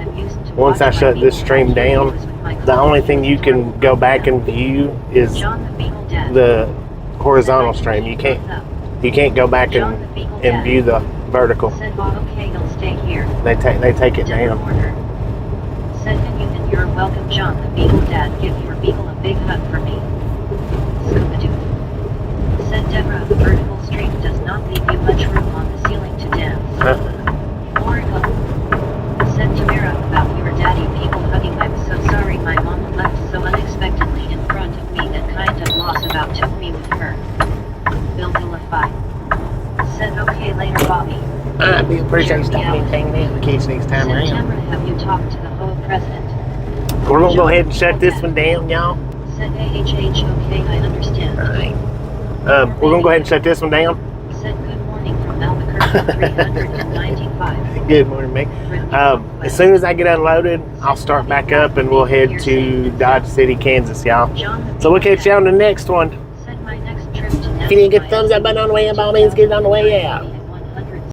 Once I shut this stream down, the only thing you can go back and view is John the Beagle Dad. the horizontal stream. You can't go back and view the vertical. Said oh, okay he'll stay here. They take it Deborah down. Warner. Said and you're welcome John the Beagle Dad, give your beagle a big hug for me. Scuba-doo. Said Deborah, the vertical stream does not leave you much room on the ceiling to dance. Oracle. Said Tamara about your daddy people hugging. I'm so sorry my mom left so unexpectedly in front of me that kind of loss about took me with her. Bilbilify. Said okay later Bobby. I appreciate you stopping and hanging in the kids next time Said around. Tamara, have you talked to the whole president? We're gonna go ahead and shut this one down, y'all. Said AHH okay I understand. Alright. We're gonna go ahead and shut this one down. Said good morning from Albuquerque 395. Good morning, Mick. As soon as I get unloaded, I'll start back up and we'll head to Dodge City, Kansas, y'all. So we'll catch you on the next one. Said my next trip to If you didn't get the thumbs up button on the way up, by all means, get it on the way out.